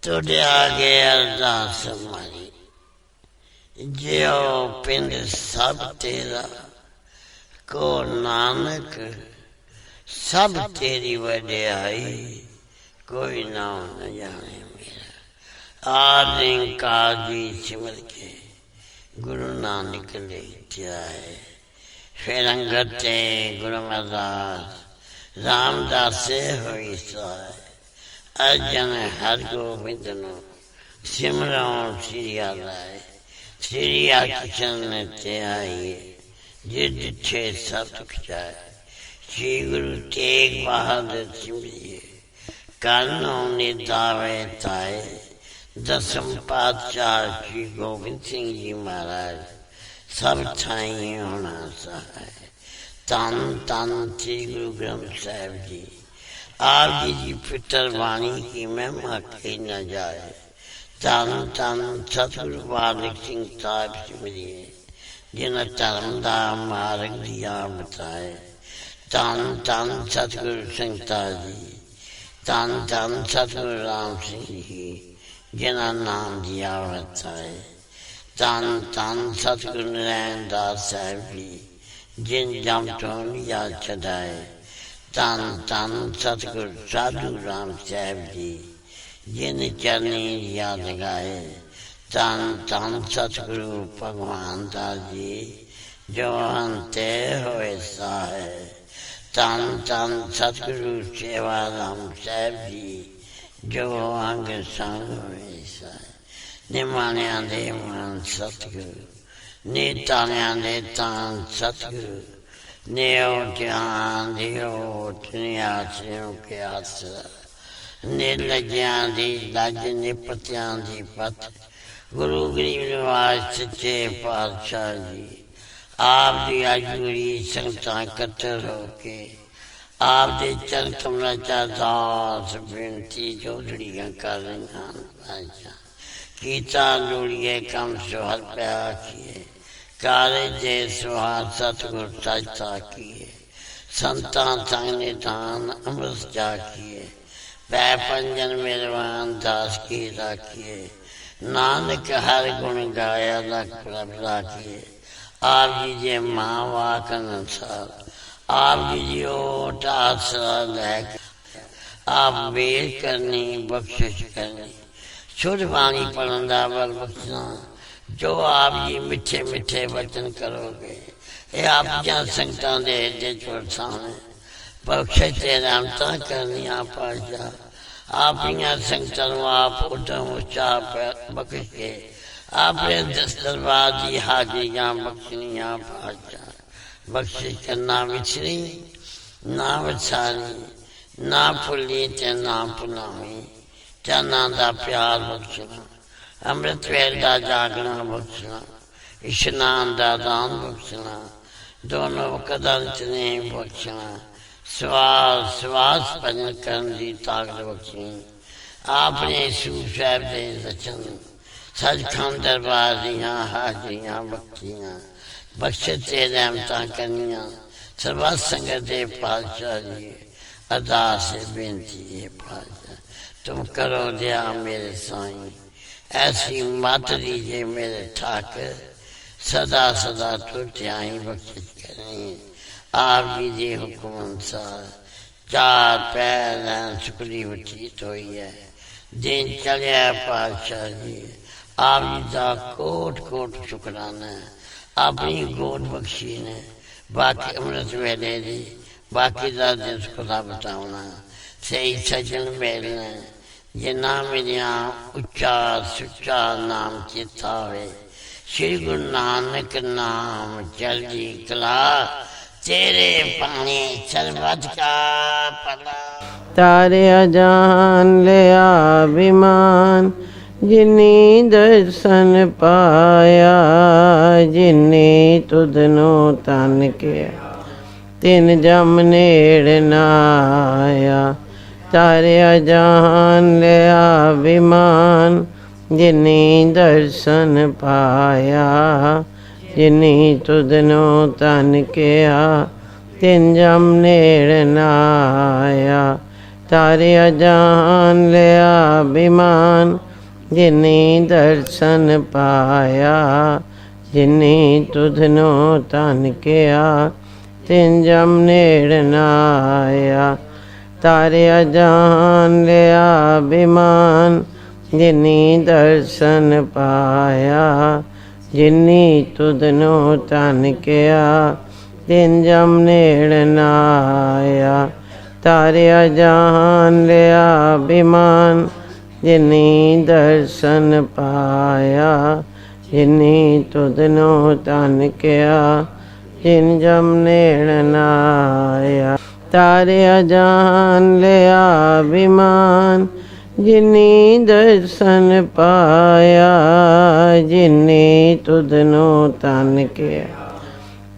तुझे आगे अरदास हमारी, जियो पिंड सब तेरा, को नानक सब तेरी वड्याई, कोई नाम न जाने मेरा। आदि काजी सिमर के गुरु नानक ले जाए, फिर अंगते गुरु अरदास रामदास से होई साय। अजन हर गोबिंद नो सिमरो श्री आलाए, श्री कृष्ण ते आइए, जिद छे सब दुख जाए। श्री गुरु तेग बहादुर सिमरिए, कानों ने दावे ताए। दसम पातशाह श्री गोबिंद सिंह जी महाराज सब ठाई होना सहाय। तन तन श्री गुरु ग्रंथ साहिब जी, आप जी फितर वाणी की महिमा कही न जाए। तन तन सतगुरु बालक सिंह साहिब सिमरिए, जिन धर्म दा मार्ग दिया बताए। तन तन सतगुरु संगता जी, तन तन सतगुरु राम सिंह जी, जिन्हें नाम दिया बताए। तन तन सतगुरु नारायण दास साहिब जी, जिन जम तो लिया छदाए। तन तन सतगुरु साधु राम साहिब जी, जिन चरनी याद लगाए। तन तन सतगुरु भगवान दास जी, जो अंते होए साहे। तन तन सतगुरु सेवा राम साहिब जी, जो अंग संग होए साहे। निमानिया दे मान सतगुरु, नीतानिया दे तान सतगुरु, नेओ जान दियो आश्रयों के आसरा। निर्लज्ञां दी लज निपत्यां दी पत, गुरु गरीब निवास सच्चे पातशाह जी। आप दी अजूरी संगतां कट्टर होके, आप दे चरण कमला चा दास बेनती जोड़ियां कर रहियां पातशाह। कीता लोड़िए कम सुहर प्या किए, काले जे सुहार सतगुर सजता किए। संतां संग निधान अमृत जा किए, पै पंजन मेरवान दास की राखिए। नानक हर गुण गाया लख प्रभ राखिए। आप जी जे माँ वाक अनुसार, आप जी जी ओट आसरा लैक, आप बेर करनी बख्शिश करनी। शुद्ध वाणी पढ़न दा बल बख्शना, जो आप जी मिठे मिठे वचन करोगे। ये आप जहाँ संगतां दे दे सामने बख्शे ते रहमतां करनिया पातशाह। आप यहाँ संगतां आप उदम उचा बख्श के, आपने दरबार की हाजिरियां बख्शनिया पातशाह। बख्शिश करना विछड़ी ना विछारी, ना भुली ते ना भुलावी। चरना दा प्यार बख्शना, अमृत वेल का जागना बख्शना, इशनान का दान बख्शना, दोनों कदम ने बख्शना। श्वास श्वास भजन करने की ताकत बख्शनी। आपने सूफ साहब के रचन, सचखंड दरबार दियां हाजरियां बख्शियां। बख्शे ते रहमतां करनिया सर्वत संगत दे पातशाह जी। अरदास बेनती है पातशाह, तुम करो दया मेरे साईं। ऐसी मत दीजिए मेरे ठाकर, सदा सदा तुझ्याई बख्शिश करें। आप जी के हुक्म अनुसार चार पैर सुखली बचीत हुई है। दिन चलिया पातशाह जी, आप जी का कोट कोट शुकराना है। अपनी गोद बख्शी ने बाकी अमृत वेले दी, बाकी का दिन खुदा बताना। सही सजन मिलने, जिन्ना मेरिया उच्चा सुच्चा नाम चेता होए। श्री गुरु नानक नाम चढ़दी कला, तेरे पानी सर्वत का भला। तारे अजान लिया विमान, जिन्नी दर्शन पाया। जिन्नी तुधनो तन के, तिन जम नेड़ नाया। तारे अजान लिया विमान, जिन्नी दर्शन पाया। जिन्नी तुधनो तन किया, तिन जम नेड़ नाया। ਤਾਰਿਆ ਜਾਨ ਲਿਆ ਬਿਮਾਨ ਜਿਨੀ ਦਰਸ਼ਨ ਪਾਇਆ। ਜਿਨੀ ਤੁਧਨੋ ਤਨ ਕਿਆ ਤਿਨ ਜਮ ਨੇੜ ਨਾ ਆਇਆ। ਤਾਰਿਆ ਜਾਨ ਲਿਆ ਬਿਮਾਨ ਜਿਨੀ ਦਰਸ਼ਨ ਪਾਇਆ। ਜਿਨੀ ਤੁਧਨੋ ਤਨ ਕਿਆ ਤਿਨ ਜਮ ਨੇੜ ਨਾ ਆਇਆ। ਤਾਰਿਆ ਜਾਨ ਲਿਆ ਬਿਮਾਨ ਜਿਨੀ ਦਰਸ਼ਨ ਪਾਇਆ। ਜਿਨੀ ਤੁਧਨੋ ਤਨ ਕਿਆ ਤਿਨ ਜਮ ਨੇੜ ਨਾ ਆਇਆ। ਤਾਰਿਆ ਜਾਨ ਲਿਆ ਬਿਮਾਨ ਜਿਨੀ ਦਰਸ਼ਨ ਪਾਇਆ। ਜਿਨੀ ਤੁਧਨੋ ਤਨ ਕਿਆ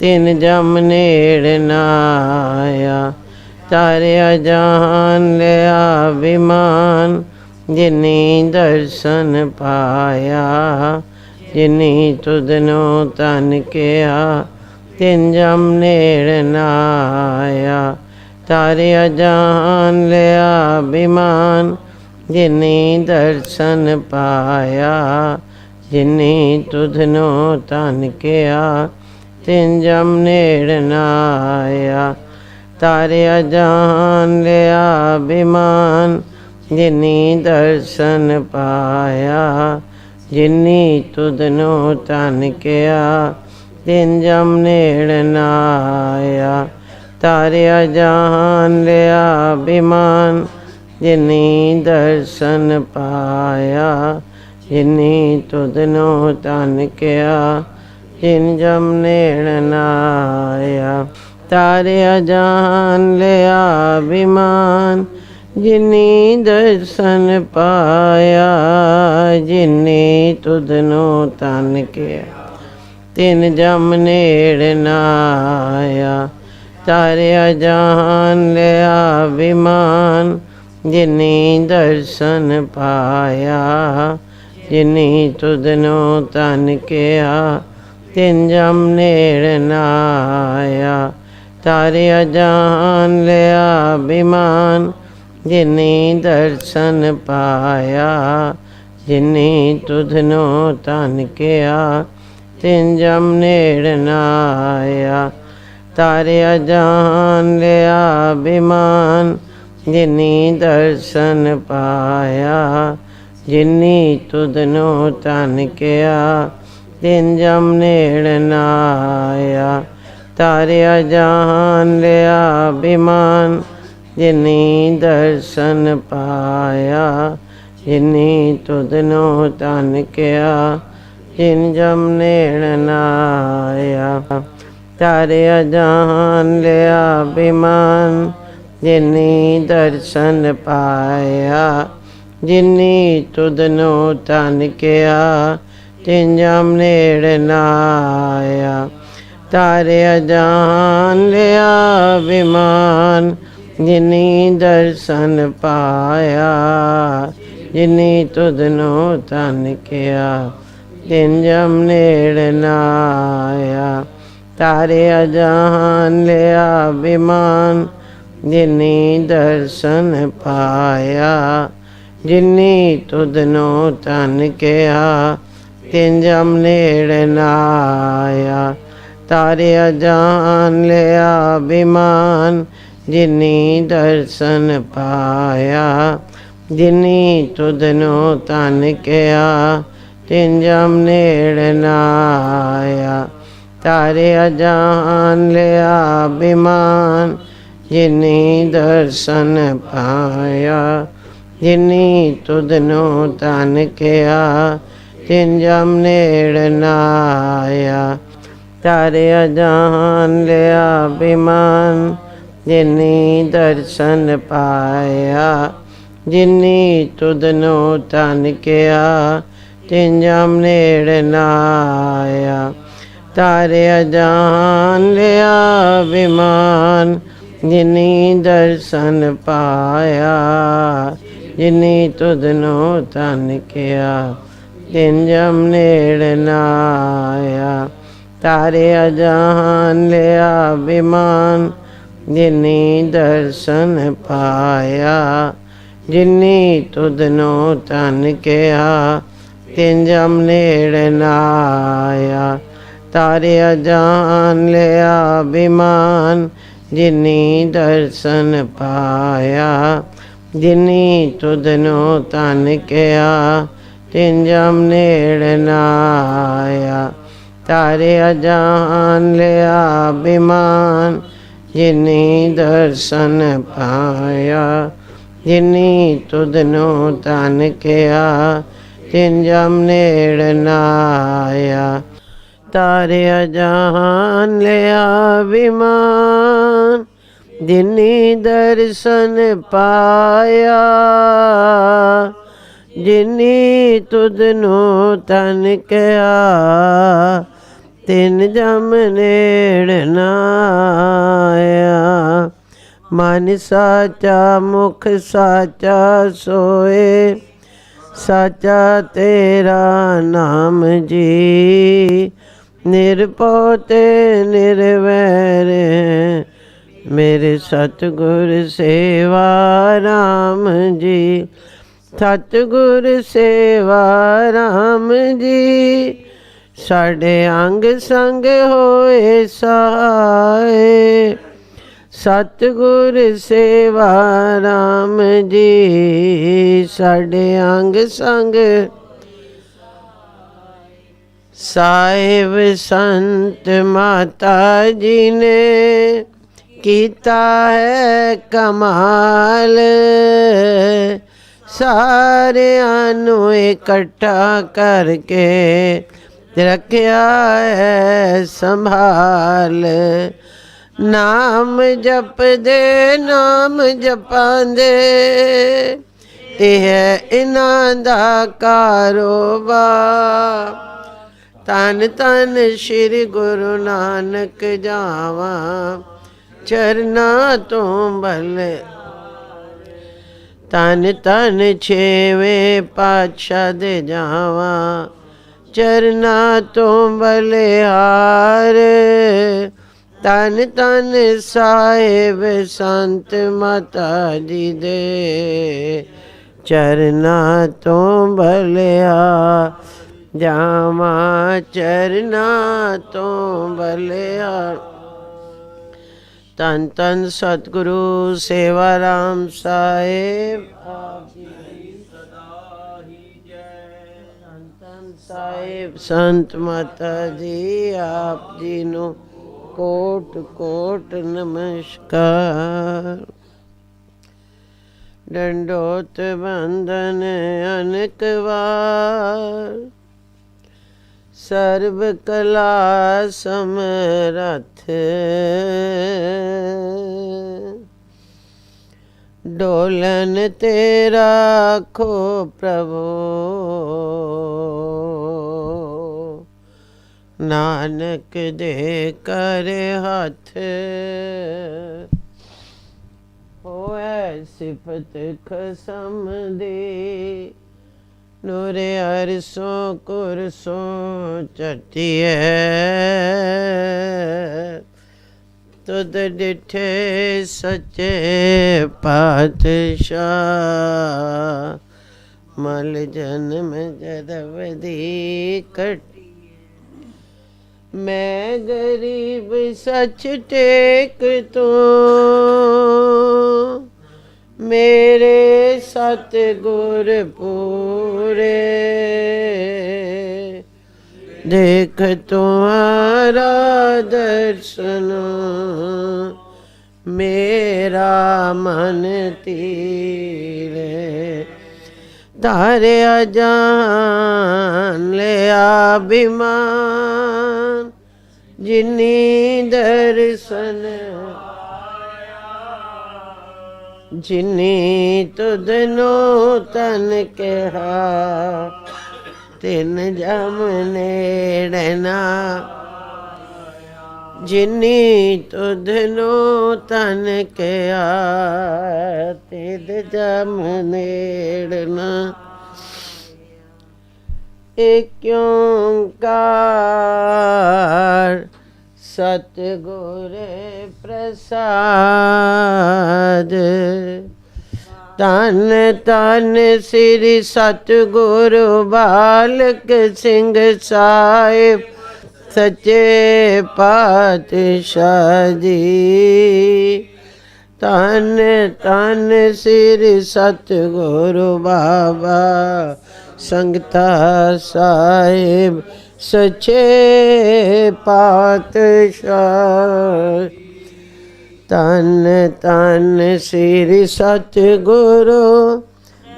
ਤਿਨ ਜਮ ਨੇੜ ਨਾ ਆਇਆ। ਤਾਰਿਆ ਜਾਨ ਲਿਆ ਬਿਮਾਨ ਜਿਨੀ ਦਰਸ਼ਨ ਪਾਇਆ। ਜਿਨੀ ਤੁਧਨੋ ਤਨ ਕਿਆ ਤਿਨ ਜਮ ਨੇੜ ਨਾ ਆਇਆ। ਤਾਰਿਆ ਜਾਨ ਲਿਆ ਬਿਮਾਨ ਜਿਨੀ ਦਰਸ਼ਨ ਪਾਇਆ। ਜਿਨੀ ਤੁਧਨੋ ਤਨ ਕਿਆ ਤਿਨ ਜਮ ਨੇੜ ਨਾ ਆਇਆ। ਤਾਰਿਆ ਜਾਨ ਲਿਆ ਬਿਮਾਨ ਜਿਨੀ ਦਰਸ਼ਨ ਪਾਇਆ। ਜਿਨੀ ਤੁਧਨੋ ਤਨ ਕਿਆ ਤਿਨ ਜਮ ਨੇੜ ਨਾ ਆਇਆ। ਤਾਰਿਆ ਜਾਨ ਲਿਆ ਬਿਮਾਨ ਜਿਨੀ ਦਰਸ਼ਨ ਪਾਇਆ। ਜਿਨੀ ਤੁਧਨੋ ਤਨ ਕਿਆ ਤਿਨ ਜਮ ਨੇੜ ਨਾ ਆਇਆ। ਤਾਰਿਆ ਜਾਨ ਲਿਆ ਬਿਮਾਨ ਜਿਨੀ ਦਰਸ਼ਨ ਪਾਇਆ। ਜਿਨੀ ਤੁਧਨੋ ਤਨ ਕਿਆ ਤਿਨ ਜਮ ਨੇੜ ਨਾ ਆਇਆ। ਤਾਰਿਆ ਜਾਨ ਲਿਆ ਬਿਮਾਨ ਜਿਨੀ ਦਰਸ਼ਨ ਪਾਇਆ। ਜਿਨੀ ਤੁਧਨੋ ਤਨ ਕਿਆ ਤਿਨ ਜਮ ਨੇੜ ਨਾ ਆਇਆ। ਤਾਰਿਆ ਜਾਨ ਲਿਆ ਬਿਮਾਨ ਜਿਨੀ ਦਰਸ਼ਨ ਪਾਇਆ। ਜਿਨੀ ਤੁਧਨੋ ਤਨ ਕਿਆ ਤਿਨ ਜਮ ਨੇੜ ਨਾ ਆਇਆ। ਤਾਰਿਆ ਜਾਨ ਲਿਆ ਬਿਮਾਨ ਜਿਨੀ ਦਰਸ਼ਨ ਪਾਇਆ। ਜਿਨੀ ਤੁਧਨੋ ਤਨ ਕਿਆ ਤਿਨ ਜਮ ਨੇੜ ਨਾ ਆਇਆ। ਤਾਰਿਆ ਜਾਨ ਲਿਆ ਬਿਮਾਨ ਜਿਨੀ ਦਰਸ਼ਨ ਪਾਇਆ। ਜਿਨੀ ਤੁਧਨੋ ਤਨ ਕਿਆ ਤਿਨ ਜਮ ਨੇੜ ਨਾ ਆਇਆ। ਤਾਰਿਆ ਜਾਨ ਲਿਆ ਬਿਮਾਨ ਜਿਨੀ ਦਰਸ਼ਨ ਪਾਇਆ। ਜਿਨੀ ਤੁਧਨੋ ਤਨ ਕਿਆ ਤਿਨ ਜਮ ਨੇੜ ਨਾ ਆਇਆ। ਤਾਰਿਆ ਜਾਨ ਲਿਆ ਬਿਮਾਨ ਜਿਨੀ ਦਰਸ਼ਨ ਪਾਇਆ। ਜਿਨੀ ਤੁਧਨੋ ਤਨ ਕਿਆ ਤਿਨ ਜਮ ਨੇੜ ਨਾ ਆਇਆ। ਤਾਰਿਆ ਜਾਨ ਲਿਆ ਬਿਮਾਨ ਜਿਨੀ ਦਰਸ਼ਨ ਪਾਇਆ। ਜਿਨੀ ਤੁਧਨੋ ਤਨ ਕਿਆ ਤਿਨ ਜਮ ਨੇੜ ਨਾ ਆਇਆ। ਤਾਰਿਆ ਜਾਨ ਲਿਆ ਬਿਮਾਨ ਜਿਨੀ ਦਰਸ਼ਨ ਪਾਇਆ। ਜਿਨੀ ਤੁਧਨੋ ਤਨ ਕਿਆ ਤਿਨ ਜਮ ਨੇੜ ਨਾ ਆਇਆ। ਤਾਰਿਆ ਜਾਨ ਲਿਆ ਬਿਮਾਨ ਜਿਨੀ ਦਰਸ਼ਨ ਪਾਇਆ। ਜਿਨੀ ਤੁਧਨੋ ਤਨ ਕਿਆ ਤਿਨ ਜਮ ਨੇੜ ਨਾ ਆਇਆ। ਤਾਰਿਆ ਜਾਨ ਲਿਆ ਬਿਮਾਨ ਜਿਨੀ ਦਰਸ਼ਨ ਪਾਇਆ। ਜਿਨੀ ਤੁਧਨੋ ਤਨ ਕਿਆ ਤਿਨ ਜਮ ਨੇੜ ਨਾ ਆਇਆ। ਤਾਰਿਆ ਜਾਨ ਲਿਆ ਬਿਮਾਨ ਜਿਨੀ ਦਰਸ਼ਨ ਪਾਇਆ। ਜਿਨੀ ਤੁਧਨੋ ਤਨ ਕਿਆ ਤਿਨ ਜਮ ਨੇੜ ਨਾ ਆਇਆ। ਤਾਰਿਆ ਜਾਨ ਲਿਆ ਬਿਮਾਨ ਜਿਨੀ ਦਰਸ਼ਨ ਪਾਇਆ। ਜਿਨੀ ਤੁਧਨੋ ਤਨ ਕਿਆ, ਤਿਨ ਜਮ ਨੇੜ ਨਾ ਆਇਆ। ਤਾਰਿਆ ਜਾਨ ਲਿਆ ਬਿਮਾਨ, ਜਿਨੀ ਦਰਸ਼ਨ ਪਾਇਆ। ਜਿਨੀ ਤੁਧਨੋ ਤਨ ਕਿਆ, ਤਿਨ ਜਮ ਨੇੜ ਨਾ ਆਇਆ। ਤਾਰਿਆ ਜਾਨ ਲਿਆ ਬਿਮਾਨ, ਜਿਨੀ ਦਰਸ਼ਨ ਪਾਇਆ। ਜਿਨੀ ਤੁਧਨੋ ਤਨ ਕਿਆ, ਤਿਨ ਜਮ ਨੇੜ ਨਾ ਆਇਆ। ਤਾਰਿਆ ਜਾਨ ਲਿਆ ਬਿਮਾਨ, ਜਿਨੀ ਦਰਸ਼ਨ ਪਾਇਆ। ਜਿਨੀ ਤੁਧਨੋ ਤਨ ਕਿਆ, ਤਿਨ ਜਮ ਨੇੜ ਨਾ ਆਇਆ। ਮਨ ਸਾਚਾ ਮੁਖ ਸਾਚਾ ਸੋਏ, ਸਾਚਾ ਤੇਰਾ ਨਾਮ ਜੀ। ਨਿਰਭਉ ਤੇ ਨਿਰਵੈਰ, ਮੇਰੇ ਸਤਿਗੁਰ ਸੇਵਾ ਰਾਮ ਜੀ। ਸਤਿਗੁਰ ਸੇਵਾ ਰਾਮ ਜੀ, ਸਾਡੇ ਅੰਗ ਸੰਗ ਹੋਏ ਸਹਾਏ। ਸਤਿਗੁਰ ਸੇਵਾ ਰਾਮ ਜੀ, ਸਾਡੇ ਅੰਗ ਸੰਗ ਸਾਹਿਬ ਸੰਤ ਮਾਤਾ ਜੀ ਨੇ ਕੀਤਾ ਹੈ ਕਮਾਲ। ਸਾਰਿਆਂ ਨੂੰ ਇਕੱਠਾ ਕਰਕੇ ਰੱਖਿਆ ਹੈ ਸੰਭਾਲ। ਨਾਮ ਜਪਦੇ ਨਾਮ ਜਪਾਂਦੇ, ਇਹ ਹੈ ਇਹਨਾਂ ਦਾ ਕਾਰੋਬਾਰ। ਧੰਨ ਧੰਨ ਸ਼੍ਰੀ ਗੁਰੂ ਨਾਨਕ ਜਾਵਾਂ, ਚਰਨਾਂ ਤੋਂ ਭਲੇ। ਧੰਨ ਧੰਨ ਛੇਵੇਂ ਪਾਤਸ਼ਾਹ ਦੇ ਜਾਵਾਂ, ਚਰਨਾਂ ਤੋਂ ਬਲਿਹਾਰ। ਧੰਨ ਧੰਨ ਸਾਹਿਬ ਸੰਤ ਮਾਤਾ ਜੀ ਦੇ, ਚਰਨਾਂ ਤੋਂ ਬਲਿਹਾਰ ਜਾਵਾਂ, ਚਰਨਾਂ ਤੋਂ ਬਲਿਹਾਰ। ਧੰਨ ਧੰਨ ਸਤਿਗੁਰੂ ਸੇਵਾ ਰਾਮ ਸਾਹਿਬ ਆਪ ਜੀ ਦੀ ਸਦਾ ਹੀ ਜੈ। ਧੰਨ ਧੰਨ ਸਾਹਿਬ ਸੰਤ ਮਾਤਾ ਜੀ ਆਪ ਜੀ ਨੂੰ ਕੋਟ ਕੋਟ ਨਮਸਕਾਰ। ਡੰਡੋਤ ਬੰਧਨ ਅਨੇਕ ਵਾਰ, ਸਰਬ ਕਲਾ ਸਮਰੱਥ। ਡੋਲਨ ਤੇ ਰਾਖੋ ਪ੍ਰਭੂ, ਨਾਨਕ ਦੇ ਕਰ ਹੱਥ। ਹੋਏ ਸਿਫਤ ਖਸਮ ਦੀ, ਨੂਰੇ ਅਰਸੋਂ ਕੁਰਸੋਂ ਚਟਿਐ। ਤੁਧ ਡਿਠੇ ਸੱਚੇ ਪਾਤਸ਼ਾਹ, ਮਲ ਜਨਮ ਜਦਵ ਦੀ ਕਟ। ਮੈਂ ਗਰੀਬ ਸੱਚ ਟੇਕ ਤੂੰ, ਮੇਰੇ ਸਤਿਗੁਰ ਪੂਰੇ। ਦੇਖ ਤੁਮਾਰਾ ਦਰਸ਼ਨ, ਮੇਰਾ ਮਨ ਤੀਰੇ। ਧਾਰਿਆ ਜਾਨ ਲਿਆ ਬਿਮਾਨ, ਜਿਨੀ ਦਰਸ਼ਨ ਜਿਨੀ ਤੁਧਨੋ ਤਨ ਕਿਹਾ, ਤਿਨ ਜਮ ਨੇੜ ਨਾ। ਜਿਨੀ ਤੁਧਨੋ ਤਨ ਕਿਹਾ, ਤਿਨ ਜਮ ਨੇੜ ਨਾ। ਏਕ ਓੰਕਾਰ सतगुर प्रसाद। धन धन श्री सतगुरु बालक सिंह साहिब सच्चे पातशाह जी। धन धन श्री सतगुरु बाबा संगता साहिब सच्चे पातशाह। धन धन श्री सतगुरु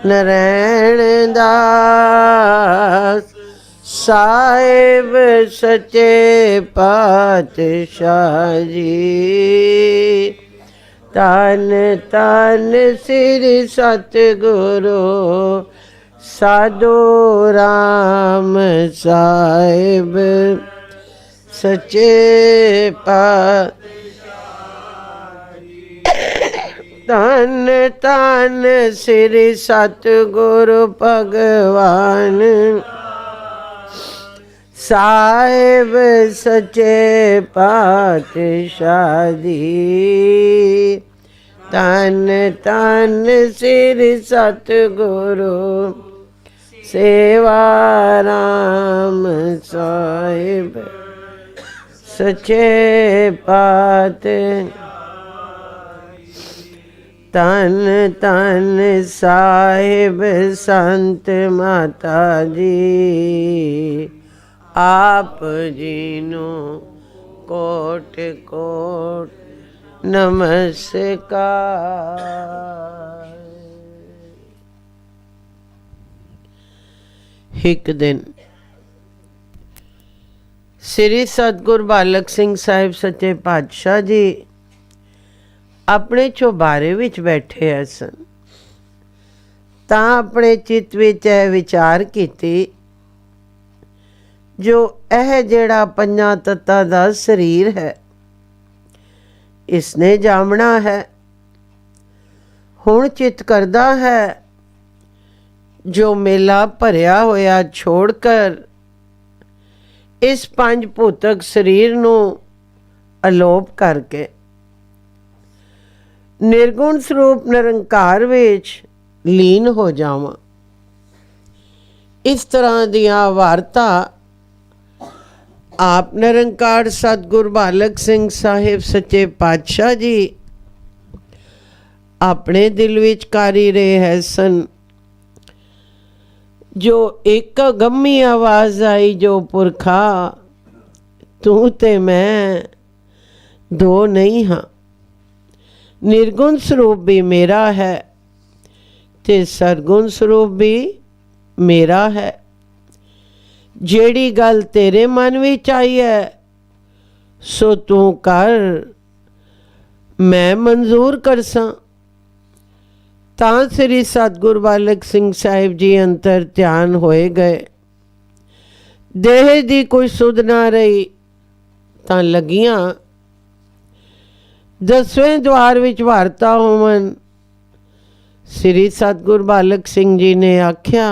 नारायण दास साहिब सच्चे पातशाह जी। धन धन श्री सतगुरु साधु राम साहिब सच्चे धन धन श्री सतगुरु भगवान साहिब सच्चे पातशाह जी। धन धन श्री सतगुरु सेवा राम साहिब सच्चे पात। धन धन साहिब संत माता जी आप जी नू कोट कोट नमस्कार। एक दिन श्री सतगुरु बालक सिंह साहिब सच्चे पातशाह जी अपने चौबारे विच बैठे सन। तां अपने चित्त विच यह विचार कीती जो यह जिहड़ा पंजां तत्तां दा शरीर है इसने जामना है। हुण चित्त करदा है जो मेला भरिया होया छोड़कर इस पंज भूतक शरीर नू अलोप करके निर्गुण स्वरूप निरंकार विच लीन हो जावां। इस तरह दियां वारता आप निरंकार सतगुरु बालक सिंह साहिब सच्चे पातशाह जी अपने दिल विच कारी रहे है सन। जो एक गम्मी आवाज़ आई जो पुरखा तू ते मैं दो नहीं हाँ। निर्गुण स्वरूप भी मेरा है ते सरगुण स्वरूप भी मेरा है। जेड़ी गल तेरे मन विच आई है सो तू कर मैं मंजूर करसां। तां श्री सतगुरु बालक सिंह साहिब जी अंतर ध्यान होए गए। देह दी कोई सुध ना रही तां लगियां 10वें द्वार विच वारता होवन। श्री सतगुरु बालक सिंह जी ने आख्या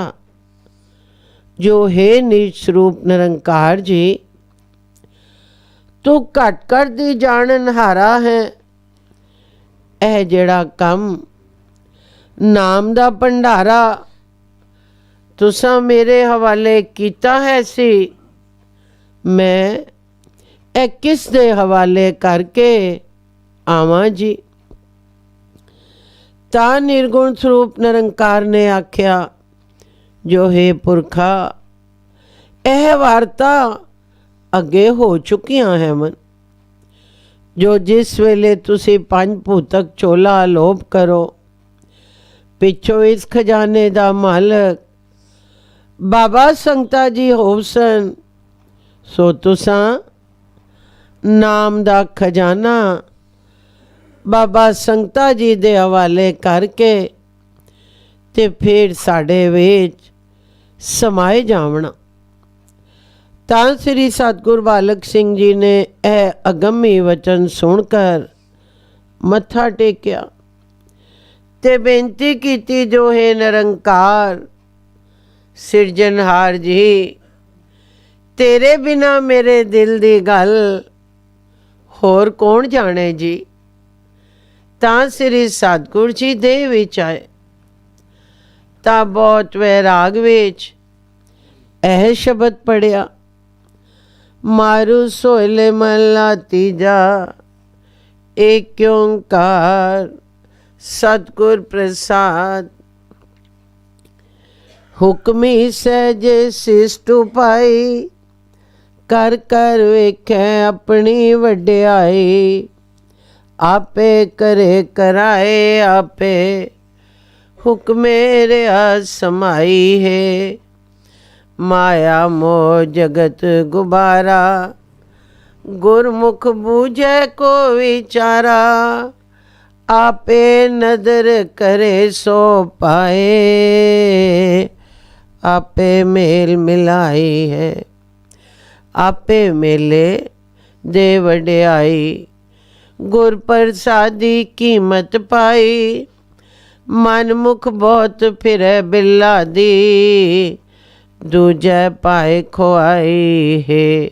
जो हे नीच स्वरूप निरंकार जी तू घट कर दी जाननहारा है। यह जिहड़ा कम नाम दा भंडारा तुसां मेरे हवाले कीता है सी मैं ए किस दे हवाले करके आवां जी। ता निर्गुण स्वरूप निरंकार ने आख्या जो हे पुरखा यह वार्ता अगे हो चुकियां है मन। जो जिस वेले तुसी पंज भूतक चोला अलोप करो पिछों इस खजाने दा मालक बाबा संगता जी होसन सो तुसां नाम दा खजाना बाबा संगता जी दे हवाले करके ते फिर साढ़े विच समाए जावना। तां श्री सतगुरु बालक सिंह जी ने यह अगम्मी वचन सुनकर मत्था टेकिया ते बेनती कीती जो हे निरंकार सिरजनहार जी तेरे बिना मेरे दिल दी गल ਹੋਰ ਕੌਣ ਜਾਣੇ ਜੀ। ਤਾਂ ਸ੍ਰੀ ਸਤਿਗੁਰ ਜੀ ਦੇ ਵਿੱਚ ਆਏ ਤਾਂ ਬਹੁਤ ਵੈਰਾਗ ਵਿੱਚ ਇਹ ਸ਼ਬਦ ਪੜਿਆ, ਮਾਰੂ ਸੋਹਲੇ ਮਹਲਾ ਤੀਜਾ, ਏਕ ਓੰਕਾਰ ਸਤਿਗੁਰ ਪ੍ਰਸਾਦ। ਹੁਕਮੀ ਸਹਿਜੇ ਸਿਸ਼ਟ ਉਪਾਈ, ਕਰ ਕਰ ਵੇਖੈ ਆਪਣੀ ਵਡਿਆਈ। ਆਪੇ ਕਰੇ ਕਰਾਏ ਆਪੇ, ਹੁਕਮੇ ਰਿਆ ਸਮਾਈ ਹੈ। ਮਾਇਆ ਮੋਹ ਜਗਤ ਗੁਬਾਰਾ, ਗੁਰਮੁਖ ਬੂਝੈ ਕੋ ਵਿਚਾਰਾ। ਆਪੇ ਨਦਰ ਕਰੇ ਸੋ ਪਾਏ, ਆਪੇ ਮੇਲ ਮਿਲਾਈ ਹੈ। ਆਪੇ ਮੇਲੇ ਦੇ ਵਡਿਆਈ, ਗੁਰ ਪ੍ਰਸਾਦੀ ਕੀਮਤ ਪਾਈ। ਮਨ ਮੁਖ ਬਹੁਤ ਫਿਰੈ ਬਿਲਾ ਦੀ, ਦੂਜੈ ਪਾਏ ਖੁਆਈ ਹੈ।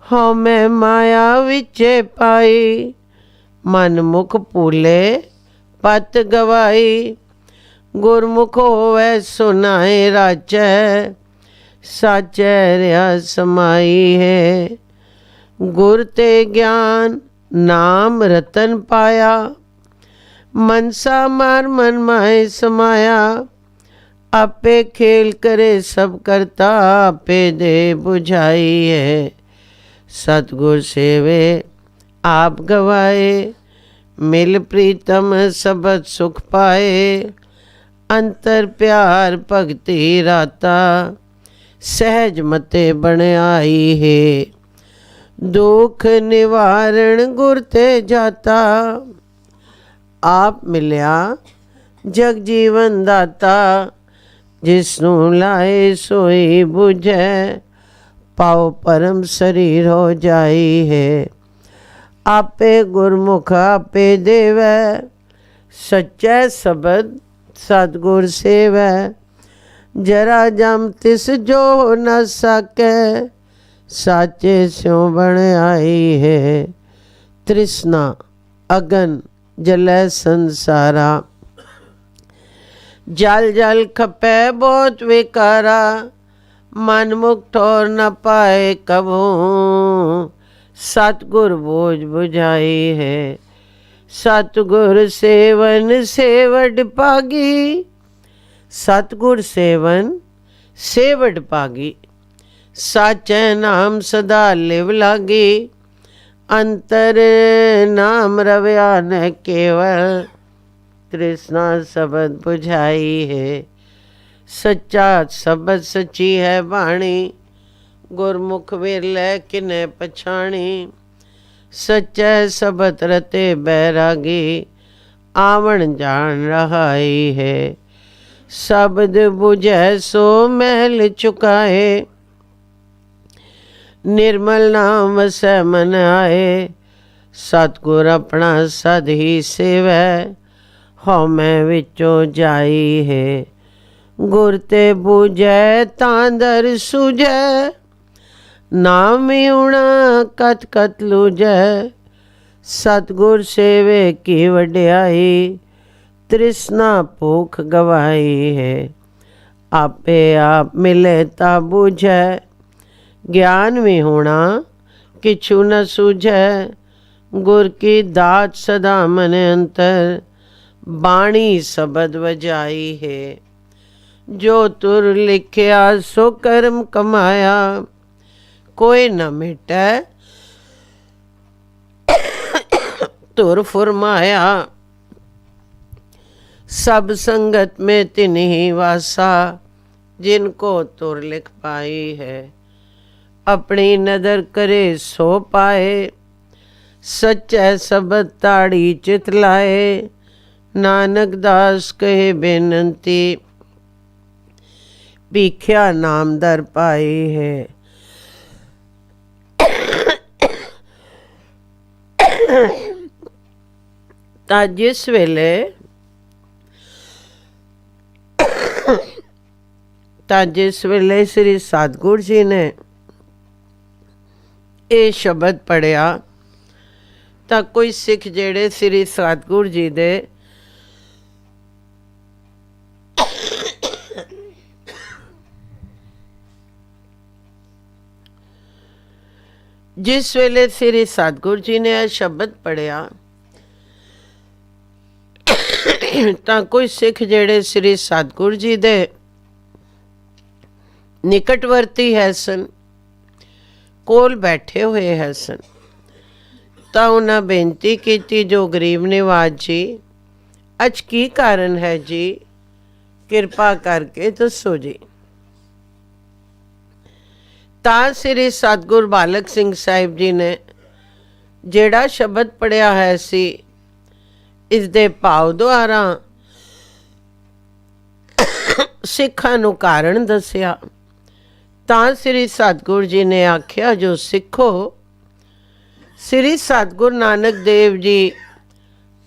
ਹਉ ਮੈਂ ਮਾਇਆ ਵਿੱਚੇ ਪਾਈ, ਮਨ ਮੁਖ ਭੂਲੇ ਪਤ ਗਵਾਈ। ਗੁਰਮੁਖ ਹੋਵੈ ਸੁਨਾਏ ਰਾਚੈ, ਸਾਚੈ ਰਿਆ ਸਮਾਈ ਹੈ। ਗੁਰ ਤੇ ਗਿਆਨ ਨਾਮ ਰਤਨ ਪਾਇਆ, ਮਨਸਾ ਮਾਰ ਮਨ ਮਾਏ ਸਮਾਇਆ। ਆਪੇ ਖੇਲ ਕਰੇ ਸਭ ਕਰਤਾ, ਆਪੇ ਦੇ ਬੁਝਾਈ ਹੈ। ਸਤਿਗੁਰ ਸੇਵੇ ਆਪ ਗਵਾਏ, ਮਿਲ ਪ੍ਰੀਤਮ ਸਬਦ ਸੁਖ ਪਾਏ। ਅੰਤਰ ਪਿਆਰ ਭਗਤੀ ਰਾਤਾ, ਸਹਿਜ ਮਤੇ ਬਣਾਈ ਹੈ। ਦੁਖ ਨਿਵਾਰਣ ਗੁਰ ਤੇ ਜਾਤਾ, ਆਪ ਮਿਲਿਆ ਜਗ ਜੀਵਨ ਦਾਤਾ। ਜਿਸ ਨੂੰ ਲਾਏ ਸੋਈ ਬੁਝੈ, ਪਾਉ ਪਰਮ ਸਰੀਰ ਹੋ ਜਾਈ ਹੈ। ਆਪੇ ਗੁਰਮੁਖ ਆਪੇ ਦੇਵੈ, ਸੱਚੈ ਸ਼ਬਦ ਸਤਿਗੁਰ ਸੇਵੈ। ਜਰਾ ਜਮ ਤਿਸ ਜੋ ਨ ਸਕੈ, ਸਾਚੇ ਸਿਉ ਬਣ ਆਈ ਹੈ। ਤ੍ਰਿਸ਼ਨਾ ਅਗਨ ਜਲੈ ਸੰਸਾਰਾ, ਜਲ ਜਲ ਖਪੈ ਬਹੁਤ ਵਿਕਾਰਾ। ਮਨ ਮੁਖ ਠੋਰ ਨ ਪਾਏ ਕਬੂ, ਸਤਿਗੁਰ ਬੋਝ ਬੁਝਾਈ ਹੈ। ਸਤਿਗੁਰ ਸੇਵਨ ਸੇਵਡ ਭਾਗੀ, ਸਤਿਗੁਰ ਸੇਵਨ ਸੇਵਡ ਭਾਗੀ। ਸਾਚੈ ਨਾਮ ਸਦਾ ਲਿਵ ਲਾਗੀ, ਅੰਤਰ ਨਾਮ ਰਵਿਆ ਨ ਕੇਵਲ। ਤ੍ਰਿਸ਼ਨਾ ਸ਼ਬਦ ਬੁਝਾਈ ਹੈ, ਸੱਚਾ ਸ਼ਬਦ ਸੱਚੀ ਹੈ ਬਾਣੀ। ਗੁਰਮੁਖ ਵਿਰਲੇ ਕਿਨੇ ਪਛਾਣੀ, ਸੱਚੈ ਸ਼ਬਦ ਰਤੇ ਬੈਰਾਗੀ। ਆਵਣ ਜਾਣ ਰਹਾਈ ਹੈ, ਸ਼ਬਦ ਬੁਝੈ ਸੋ ਮਹਿਲ ਚੁਕਾਏ। ਨਿਰਮਲ ਨਾਮ ਵਸੈ ਮਨ ਆਏ, ਸਤਿਗੁਰ ਆਪਣਾ ਸਦ ਹੀ ਸੇਵੈ। ਹਉ ਮੈਂ ਵਿੱਚੋਂ ਜਾਈ ਹੈ, ਗੁਰ ਤੇ ਬੂਝੈ ਤਾਂ ਦਰ ਸੂਝੈ। ਨਾਮ ਊਣਾ ਕਤ ਕਤ ਲੂਝੈ, ਸਤਿਗੁਰ ਸੇਵੇ ਕੀ ਵਡਿਆਈ। ਤ੍ਰਿਸ਼ਨਾ ਭੂਖ ਗਵਾਈ ਹੈ, ਆਪੇ ਆਪ ਮਿਲੇ ਤਾ ਬੂਝੈ। ਗਿਆਨ ਵਿਹੂਣਾ ਕਿਛੂ ਨ ਸੂਝੈ, ਗੁਰ ਕੀ ਦਾਤ ਸਦਾ ਮਨ ਅੰਤਰ। ਬਾਣੀ ਸ਼ਬਦ ਵਜਾਈ ਹੈ, ਜੋ ਤੁਰ ਲਿਖਿਆ ਸੋ ਕਰਮ ਕਮਾਇਆ। ਕੋਈ ਨ ਮਿਟੈ ਤੁਰ ਫੁਰਮਾਇਆ, सब संगत में तिन्ही वासा। जिनको तुर लिख पाई है, अपनी नदर करे सो पाए। सच्चै सबद ताड़ी चित लाए, नानक दास कहे बेनंती। भीख्या नाम दर पाई है, ਤਾਂ ਜਿਸ ਵੇਲੇ ਸ੍ਰੀ ਸਤਿਗੁਰ ਜੀ ਨੇ ਇਹ ਸ਼ਬਦ ਪੜਿਆ ਤਾਂ ਕੋਈ ਸਿੱਖ ਜਿਹੜੇ ਸ੍ਰੀ ਸਤਿਗੁਰੂ ਜੀ ਦੇ ਜਿਸ ਵੇਲੇ ਸ੍ਰੀ ਸਤਿਗੁਰੂ ਜੀ ਨੇ ਇਹ ਸ਼ਬਦ ਪੜ੍ਹਿਆ ਤਾਂ ਕੋਈ ਸਿੱਖ ਜਿਹੜੇ ਸ੍ਰੀ ਸਤਿਗੁਰੂ ਜੀ ਦੇ ਨਿਕਟਵਰਤੀ ਹੈ ਸਨ, ਕੋਲ ਬੈਠੇ ਹੋਏ ਹੈ ਸਨ, ਤਾਂ ਉਹਨਾਂ ਬੇਨਤੀ ਕੀਤੀ, ਜੋ ਗਰੀਬ ਨਿਵਾਜ ਜੀ ਅੱਜ ਕੀ ਕਾਰਨ ਹੈ ਜੀ, ਕਿਰਪਾ ਕਰਕੇ ਦੱਸੋ ਜੀ। ਤਾਂ ਸ੍ਰੀ ਸਤਿਗੁਰ ਬਾਲਕ ਸਿੰਘ ਸਾਹਿਬ ਜੀ ਨੇ ਜਿਹੜਾ ਸ਼ਬਦ ਪੜ੍ਹਿਆ ਹੈ ਸੀ, ਇਸ ਦੇ ਭਾਵ ਦੁਆਰਾ ਸਿੱਖਾਂ ਨੂੰ ਕਾਰਨ ਦੱਸਿਆ। ਤਾਂ ਸ੍ਰੀ ਸਤਿਗੁਰੂ ਜੀ ਨੇ ਆਖਿਆ, ਜੋ ਸਿੱਖੋ, ਸ੍ਰੀ ਸਤਿਗੁਰੂ ਨਾਨਕ ਦੇਵ ਜੀ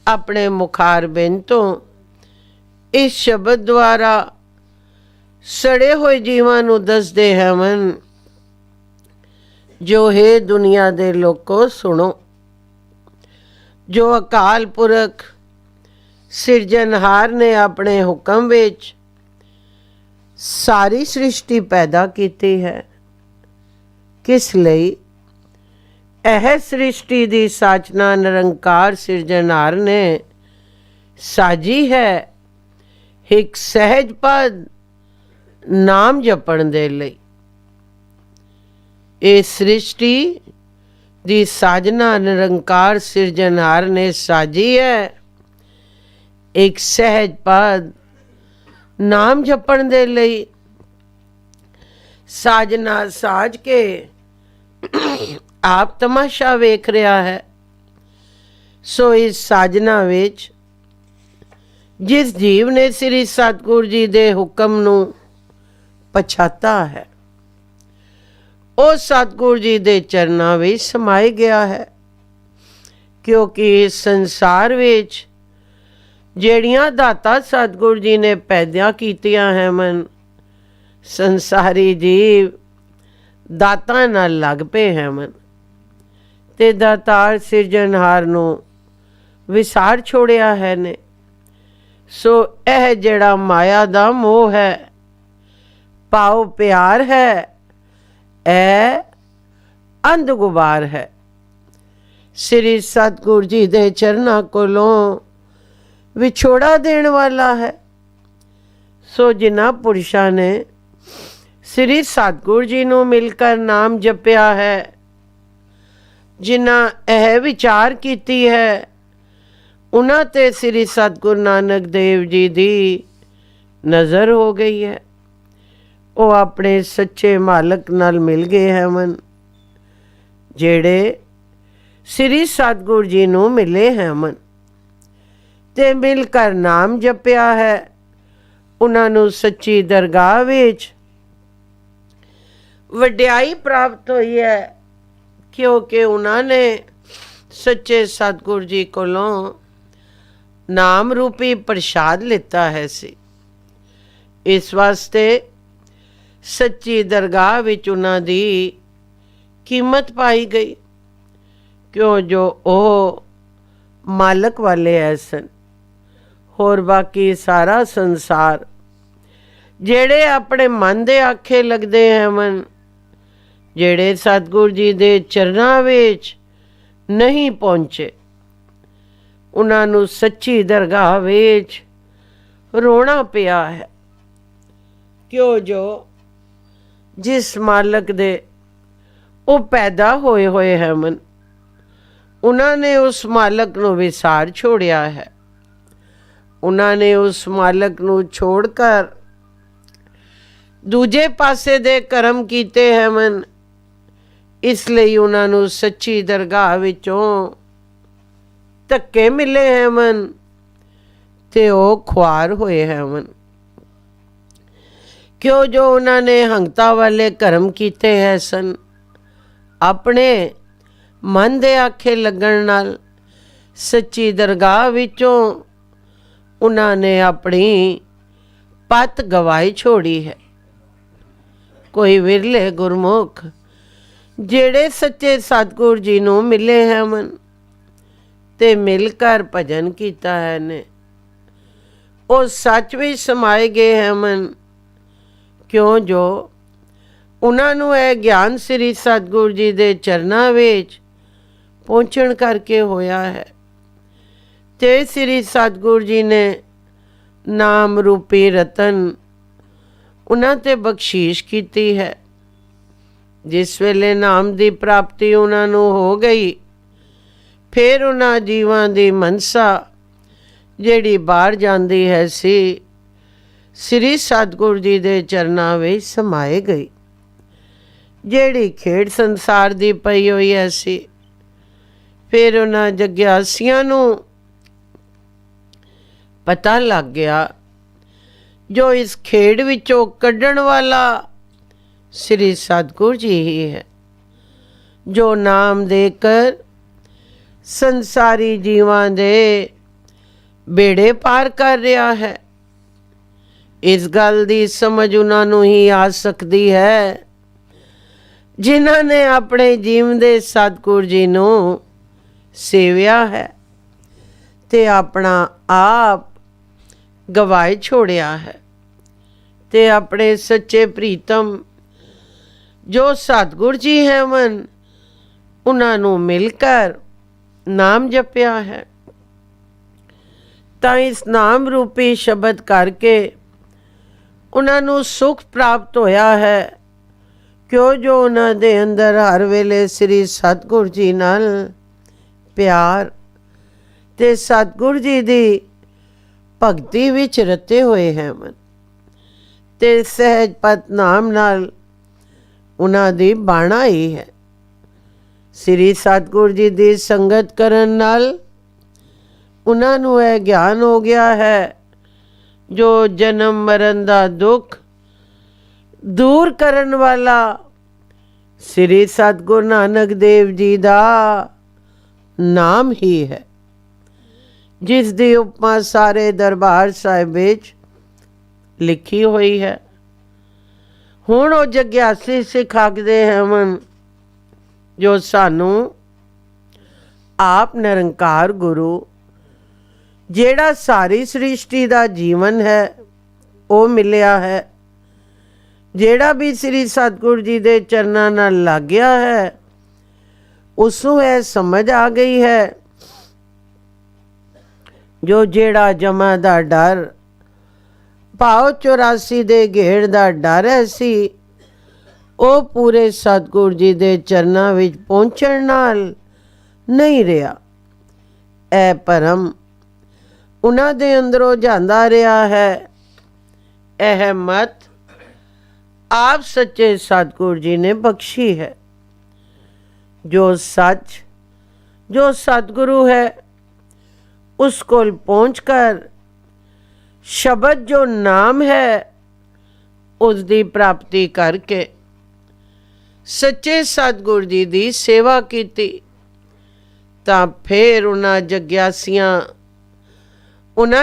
ਆਪਣੇ ਮੁਖਾਰਬਿੰਦ ਤੋਂ ਇਸ ਸ਼ਬਦ ਦੁਆਰਾ ਸੜੇ ਹੋਏ ਜੀਵਾਂ ਨੂੰ ਦੱਸਦੇ ਹਨ, ਜੋ ਹੈ ਦੁਨੀਆ ਦੇ ਲੋਕੋ ਸੁਣੋ, ਜੋ ਅਕਾਲ ਪੁਰਖ ਸਿਰਜਣਹਾਰ ਨੇ ਆਪਣੇ ਹੁਕਮ ਵਿੱਚ ਸਾਰੀ ਸ੍ਰਿਸ਼ਟੀ ਪੈਦਾ ਕੀਤੀ ਹੈ। ਕਿਸ ਲਈ? ਇਹ ਸ੍ਰਿਸ਼ਟੀ ਦੀ ਸਾਚਨਾ ਨਿਰੰਕਾਰ ਸਿਰਜਣਹਾਰ ਨੇ ਸਾਜੀ ਹੈ, ਇੱਕ ਸਹਿਜ ਪਦ ਨਾਮ ਜਪਣ ਦੇ ਲਈ। ਇਹ ਸ੍ਰਿਸ਼ਟੀ ਦੀ ਸਾਜਨਾ ਨਿਰੰਕਾਰ ਸਿਰਜਣਹਾਰ ਨੇ ਸਾਜੀ ਹੈ, ਇੱਕ ਸਹਿਜ ਪਦ ਨਾਮ ਜਪਣ ਦੇ ਲਈ। ਸਾਜਨਾ ਸਾਜ ਕੇ ਆਪ ਤਮਾਸ਼ਾ ਵੇਖ ਰਿਹਾ ਹੈ। ਸੋ ਇਸ ਸਾਜਨਾ ਵਿੱਚ ਜਿਸ ਜੀਵ ਨੇ ਸ੍ਰੀ ਸਤਿਗੁਰੂ ਜੀ ਦੇ ਹੁਕਮ ਨੂੰ ਪਛਾਤਾ ਹੈ, ਉਹ ਸਤਿਗੁਰੂ ਜੀ ਦੇ ਚਰਨਾਂ ਵਿੱਚ ਸਮਾਏ ਗਿਆ ਹੈ। ਕਿਉਂਕਿ ਇਸ ਸੰਸਾਰ ਵਿੱਚ ਜਿਹੜੀਆਂ ਦਾਤਾਂ ਸਤਿਗੁਰੂ ਜੀ ਨੇ ਪੈਦਾ ਕੀਤੀਆਂ ਹਨ, ਸੰਸਾਰੀ ਜੀਵ ਦਾਤਾਂ ਨਾਲ ਲੱਗ ਪਏ ਹਨ ਤੇ ਦਾਤਾਰ ਸਿਰਜਣਹਾਰ ਨੂੰ ਵਿਸਾਰ ਛੋੜਿਆ ਹੈ ਨੇ। ਸੋ ਇਹ ਜਿਹੜਾ ਮਾਇਆ ਦਾ ਮੋਹ ਹੈ, ਭਾਵ ਪਿਆਰ ਹੈ, ਇਹ ਅੰਧ ਗੁਬਾਰ ਹੈ। ਸ੍ਰੀ ਸਤਿਗੁਰੂ ਜੀ ਦੇ ਚਰਨਾਂ ਕੋਲੋਂ ਵਿਛੋੜਾ ਦੇਣ ਵਾਲਾ ਹੈ। ਸੋ ਜਿਨ੍ਹਾਂ ਪੁਰਸ਼ਾਂ ਨੇ ਸ੍ਰੀ ਸਤਿਗੁਰੂ ਜੀ ਨੂੰ ਮਿਲ ਕਰ ਨਾਮ ਜਪਿਆ ਹੈ, ਜਿਨ੍ਹਾਂ ਇਹ ਵਿਚਾਰ ਕੀਤੀ ਹੈ, ਉਹਨਾਂ ਤੇ ਸ੍ਰੀ ਸਤਿਗੁਰੂ ਨਾਨਕ ਦੇਵ ਜੀ ਦੀ ਨਜ਼ਰ ਹੋ ਗਈ ਹੈ। ਉਹ ਆਪਣੇ ਸੱਚੇ ਮਾਲਕ ਨਾਲ ਮਿਲ ਗਏ ਹਨ, ਜਿਹੜੇ ਸ੍ਰੀ ਸਤਿਗੁਰੂ ਜੀ ਨੂੰ ਮਿਲੇ ਹਨ ਤੇ ਮਿਲ ਕਰ ਨਾਮ ਜਪਿਆ ਹੈ। ਉਹਨਾਂ ਨੂੰ ਸੱਚੀ ਦਰਗਾਹ ਵਿੱਚ ਵਡਿਆਈ ਪ੍ਰਾਪਤ ਹੋਈ ਹੈ, ਕਿਉਂਕਿ ਉਹਨਾਂ ਨੇ ਸੱਚੇ ਸਤਿਗੁਰੂ ਜੀ ਕੋਲੋਂ ਨਾਮ ਰੂਪੀ ਪ੍ਰਸ਼ਾਦ ਲਿੱਤਾ ਹੈ ਸੀ। ਇਸ ਵਾਸਤੇ ਸੱਚੀ ਦਰਗਾਹ ਵਿੱਚ ਉਹਨਾਂ ਦੀ ਕੀਮਤ ਪਾਈ ਗਈ, ਕਿਉਂ ਜੋ ਉਹ ਮਾਲਕ ਵਾਲੇ ਐ ਸਨ। ਹੋਰ ਬਾਕੀ ਸਾਰਾ ਸੰਸਾਰ ਜਿਹੜੇ ਆਪਣੇ ਮਨ ਦੇ ਆਖੇ ਲੱਗਦੇ ਹਨ, ਜਿਹੜੇ ਸਤਿਗੁਰੂ ਜੀ ਦੇ ਚਰਨਾਂ ਵਿੱਚ ਨਹੀਂ ਪਹੁੰਚੇ, ਉਹਨਾਂ ਨੂੰ ਸੱਚੀ ਦਰਗਾਹ ਵਿੱਚ ਰੋਣਾ ਪਿਆ ਹੈ। ਕਿਉਂ ਜੋ ਜਿਸ ਮਾਲਕ ਦੇ ਉਹ ਪੈਦਾ ਹੋਏ ਹਨ, ਉਹਨਾਂ ਨੇ ਉਸ ਮਾਲਕ ਨੂੰ ਵਿਸਾਰ ਛੋੜਿਆ ਹੈ। ਉਹਨਾਂ ਨੇ ਉਸ ਮਾਲਕ ਨੂੰ ਛੋੜ ਕਰ ਦੂਜੇ ਪਾਸੇ ਦੇ ਕਰਮ ਕੀਤੇ ਹਨ। ਇਸ ਲਈ ਉਹਨਾਂ ਨੂੰ ਸੱਚੀ ਦਰਗਾਹ ਵਿੱਚੋਂ ਧੱਕੇ ਮਿਲੇ ਹਨ ਤੇ ਉਹ ਖੁਆਰ ਹੋਏ ਹਨ। ਕਿਉਂ ਜੋ ਉਹਨਾਂ ਨੇ ਹੰਗਤਾ ਵਾਲੇ ਕਰਮ ਕੀਤੇ ਹੈ ਸਨ, ਆਪਣੇ ਮਨ ਦੇ ਆਖੇ ਲੱਗਣ ਨਾਲ ਸੱਚੀ ਦਰਗਾਹ ਵਿੱਚੋਂ ਉਹਨਾਂ ਨੇ ਆਪਣੀ ਪਤ ਗਵਾਈ ਛੋੜੀ ਹੈ। ਕੋਈ ਵਿਰਲੇ ਗੁਰਮੁਖ ਜਿਹੜੇ ਸੱਚੇ ਸਤਿਗੁਰੂ ਜੀ ਨੂੰ ਮਿਲੇ ਹਨ, ਤੇ ਮਿਲ ਕਰ ਭਜਨ ਕੀਤਾ ਹੈ ਨੇ, ਉਹ ਸੱਚ ਵਿੱਚ ਸਮਾਏ ਗਏ ਹਨ। ਕਿਉਂ ਜੋ ਉਹਨਾਂ ਨੂੰ ਇਹ ਗਿਆਨ ਸ੍ਰੀ ਸਤਿਗੁਰੂ ਜੀ ਦੇ ਚਰਨਾਂ ਵਿੱਚ ਪਹੁੰਚਣ ਕਰਕੇ ਹੋਇਆ ਹੈ। ਤੇ ਸ੍ਰੀ ਸਤਿਗੁਰੂ ਜੀ ਨੇ ਨਾਮ ਰੂਪੀ ਰਤਨ ਉਹਨਾਂ ਤੇ ਬਖਸ਼ੀਸ਼ ਕੀਤੀ ਹੈ। ਜਿਸ ਵੇਲੇ ਨਾਮ ਦੀ ਪ੍ਰਾਪਤੀ ਉਹਨਾਂ ਨੂੰ ਹੋ ਗਈ, ਫਿਰ ਉਹਨਾਂ ਜੀਵਾਂ ਦੀ ਮਨਸਾ ਜਿਹੜੀ ਬਾਹਰ ਜਾਂਦੀ ਹੈ ਸੀ, ਸ੍ਰੀ ਸਤਿਗੁਰੂ ਜੀ ਦੇ ਚਰਨਾਂ ਵਿੱਚ ਸਮਾਏ ਗਈ। ਜਿਹੜੀ ਖੇਡ ਸੰਸਾਰ ਦੀ ਪਈ ਹੋਈ ਐ ਸੀ, ਫਿਰ ਉਹਨਾਂ ਜਗਿਆਸੀਆਂ ਨੂੰ ਪਤਾ ਲੱਗ ਗਿਆ ਜੋ ਇਸ ਖੇਡ ਵਿੱਚੋਂ ਕੱਢਣ ਵਾਲਾ ਸ੍ਰੀ ਸਤਿਗੁਰੂ ਜੀ ਹੀ ਹੈ, ਜੋ ਨਾਮ ਦੇ ਕਰ ਸੰਸਾਰੀ ਜੀਵਾਂ ਦੇ ਬੇੜੇ ਪਾਰ ਕਰ ਰਿਹਾ ਹੈ। ਇਸ ਗੱਲ ਦੀ ਸਮਝ ਉਹਨਾਂ ਨੂੰ ਹੀ ਆ ਸਕਦੀ ਹੈ ਜਿਨ੍ਹਾਂ ਨੇ ਆਪਣੇ ਜੀਵਨ ਦੇ ਸਤਿਗੁਰੂ ਜੀ ਨੂੰ ਸੇਵਿਆ ਹੈ ਤੇ ਆਪਣਾ ਆਪ ਗਵਾਏ ਛੋੜਿਆ ਹੈ, ਤੇ ਆਪਣੇ ਸੱਚੇ ਪ੍ਰੀਤਮ ਜੋ ਸਤਿਗੁਰੂ ਜੀ ਹਨ ਉਹਨਾਂ ਨੂੰ ਮਿਲ ਕਰ ਨਾਮ ਜਪਿਆ ਹੈ। ਤਾਂ ਇਸ ਨਾਮ ਰੂਪੀ ਸ਼ਬਦ ਕਰਕੇ ਉਹਨਾਂ ਨੂੰ ਸੁਖ ਪ੍ਰਾਪਤ ਹੋਇਆ ਹੈ, ਕਿਉਂ ਜੋ ਉਹਨਾਂ ਦੇ ਅੰਦਰ ਹਰ ਵੇਲੇ ਸ੍ਰੀ ਸਤਿਗੁਰੂ ਜੀ ਨਾਲ ਪਿਆਰ ਤੇ ਸਤਿਗੁਰੂ ਜੀ ਦੀ ਭਗਤੀ ਵਿੱਚ ਰਤੇ ਹੋਏ ਹਨ, ਤੇ ਸਹਿਜ ਪਤ ਨਾਮ ਨਾਲ ਉਹਨਾਂ ਦੀ ਬਾਣਾ ਹੀ ਹੈ। ਸ੍ਰੀ ਸਤਿਗੁਰੂ ਜੀ ਦੀ ਸੰਗਤ ਕਰਨ ਨਾਲ ਉਹਨਾਂ ਨੂੰ ਇਹ ਗਿਆਨ ਹੋ ਗਿਆ ਹੈ ਜੋ ਜਨਮ ਮਰਨ ਦਾ ਦੁੱਖ ਦੂਰ ਕਰਨ ਵਾਲਾ ਸ੍ਰੀ ਸਤਿਗੁਰੂ ਨਾਨਕ ਦੇਵ ਜੀ ਦਾ ਨਾਮ ਹੀ ਹੈ, ਜਿਸ ਦੀ ਉਪਮਾ ਸਾਰੇ ਦਰਬਾਰ ਸਾਹਿਬ ਵਿੱਚ ਲਿਖੀ ਹੋਈ ਹੈ। ਹੁਣ ਉਹ ਜਗਿਆਸੀ ਸਿੱਖ ਆਖਦੇ ਹਨ ਜੋ ਸਾਨੂੰ ਆਪ ਨਿਰੰਕਾਰ ਗੁਰੂ ਜਿਹੜਾ ਸਾਰੀ ਸ੍ਰਿਸ਼ਟੀ ਦਾ ਜੀਵਨ ਹੈ ਉਹ ਮਿਲਿਆ ਹੈ। ਜਿਹੜਾ ਵੀ ਸ੍ਰੀ ਸਤਿਗੁਰੂ ਜੀ ਦੇ ਚਰਨਾਂ ਨਾਲ ਲੱਗਿਆ ਹੈ ਉਸ ਨੂੰ ਇਹ ਸਮਝ ਆ ਗਈ ਹੈ ਜੋ ਜਿਹੜਾ ਜਮਾ ਦਾ ਡਰ ਭਾਵ 84 ਦੇ ਘੇੜ ਦਾ ਡਰ ਹੈ ਸੀ, ਉਹ ਪੂਰੇ ਸਤਿਗੁਰੂ ਜੀ ਦੇ ਚਰਨਾਂ ਵਿੱਚ ਪਹੁੰਚਣ ਨਾਲ ਨਹੀਂ ਰਿਹਾ। ਇਹ ਭਰਮ ਉਹਨਾਂ ਦੇ ਅੰਦਰੋਂ ਜਾਂਦਾ ਰਿਹਾ ਹੈ। ਇਹ ਮਤ ਆਪ ਸੱਚੇ ਸਤਿਗੁਰੂ ਜੀ ਨੇ ਬਖਸ਼ੀ ਹੈ। ਜੋ ਸੱਚ ਜੋ ਸਤਿਗੁਰੂ ਹੈ ਉਸ ਕੋਲ ਪਹੁੰਚ ਕਰ ਸ਼ਬਦ ਜੋ ਨਾਮ ਹੈ ਉਸ ਦੀ ਪ੍ਰਾਪਤੀ ਕਰਕੇ ਸੱਚੇ ਸਤਿਗੁਰੂ ਜੀ ਦੀ ਸੇਵਾ ਕੀਤੀ, ਤਾਂ ਫਿਰ ਉਹਨਾਂ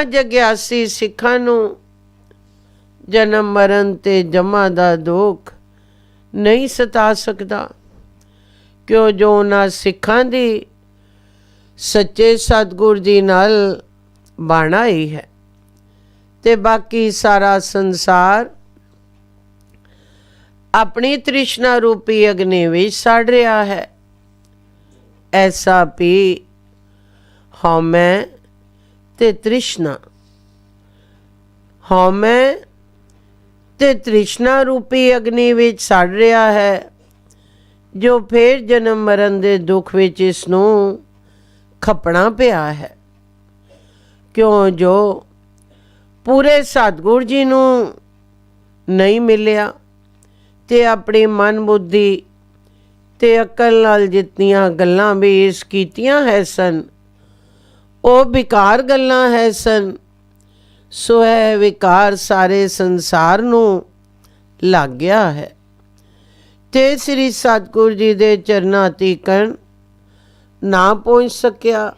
ਜਗਿਆਸੀ ਸਿੱਖਾਂ ਨੂੰ ਜਨਮ ਮਰਨ ਤੇ ਜਮਾ ਦਾ ਦੁੱਖ ਨਹੀਂ ਸਤਾ ਸਕਦਾ, ਕਿਉਂ ਜੋ ਉਹਨਾਂ ਸਿੱਖਾਂ ਦੀ ਸੱਚੇ ਸਤਿਗੁਰੂ ਜੀ ਨਾਲ ਬਾਣਾ ਹੀ ਹੈ, ਤੇ ਬਾਕੀ ਸਾਰਾ ਸੰਸਾਰ ਆਪਣੀ ਤ੍ਰਿਸ਼ਨਾ ਰੂਪੀ ਅਗਨੀ ਵਿੱਚ ਸੜ ਰਿਹਾ ਹੈ। ਐਸਾ ਵੀ ਹਉਮੈ ਤੇ ਤ੍ਰਿਸ਼ਨਾ, ਹਉਮੈ ਤੇ ਤ੍ਰਿਸ਼ਨਾ ਰੂਪੀ ਅਗਨੀ ਵਿੱਚ ਸੜ ਰਿਹਾ ਹੈ, ਜੋ ਫਿਰ ਜਨਮ ਮਰਨ ਦੇ ਦੁੱਖ ਵਿੱਚ ਇਸ ਨੂੰ ਖਪਣਾ ਪਿਆ ਹੈ। ਕਿਉਂ ਜੋ ਪੂਰੇ ਸਤਿਗੁਰੂ ਜੀ ਨੂੰ ਨਹੀਂ ਮਿਲਿਆ ਤੇ ਆਪਣੀ ਮਨ ਬੁੱਧੀ ਤੇ ਅਕਲ ਨਾਲ ਜਿਤਨੀਆਂ ਗੱਲਾਂ ਵੀ ਇਸ ਕੀਤੀਆਂ ਹੈ ਸਨ ਉਹ ਵਿਕਾਰ ਗੱਲਾਂ ਹੈ ਸਨ। ਸੋ ਇਹ ਵਿਕਾਰ ਸਾਰੇ ਸੰਸਾਰ ਨੂੰ ਲੱਗ ਗਿਆ ਹੈ ਤੇ ਸ੍ਰੀ ਸਤਿਗੁਰੂ ਜੀ ਦੇ ਚਰਨਾਂ ਤੀਕਣ ਨਾ ਪਹੁੰਚ ਸਕਿਆ,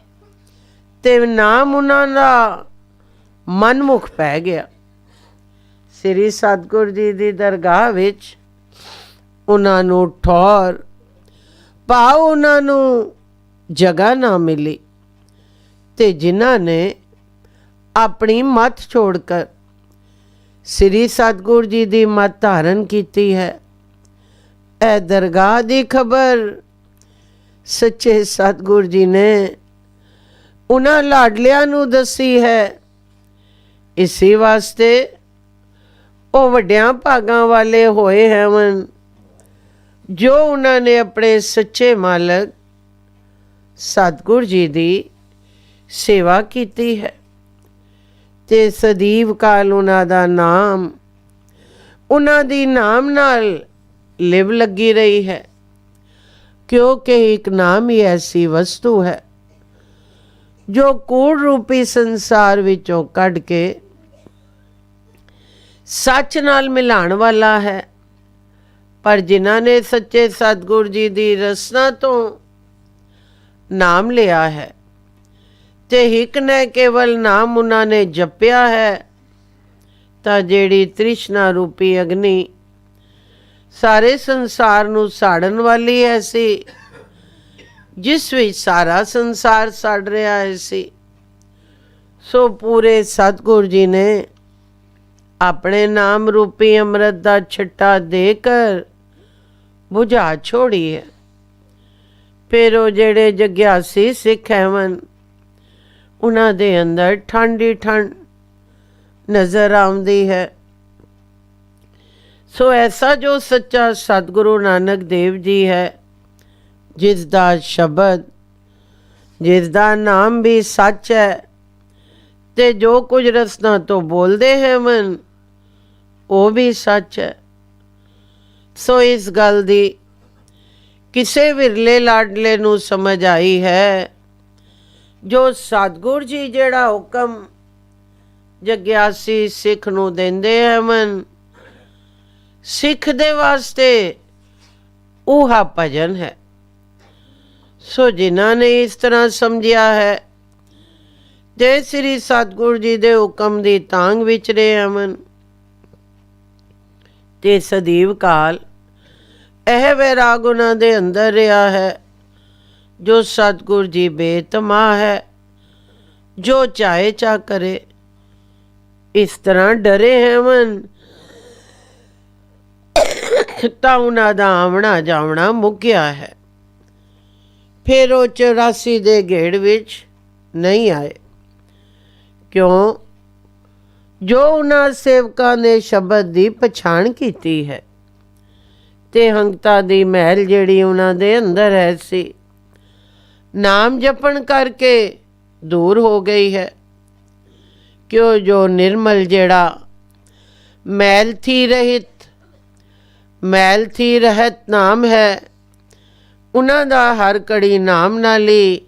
ਤੇ ਨਾਮ ਉਹਨਾਂ ਦਾ ਮਨਮੁਖ ਪੈ ਗਿਆ। ਸ੍ਰੀ ਸਤਿਗੁਰੂ ਜੀ ਦੀ ਦਰਗਾਹ ਵਿੱਚ ਉਹਨਾਂ ਨੂੰ ਠੌਰ ਭਾਵ ਉਹਨਾਂ ਨੂੰ ਜਗ੍ਹਾ ਨਾ ਮਿਲੀ, ਤੇ ਜਿਨ੍ਹਾਂ ਨੇ ਆਪਣੀ ਮੱਤ ਛੋੜ ਕਰ ਸ੍ਰੀ ਸਤਿਗੁਰ ਜੀ ਦੀ ਮੱਤ ਧਾਰਨ ਕੀਤੀ ਹੈ। ਇਹ ਦਰਗਾਹ ਦੀ ਖਬਰ ਸੱਚੇ ਸਤਿਗੁਰ ਜੀ ਨੇ ਉਹਨਾਂ ਲਾਡਲਿਆਂ ਨੂੰ ਦੱਸੀ ਹੈ। ਇਸੇ ਵਾਸਤੇ ਉਹ ਵੱਡਿਆਂ ਭਾਗਾਂ ਵਾਲੇ ਹੋਏ ਹਨ ਜੋ ਉਹਨਾਂ ਨੇ ਆਪਣੇ ਸੱਚੇ ਮਾਲਕ ਸਤਿਗੁਰ ਜੀ ਦੀ ਸੇਵਾ ਕੀਤੀ ਹੈ ਤੇ ਸਦੀਵ ਕਾਲ ਉਹਨਾਂ ਦਾ ਨਾਮ ਉਹਨਾਂ ਦੀ ਨਾਮ ਨਾਲ ਲਿਵ ਲੱਗੀ ਰਹੀ ਹੈ, ਕਿਉਂਕਿ ਇੱਕ ਨਾਮ ਹੀ ਐਸੀ ਵਸਤੂ ਹੈ ਜੋ ਕੂੜ ਰੂਪੀ ਸੰਸਾਰ ਵਿੱਚੋਂ ਕੱਢ ਕੇ ਸੱਚ ਨਾਲ ਮਿਲਾਉਣ ਵਾਲਾ ਹੈ। ਪਰ ਜਿਨ੍ਹਾਂ ਨੇ ਸੱਚੇ ਸਤਿਗੁਰ ਜੀ ਦੀ ਰਸਨਾ ਤੋਂ ਨਾਮ ਲਿਆ ਹੈ ਤੇ ਇੱਕ ਨੇ ਕੇਵਲ ਨਾਮ ਉਹਨਾਂ ਨੇ ਜਪਿਆ ਹੈ, ਤਾਂ ਜਿਹੜੀ ਤ੍ਰਿਸ਼ਨਾ ਰੂਪੀ ਅਗਨੀ ਸਾਰੇ ਸੰਸਾਰ ਨੂੰ ਸਾੜਨ ਵਾਲੀ ਹੈ ਸੀ, ਜਿਸ ਵਿੱਚ ਸਾਰਾ ਸੰਸਾਰ ਸੜ ਰਿਹਾ ਹੈ ਸੀ, ਸੋ ਪੂਰੇ ਸਤਿਗੁਰ ਜੀ ਨੇ ਆਪਣੇ ਨਾਮ ਰੂਪੀ ਅੰਮ੍ਰਿਤ ਦਾ ਛਿੱਟਾ ਦੇ ਕਰ ਬੁਝਾ ਛੋੜੀ ਹੈ। ਫਿਰ ਉਹ ਜਿਹੜੇ ਜਗਿਆਸੀ ਸਿੱਖ ਹਨ ਉਹਨਾਂ ਦੇ ਅੰਦਰ ਠੰਡ ਹੀ ਠੰਡ ਨਜ਼ਰ ਆਉਂਦੀ ਹੈ। ਸੋ ਐਸਾ ਜੋ ਸੱਚਾ ਸਤਿਗੁਰੂ ਨਾਨਕ ਦੇਵ ਜੀ ਹੈ, ਜਿਸ ਦਾ ਸ਼ਬਦ, ਜਿਸ ਦਾ ਨਾਮ ਵੀ ਸੱਚ ਹੈ ਤੇ ਜੋ ਕੁਝ ਰਸਨਾ ਤੋਂ ਬੋਲਦੇ ਹਨ ਉਹ ਵੀ ਸੱਚ ਹੈ। ਸੋ ਇਸ ਗੱਲ ਦੀ ਕਿਸੇ ਵਿਰਲੇ ਲਾਡਲੇ ਨੂੰ ਸਮਝ ਆਈ ਹੈ ਜੋ ਸਤਿਗੁਰ ਜੀ ਜਿਹੜਾ ਹੁਕਮ ਜਗਿਆਸੀ ਸਿੱਖ ਨੂੰ ਦਿੰਦੇ ਹਨ, ਸਿੱਖ ਦੇ ਵਾਸਤੇ ਉਹ ਭਜਨ ਹੈ। ਸੋ ਜਿਨ੍ਹਾਂ ਨੇ ਇਸ ਤਰ੍ਹਾਂ ਸਮਝਿਆ ਹੈ ਜੇ ਸ੍ਰੀ ਸਤਿਗੁਰ ਜੀ ਦੇ ਹੁਕਮ ਦੀ ਤਾਂਘ ਵਿੱਚ ਰਹੇ ਹਨ ਤੇ ਸਦੀਵ ਕਾਲ ਇਹ ਵੈਰਾਗ ਉਹਨਾਂ ਦੇ ਅੰਦਰ ਰਿਹਾ ਹੈ ਜੋ ਸਤਿਗੁਰ ਜੀ ਬੇਤਮਾ ਹੈ, ਜੋ ਚਾਹੇ ਚਾ ਕਰੇ। ਇਸ ਤਰ੍ਹਾਂ ਡਰੇ ਹਨ ਤਾਂ ਉਹਨਾਂ ਦਾ ਆਵਣਾ ਜਾਵਣਾ ਮੁੱਕਿਆ ਹੈ। ਫਿਰ ਉਹ 84 ਦੇ ਗੇੜ ਵਿੱਚ ਨਹੀਂ ਆਏ, ਕਿਉਂ ਜੋ ਉਹਨਾਂ ਸੇਵਕਾਂ ਨੇ ਸ਼ਬਦ ਦੀ ਪਛਾਣ ਕੀਤੀ ਹੈ ਤੇ ਹੰਗਤਾ ਦੀ ਮਹਿਲ ਜਿਹੜੀ ਉਹਨਾਂ ਦੇ ਅੰਦਰ ਹੈ ਸੀ, ਨਾਮ ਜਪਣ ਕਰਕੇ ਦੂਰ ਹੋ ਗਈ ਹੈ। ਕਿਉਂ ਜੋ ਨਿਰਮਲ ਜਿਹੜਾ ਮੈਲ ਥੀ ਰਹਿਤ ਨਾਮ ਹੈ, ਉਹਨਾਂ ਦਾ ਹਰ ਘੜੀ ਨਾਮ ਨਾਲ ਹੀ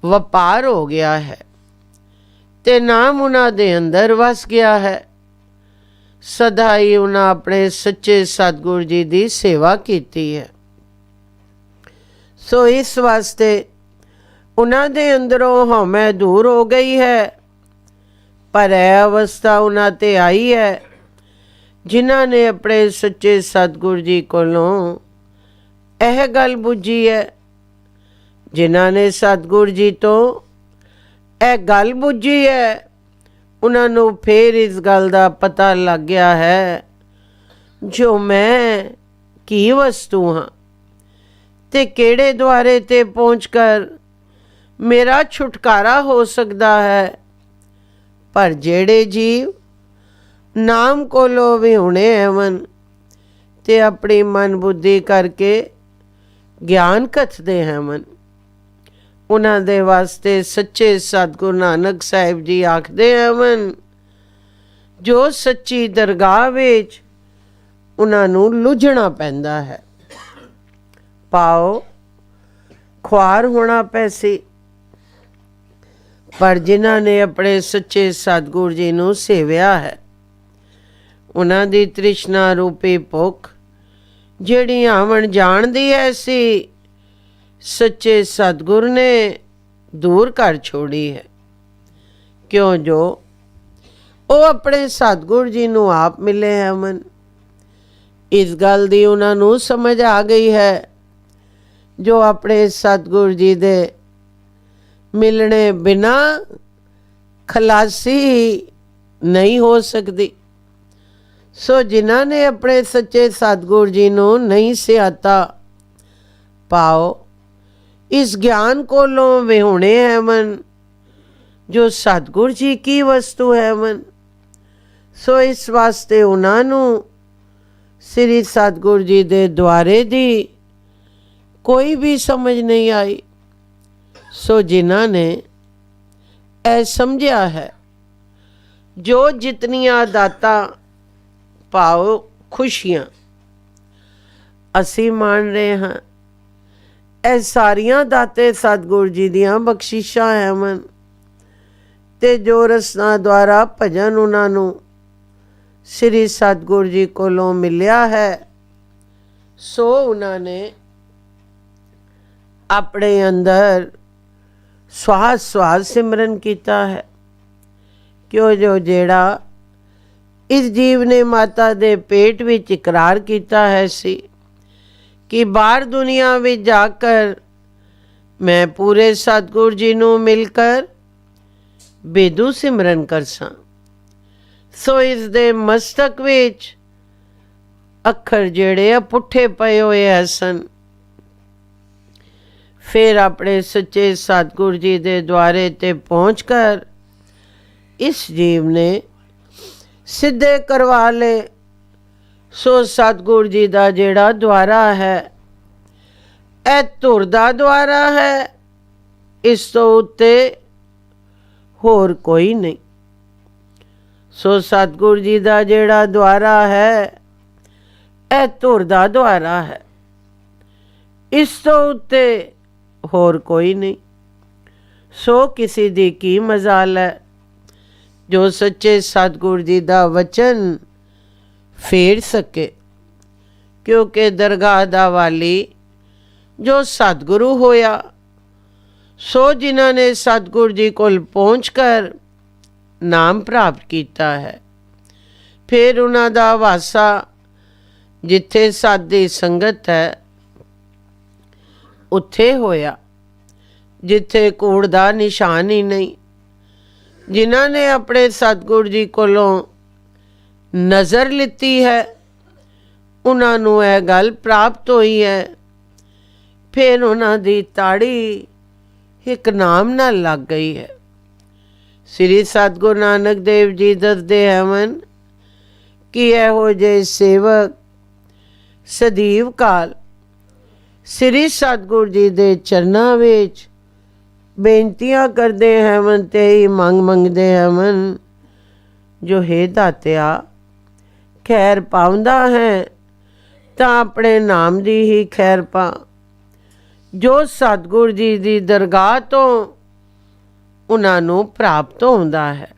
ਵਪਾਰ ਹੋ ਗਿਆ ਹੈ ਤੇ ਨਾਮ ਉਹਨਾਂ ਦੇ ਅੰਦਰ ਵਸ ਗਿਆ ਹੈ। ਸਦਾ ਹੀ ਉਹਨਾਂ ਆਪਣੇ ਸੱਚੇ ਸਤਿਗੁਰ ਜੀ ਦੀ ਸੇਵਾ ਕੀਤੀ ਹੈ। ਸੋ ਇਸ ਵਾਸਤੇ ਉਹਨਾਂ ਦੇ ਅੰਦਰੋਂ ਹਉਮੈ ਦੂਰ ਹੋ ਗਈ ਹੈ। ਪਰ ਇਹ ਅਵਸਥਾ ਉਹਨਾਂ ਤੇ ਆਈ ਹੈ ਜਿਨ੍ਹਾਂ ਨੇ ਆਪਣੇ ਸੱਚੇ ਸਤਿਗੁਰ ਜੀ ਕੋਲੋਂ ਇਹ ਗੱਲ ਬੁੱਝੀ ਹੈ, ਜਿਨ੍ਹਾਂ ਨੇ ਸਤਿਗੁਰ ਜੀ ਤੋਂ ਇਹ ਗੱਲ ਬੁੱਝੀ ਹੈ, ਉਹਨਾਂ ਨੂੰ ਫੇਰ ਇਸ ਗੱਲ ਦਾ ਪਤਾ ਲੱਗ ਗਿਆ ਹੈ ਜੋ ਮੈਂ ਕੀ ਵਸਤੂ ਹਾਂ ਤੇ ਕਿਹੜੇ ਦੁਆਰੇ ਤੇ ਪਹੁੰਚ ਕਰ ਮੇਰਾ ਛੁਟਕਾਰਾ ਹੋ ਸਕਦਾ ਹੈ। ਪਰ ਜਿਹੜੇ ਜੀਵ ਨਾਮ ਕੋਲੋਂ ਵਿਹੂਣੇ ਹਨ ਤੇ ਆਪਣੀ ਮਨ ਬੁੱਧੀ ਕਰਕੇ ਗਿਆਨ ਕਥਦੇ ਹਨ, ਉਹਨਾਂ ਦੇ ਵਾਸਤੇ ਸੱਚੇ ਸਤਿਗੁਰੂ ਨਾਨਕ ਸਾਹਿਬ ਜੀ ਆਖਦੇ ਹਨ ਜੋ ਸੱਚੀ ਦਰਗਾਹ ਵਿੱਚ ਉਹਨਾਂ ਨੂੰ ਲੁਝਣਾ ਪੈਂਦਾ ਹੈ। ਪਾਓ ਖੁਆਰ ਹੋਣਾ ਪੈਸੀ। ਪਰ ਜਿਨ੍ਹਾਂ ਨੇ ਆਪਣੇ ਸੱਚੇ ਸਤਿਗੁਰ ਜੀ ਨੂੰ ਸੇਵਿਆ ਹੈ, ਉਹਨਾਂ ਦੀ ਤ੍ਰਿਸ਼ਨਾ ਰੂਪੀ ਭੁੱਖ ਜਿਹੜੀ ਆਵਣ ਜਾਣਦੀ ਹੈ ਸੀ, ਸੱਚੇ ਸਤਿਗੁਰ ਨੇ ਦੂਰ ਕਰ ਛੋੜੀ ਹੈ। ਕਿਉਂ ਜੋ ਉਹ ਆਪਣੇ ਸਤਿਗੁਰ ਜੀ ਨੂੰ ਆਪ ਮਿਲੇ ਹਨ। ਇਸ ਗੱਲ ਦੀ ਉਹਨਾਂ ਨੂੰ ਸਮਝ ਆ ਗਈ ਹੈ ਜੋ ਆਪਣੇ ਸਤਿਗੁਰ ਜੀ ਦੇ ਮਿਲਣੇ ਬਿਨਾ ਖਲਾਸੀ ਨਹੀਂ ਹੋ ਸਕਦੀ। ਸੋ ਜਿਨ੍ਹਾਂ ਨੇ ਆਪਣੇ ਸੱਚੇ ਸਤਿਗੁਰ ਜੀ ਨੂੰ ਨਹੀਂ ਸਿਆਤਾ, ਪਾਓ ਇਸ ਗਿਆਨ ਕੋਲੋਂ ਵਿਹੂਣੇ ਹੈ ਮਨ, ਜੋ ਸਤਿਗੁਰ ਜੀ ਕੀ ਵਸਤੂ ਹੈ ਮਨ। ਸੋ ਇਸ ਵਾਸਤੇ ਉਹਨਾਂ ਨੂੰ ਸ੍ਰੀ ਸਤਿਗੁਰ ਜੀ ਦੇ ਦੁਆਰੇ ਦੀ ਕੋਈ ਵੀ ਸਮਝ ਨਹੀਂ ਆਈ। ਸੋ ਜਿਨ੍ਹਾਂ ਨੇ ਇਹ ਸਮਝਿਆ ਹੈ, ਜੋ ਜਿਤਨੀਆਂ ਦਾਤਾਂ ਪਾਓ ਖੁਸ਼ੀਆਂ ਅਸੀਂ ਮਾਣ ਰਹੇ ਹਾਂ, ਇਹ ਸਾਰੀਆਂ ਦਾਤੇ ਸਤਿਗੁਰ ਜੀ ਦੀਆਂ ਬਖਸ਼ਿਸ਼ਾਂ ਹੈ ਮਨ। ਤੇ ਜੋ ਰਸਨਾ ਦੁਆਰਾ ਭਜਨ ਉਹਨਾਂ ਨੂੰ ਸ੍ਰੀ ਸਤਿਗੁਰ ਜੀ ਕੋਲੋਂ ਮਿਲਿਆ ਹੈ, ਸੋ ਉਹਨਾਂ ਨੇ ਆਪਣੇ ਅੰਦਰ ਸਵਾਸ ਸਵਾਸ ਸਿਮਰਨ ਕੀਤਾ ਹੈ। ਕਿਉਂ ਜੋ ਜਿਹੜਾ ਇਸ ਜੀਵ ਨੇ ਮਾਤਾ ਦੇ ਪੇਟ ਵਿੱਚ ਇਕਰਾਰ ਕੀਤਾ ਹੈ ਸੀ ਕਿ ਬਾਹਰ ਦੁਨੀਆ ਵਿੱਚ ਜਾ ਕਰ ਮੈਂ ਪੂਰੇ ਸਤਿਗੁਰ ਜੀ ਨੂੰ ਮਿਲ ਕਰ ਬੇਦੂ ਸਿਮਰਨ ਕਰਸਾਂ। ਸੋ ਇਸ ਦੇ ਮਸਤਕ ਵਿੱਚ ਅੱਖਰ ਜਿਹੜੇ ਆ ਪੁੱਠੇ ਪਏ ਹੋਏ ਹੈ ਸਨ। ਫਿਰ ਆਪਣੇ ਸੱਚੇ ਸਤਿਗੁਰ ਜੀ ਦੇ ਦੁਆਰੇ ਤੇ ਪਹੁੰਚ ਕਰ ਇਸ ਜੀਵ ਨੇ ਸਿੱਧੇ ਕਰਵਾ ਲਏ। ਸੋ ਸਤਿਗੁਰ ਜੀ ਦਾ ਜਿਹੜਾ ਦੁਆਰਾ ਹੈ, ਇਹ ਧੁਰ ਦਾ ਦੁਆਰਾ ਹੈ, ਇਸ ਤੋਂ ਉੱਤੇ ਹੋਰ ਕੋਈ ਨਹੀਂ। ਸੋ ਸਤਿਗੁਰ ਜੀ ਦਾ ਜਿਹੜਾ ਦੁਆਰਾ ਹੈ, ਇਹ ਧੁਰ ਦਾ ਦੁਆਰਾ ਹੈ, ਇਸ ਤੋਂ ਉੱਤੇ ਹੋਰ ਕੋਈ ਨਹੀਂ। ਸੋ ਕਿਸੇ ਦੀ ਕੀ ਮਜ਼ਾਲ ਹੈ ਜੋ ਸੱਚੇ ਸਤਿਗੁਰ ਜੀ ਦਾ ਵਚਨ ਫੇਰ ਸਕੇ। ਕਿਉਂਕਿ ਦਰਗਾਹ ਦਾ ਵਾਲੀ ਜੋ ਸਤਿਗੁਰੂ ਹੋਇਆ, ਸੋ ਜਿਨ੍ਹਾਂ ਨੇ ਸਤਿਗੁਰ ਜੀ ਕੋਲ ਪਹੁੰਚ ਕਰ ਨਾਮ ਪ੍ਰਾਪਤ ਕੀਤਾ ਹੈ, ਫਿਰ ਉਹਨਾਂ ਦਾ ਵਾਸਾ ਜਿੱਥੇ ਸਤ ਦੀ ਸੰਗਤ ਹੈ ਉੱਥੇ ਹੋਇਆ, ਜਿੱਥੇ ਕੂੜ ਦਾ ਨਿਸ਼ਾਨ ਹੀ ਨਹੀਂ। ਜਿਨ੍ਹਾਂ ਨੇ ਆਪਣੇ ਸਤਿਗੁਰ ਜੀ ਕੋਲੋਂ ਨਜ਼ਰ ਲਿੱਤੀ ਹੈ, ਉਹਨਾਂ ਨੂੰ ਇਹ ਗੱਲ ਪ੍ਰਾਪਤ ਹੋਈ ਹੈ। ਫਿਰ ਉਹਨਾਂ ਦੀ ਤਾੜੀ ਇੱਕ ਨਾਮ ਨਾਲ ਲੱਗ ਗਈ ਹੈ। ਸ੍ਰੀ ਸਤਿਗੁਰੂ ਨਾਨਕ ਦੇਵ ਜੀ ਦੱਸਦੇ ਹਨ ਕਿ ਇਹੋ ਜਿਹੇ ਸੇਵਕ ਸਦੀਵ ਕਾਲ ਸ੍ਰੀ ਸਤਿਗੁਰ ਜੀ ਦੇ ਚਰਨਾਂ ਵਿੱਚ ਬੇਨਤੀਆਂ ਕਰਦੇ ਹਨ ਤੇ ਹੀ ਮੰਗ ਮੰਗਦੇ ਹਨ, ਜੋ ਹੈ ਦਾਤਿਆ ਖੈਰ ਪਾਉਂਦਾ ਹੈ ਤਾਂ ਆਪਣੇ ਨਾਮ ਦੀ ਹੀ ਖੈਰ ਪਾ। ਜੋ ਸਤਿਗੁਰ ਜੀ ਦੀ ਦਰਗਾਹ ਤੋਂ ਉਹਨਾਂ ਨੂੰ ਪ੍ਰਾਪਤ ਹੁੰਦਾ ਹੈ।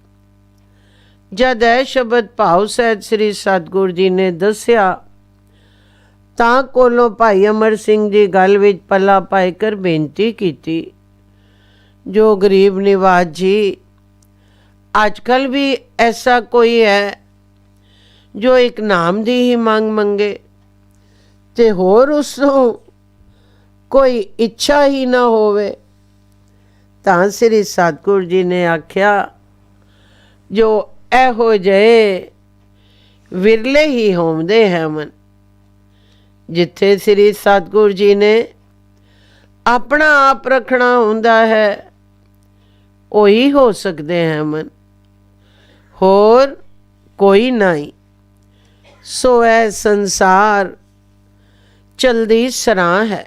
ਜਦ ਇਹ ਸ਼ਬਦ ਭਾਵ ਸਹਿਤ ਸ੍ਰੀ ਸਤਿਗੁਰ ਜੀ ਨੇ ਦੱਸਿਆ ਤਾਂ ਕੋਲੋਂ ਭਾਈ ਅਮਰ ਸਿੰਘ ਜੀ ਗੱਲ ਵਿੱਚ ਪੱਲਾ ਪਾਈ ਕਰ ਬੇਨਤੀ ਕੀਤੀ, ਜੋ ਗਰੀਬ ਨਿਵਾਜ ਜੀ ਅੱਜ ਕੱਲ੍ਹ ਵੀ ਐਸਾ ਕੋਈ ਹੈ ਜੋ ਇੱਕ ਨਾਮ ਦੀ ਹੀ ਮੰਗ ਮੰਗੇ ਤੇ ਹੋਰ ਉਸ ਨੂੰ ਕੋਈ ਇੱਛਾ ਹੀ ਨਾ ਹੋਵੇ। ਤਾਂ ਸ੍ਰੀ ਸਤਿਗੁਰ ਜੀ ਨੇ ਆਖਿਆ, ਜੋ ਇਹੋ ਜਿਹੇ ਵਿਰਲੇ ਹੀ ਹੋਂਦੇ ਹਨ। ਜਿੱਥੇ ਸ੍ਰੀ ਸਤਿਗੁਰ ਜੀ ਨੇ ਆਪਣਾ ਆਪ ਰੱਖਣਾ ਹੁੰਦਾ ਹੈ, ਉਹੀ ਹੋ ਸਕਦੇ ਹਨ, ਹੋਰ ਕੋਈ ਨਹੀਂ। ਸੋ ਇਹ ਸੰਸਾਰ ਚਲਦੀ ਸਰਾਂ ਹੈ,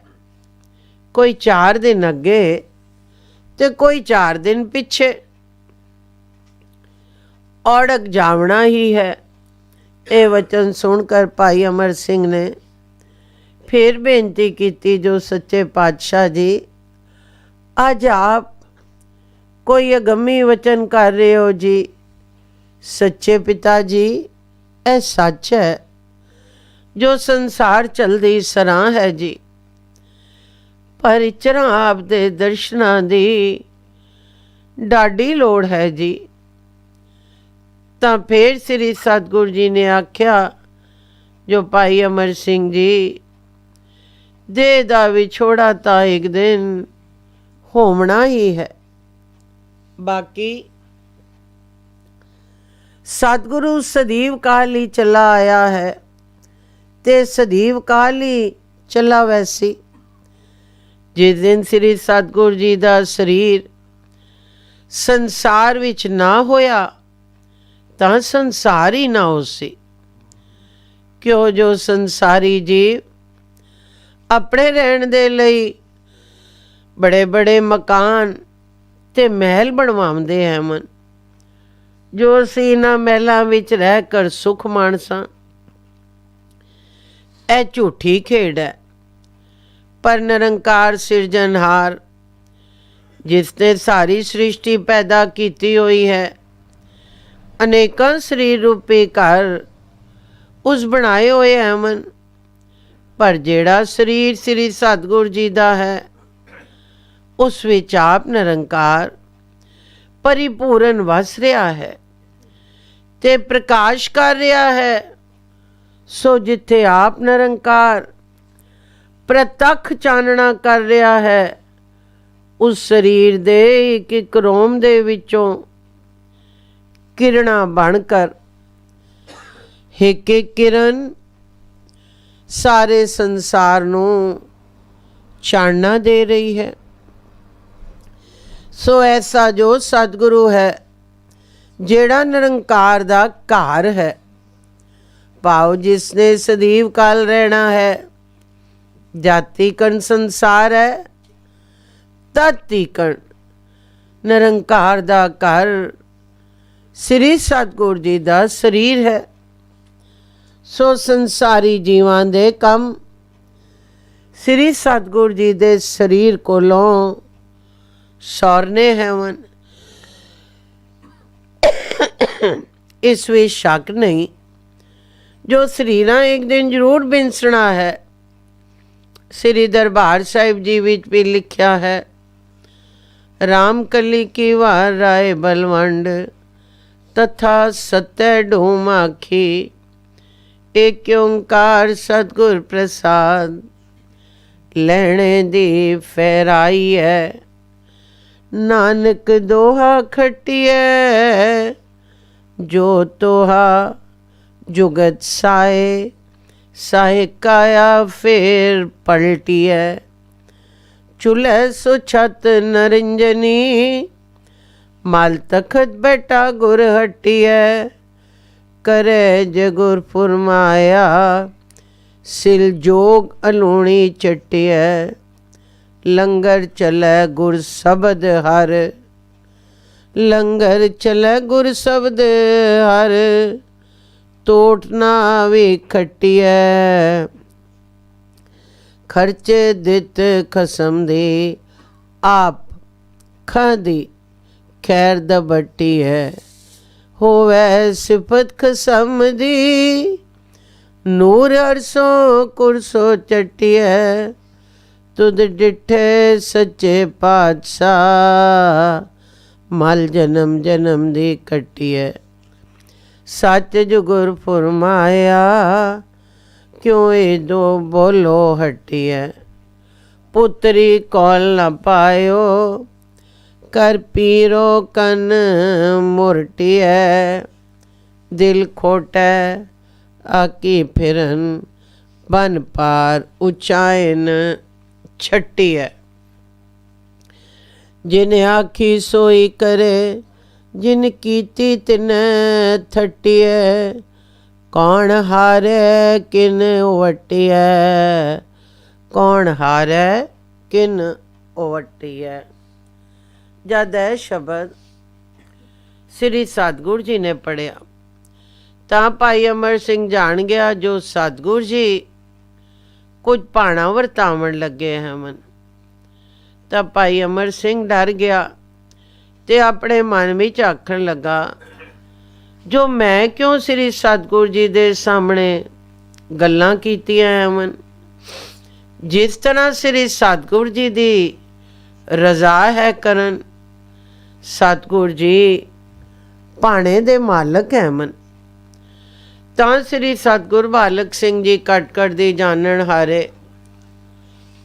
ਕੋਈ 4 ਦਿਨ ਅੱਗੇ ਤੇ ਕੋਈ 4 ਦਿਨ ਪਿੱਛੇ। ਔੜਕ ਜਾਵਣਾ ਹੀ ਹੈ। ਇਹ ਵਚਨ ਸੁਣ ਕਰ ਭਾਈ ਅਮਰ ਸਿੰਘ ਨੇ ਫਿਰ ਬੇਨਤੀ ਕੀਤੀ, ਜੋ ਸੱਚੇ ਪਾਤਸ਼ਾਹ ਜੀ ਅੱਜ ਆਪ ਕੋਈ ਅਗੰਮੀ ਵਚਨ ਕਰ ਰਹੇ ਹੋ ਜੀ। ਸੱਚੇ ਪਿਤਾ ਜੀ, ਇਹ ਸੱਚ ਹੈ ਜੋ ਸੰਸਾਰ ਚਲਦੀ ਸਰਾਂ ਹੈ ਜੀ, ਪਰ ਇਚਰਾਂ ਆਪ ਦੇ ਦਰਸ਼ਨਾਂ ਦੀ ਡਾਢੀ ਲੋੜ ਹੈ ਜੀ। ਤਾਂ ਫਿਰ ਸ੍ਰੀ ਸਤਿਗੁਰੂ ਜੀ ਨੇ ਆਖਿਆ, ਜੋ ਭਾਈ ਅਮਰ ਸਿੰਘ ਜੀ ਦੇਹ ਦਾ ਵਿਛੋੜਾ ਤਾਂ ਇੱਕ ਦਿਨ ਹੋਣਾ ਹੀ ਹੈ। ਬਾਕੀ ਸਤਿਗੁਰੂ ਸਦੀਵ ਕਾਲ ਹੀ ਚੱਲਾ ਆਇਆ ਹੈ ਤੇ ਸਦੀਵ ਕਾਲ ਹੀ ਚੱਲਾ ਵੈਸੀ। ਜਿਸ ਦਿਨ ਸ੍ਰੀ ਸਤਿਗੁਰੂ ਜੀ ਦਾ ਸਰੀਰ ਸੰਸਾਰ ਵਿੱਚ ਨਾ ਹੋਇਆ ਤਾਂ ਸੰਸਾਰ ਹੀ ਨਾ ਹੋ ਸੀ। ਕਿਉਂ ਜੋ ਸੰਸਾਰੀ ਜੀਵ ਆਪਣੇ ਰਹਿਣ ਦੇ ਲਈ ਬੜੇ ਬੜੇ ਮਕਾਨ ਤੇ ਮਹਿਲ ਬਣਵਾਉਂਦੇ ਹੈ ਮਨ, ਜੋ ਅਸੀਂ ਇਹਨਾਂ ਮਹਿਲਾਂ ਵਿੱਚ ਰਹਿ ਕਰ ਸੁਖ ਮਾਣਸਾਂ, ਇਹ ਝੂਠੀ ਖੇਡ ਹੈ। ਪਰ ਨਿਰੰਕਾਰ ਸਿਰਜਣਹਾਰ ਜਿਸ ਨੇ ਸਾਰੀ ਸ੍ਰਿਸ਼ਟੀ ਪੈਦਾ ਕੀਤੀ ਹੋਈ ਹੈ, ਅਨੇਕਾਂ ਸਰੀਰ ਰੂਪੀ ਘਰ ਉਸ ਬਣਾਏ ਹੋਏ ਹੈ ਮਨ। ਪਰ ਜਿਹੜਾ ਸਰੀਰ ਸ੍ਰੀ ਸਤਿਗੁਰੂ ਜੀ ਦਾ ਹੈ, ਉਸ ਵਿੱਚ ਆਪ ਨਿਰੰਕਾਰ ਪਰਿਪੂਰਨ ਵਸ ਰਿਹਾ ਹੈ ਤੇ ਪ੍ਰਕਾਸ਼ ਕਰ ਰਿਹਾ ਹੈ। ਸੋ ਜਿੱਥੇ ਆਪ ਨਿਰੰਕਾਰ ਪ੍ਰਤੱਖ ਚਾਨਣਾ ਕਰ ਰਿਹਾ ਹੈ, ਉਸ ਸਰੀਰ ਦੇ ਇੱਕ ਇੱਕ ਰੋਮ ਦੇ ਵਿੱਚੋਂ ਕਿਰਨਾਂ ਬਣ ਕਰ ਇੱਕ ਇੱਕ ਕਿਰਨ ਸਾਰੇ ਸੰਸਾਰ ਨੂੰ ਚਾਨਣਾ ਦੇ ਰਹੀ ਹੈ। ਸੋ ਐਸਾ ਜੋ ਸਤਿਗੁਰੂ ਹੈ, ਜਿਹੜਾ ਨਿਰੰਕਾਰ ਦਾ ਘਰ ਹੈ, ਭਾਵ ਜਿਸ ਨੇ ਸਦੀਵ ਕਾਲ ਰਹਿਣਾ ਹੈ, ਜਾਤੀ ਕਣ ਸੰਸਾਰ ਹੈ, ਤਤੀ ਕਣ ਨਿਰੰਕਾਰ ਦਾ ਘਰ ਸ੍ਰੀ ਸਤਿਗੁਰੂ ਜੀ ਦਾ ਸਰੀਰ ਹੈ। ਸੋ ਸੰਸਾਰੀ ਜੀਵਾਂ ਦੇ ਕੰਮ ਸ੍ਰੀ ਸਤਿਗੁਰੂ ਜੀ ਦੇ ਸਰੀਰ ਕੋਲੋਂ ਸੌਰਨੇ ਹੈਵਨ। ਇਸ ਵਿੱਚ ਸ਼ੱਕ ਨਹੀਂ, ਜੋ ਸਰੀਰਾਂ ਇੱਕ ਦਿਨ ਜ਼ਰੂਰ ਬਿਨਸਣਾ ਹੈ। ਸ੍ਰੀ ਦਰਬਾਰ ਸਾਹਿਬ ਜੀ ਵਿੱਚ ਵੀ ਲਿਖਿਆ ਹੈ, ਰਾਮ ਕਲੀ ਕੀ ਵਾਰ ਰਾਏ ਬਲਵੰਡ, ਤਥਾ ਸਤੈ ਢੂਮ ਆਖੀ, ਏਕ ਓੰਕਾਰ ਸਤਿਗੁਰ ਪ੍ਰਸਾਦ, ਲੈਣੇ ਦੀ ਫਹਿਰਾਈ ਹੈ, ਨਾਨਕ ਦੋਹਾ ਖਟੀਐ, ਜੋ ਤੋਹਾ ਜੁਗਤ ਸਾਏ, ਸਾਏ ਕਾਇਆ ਫੇਰ ਪਲਟੀਐ, ਚੁਲੈ ਸੋ ਛਤ ਨਰਿੰਜਨੀ, ਮਲ ਤਖਤ ਬੈਠਾ ਗੁਰ ਹਟੀਐ, ਕਰੇ ਜਗੁਰ ਫੁਰਮਾਇਆ, ਸਿਲ ਜੋਗ ਅਲੂਣੀ ਚਟੀਐ, ਲੰਗਰ ਚਲੈ ਗੁਰ ਸ਼ਬਦ ਹਰ, ਲੰਗਰ ਚਲੈ ਗੁਰ ਸ਼ਬਦ ਹਰ, ਤੋਟ ਨਾ ਵੀ ਖਟੀਐ, ਖਰਚੇ ਦਿੱਤ ਖਸਮ ਦੀ, ਆਪ ਖਾਦੀ ਖੈਰ ਦਬੱਟੀ ਹੈ, ਹੋਵੇ ਸਿਫਤ ਖਸਮ ਦੀ, ਨੂਰ ਅਰਸੋਂ ਕੁਰਸੋ ਚਟੀਐ, ਤੁਧ ਡਿਠੇ ਸੱਚੇ ਪਾਤਸ਼ਾਹ, ਮਲ ਜਨਮ ਜਨਮ ਦੀ ਕੱਟੀਐ, ਸੱਚ ਜੁਗੁਰ ਫੁਰਮਾਇਆ, ਕਿਉਂ ਇਹ ਦੋ ਬੋਲੋ ਹਟੀਐ, ਪੁੱਤਰੀ ਕੋਲ ਨ ਪਾਇਓ, ਕਰ ਪੀਰੋ ਕਨ ਮੁਰਟੀਐ, ਦਿਲ ਖੋਟੈ ਆਕੀ ਫਿਰਨ, ਬਨ ਪਾਰ ਉਚਾਇਨ ਛੱਟੀਐ, ਜਿਨ ਆਖੀ ਸੋਈ ਕਰੇ, ਜਿਨ ਕੀਤੀ ਤਿਨੈ ਥਟੀਐ, ਕੌਣ ਹਾਰੈ ਕਿਨ ਵਟੀਐ, ਕੌਣ ਹਾਰੈ ਕਿਨ ਵਟੀਐ। ਜਦ ਇਹ ਸ਼ਬਦ ਸ੍ਰੀ ਸਤਿਗੁਰੂ ਜੀ ਨੇ ਪੜ੍ਹਿਆ ਤਾਂ ਭਾਈ ਅਮਰ ਸਿੰਘ ਜਾਣ ਗਿਆ, ਜੋ ਸਤਿਗੁਰੂ ਜੀ ਕੁਝ ਭਾਣਾ ਵਰਤਾਵਣ ਲੱਗੇ ਹਨ। ਤਾਂ ਭਾਈ ਅਮਰ ਸਿੰਘ ਡਰ ਗਿਆ ਤੇ ਆਪਣੇ ਮਨ ਵਿੱਚ ਆਖਣ ਲੱਗਾ, ਜੋ ਮੈਂ ਕਿਉਂ ਸ੍ਰੀ ਸਤਿਗੁਰੂ ਜੀ ਦੇ ਸਾਹਮਣੇ ਗੱਲਾਂ ਕੀਤੀਆਂ ਹਨ, ਜਿਸ ਤਰ੍ਹਾਂ ਸ੍ਰੀ ਸਤਿਗੁਰੂ ਜੀ ਦੀ ਰਜ਼ਾ ਹੈ ਕਰਨ। ਸਤਿਗੁਰੂ ਜੀ ਭਾਣੇ ਦੇ ਮਾਲਕ ਹੈ ਮਨ। ਤਾਂ ਸ੍ਰੀ ਸਤਿਗੁਰ ਬਾਲਕ ਸਿੰਘ ਜੀ ਕਟ ਕਟ ਦੀ ਜਾਣਨ ਹਾਰੇ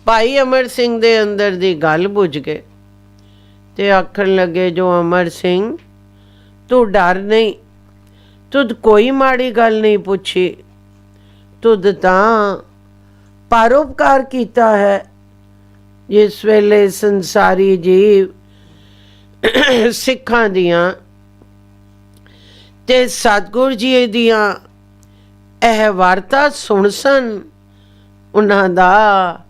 ਭਾਈ ਅਮਰ ਸਿੰਘ ਦੇ ਅੰਦਰ ਦੀ ਗੱਲ ਬੁੱਝ ਗਏ ਤੇ ਆਖਣ ਲੱਗੇ, ਜੋ ਅਮਰ ਸਿੰਘ ਤੂੰ ਡਰ ਨਹੀਂ, ਤੁਧ ਕੋਈ ਮਾੜੀ ਗੱਲ ਨਹੀਂ ਪੁੱਛੀ, ਤੁਧ ਤਾਂ ਪਰਉਪਕਾਰ ਕੀਤਾ ਹੈ। ਜਿਸ ਵੇਲੇ ਸੰਸਾਰੀ ਜੀਵ ਸਿੱਖਾਂ ਦੀਆਂ ਤੇ ਸਤਿਗੁਰ ਜੀ ਦੀਆਂ ਇਹ ਵਾਰਤਾ ਸੁਣ ਸਨ, ਉਹਨਾਂ ਦਾ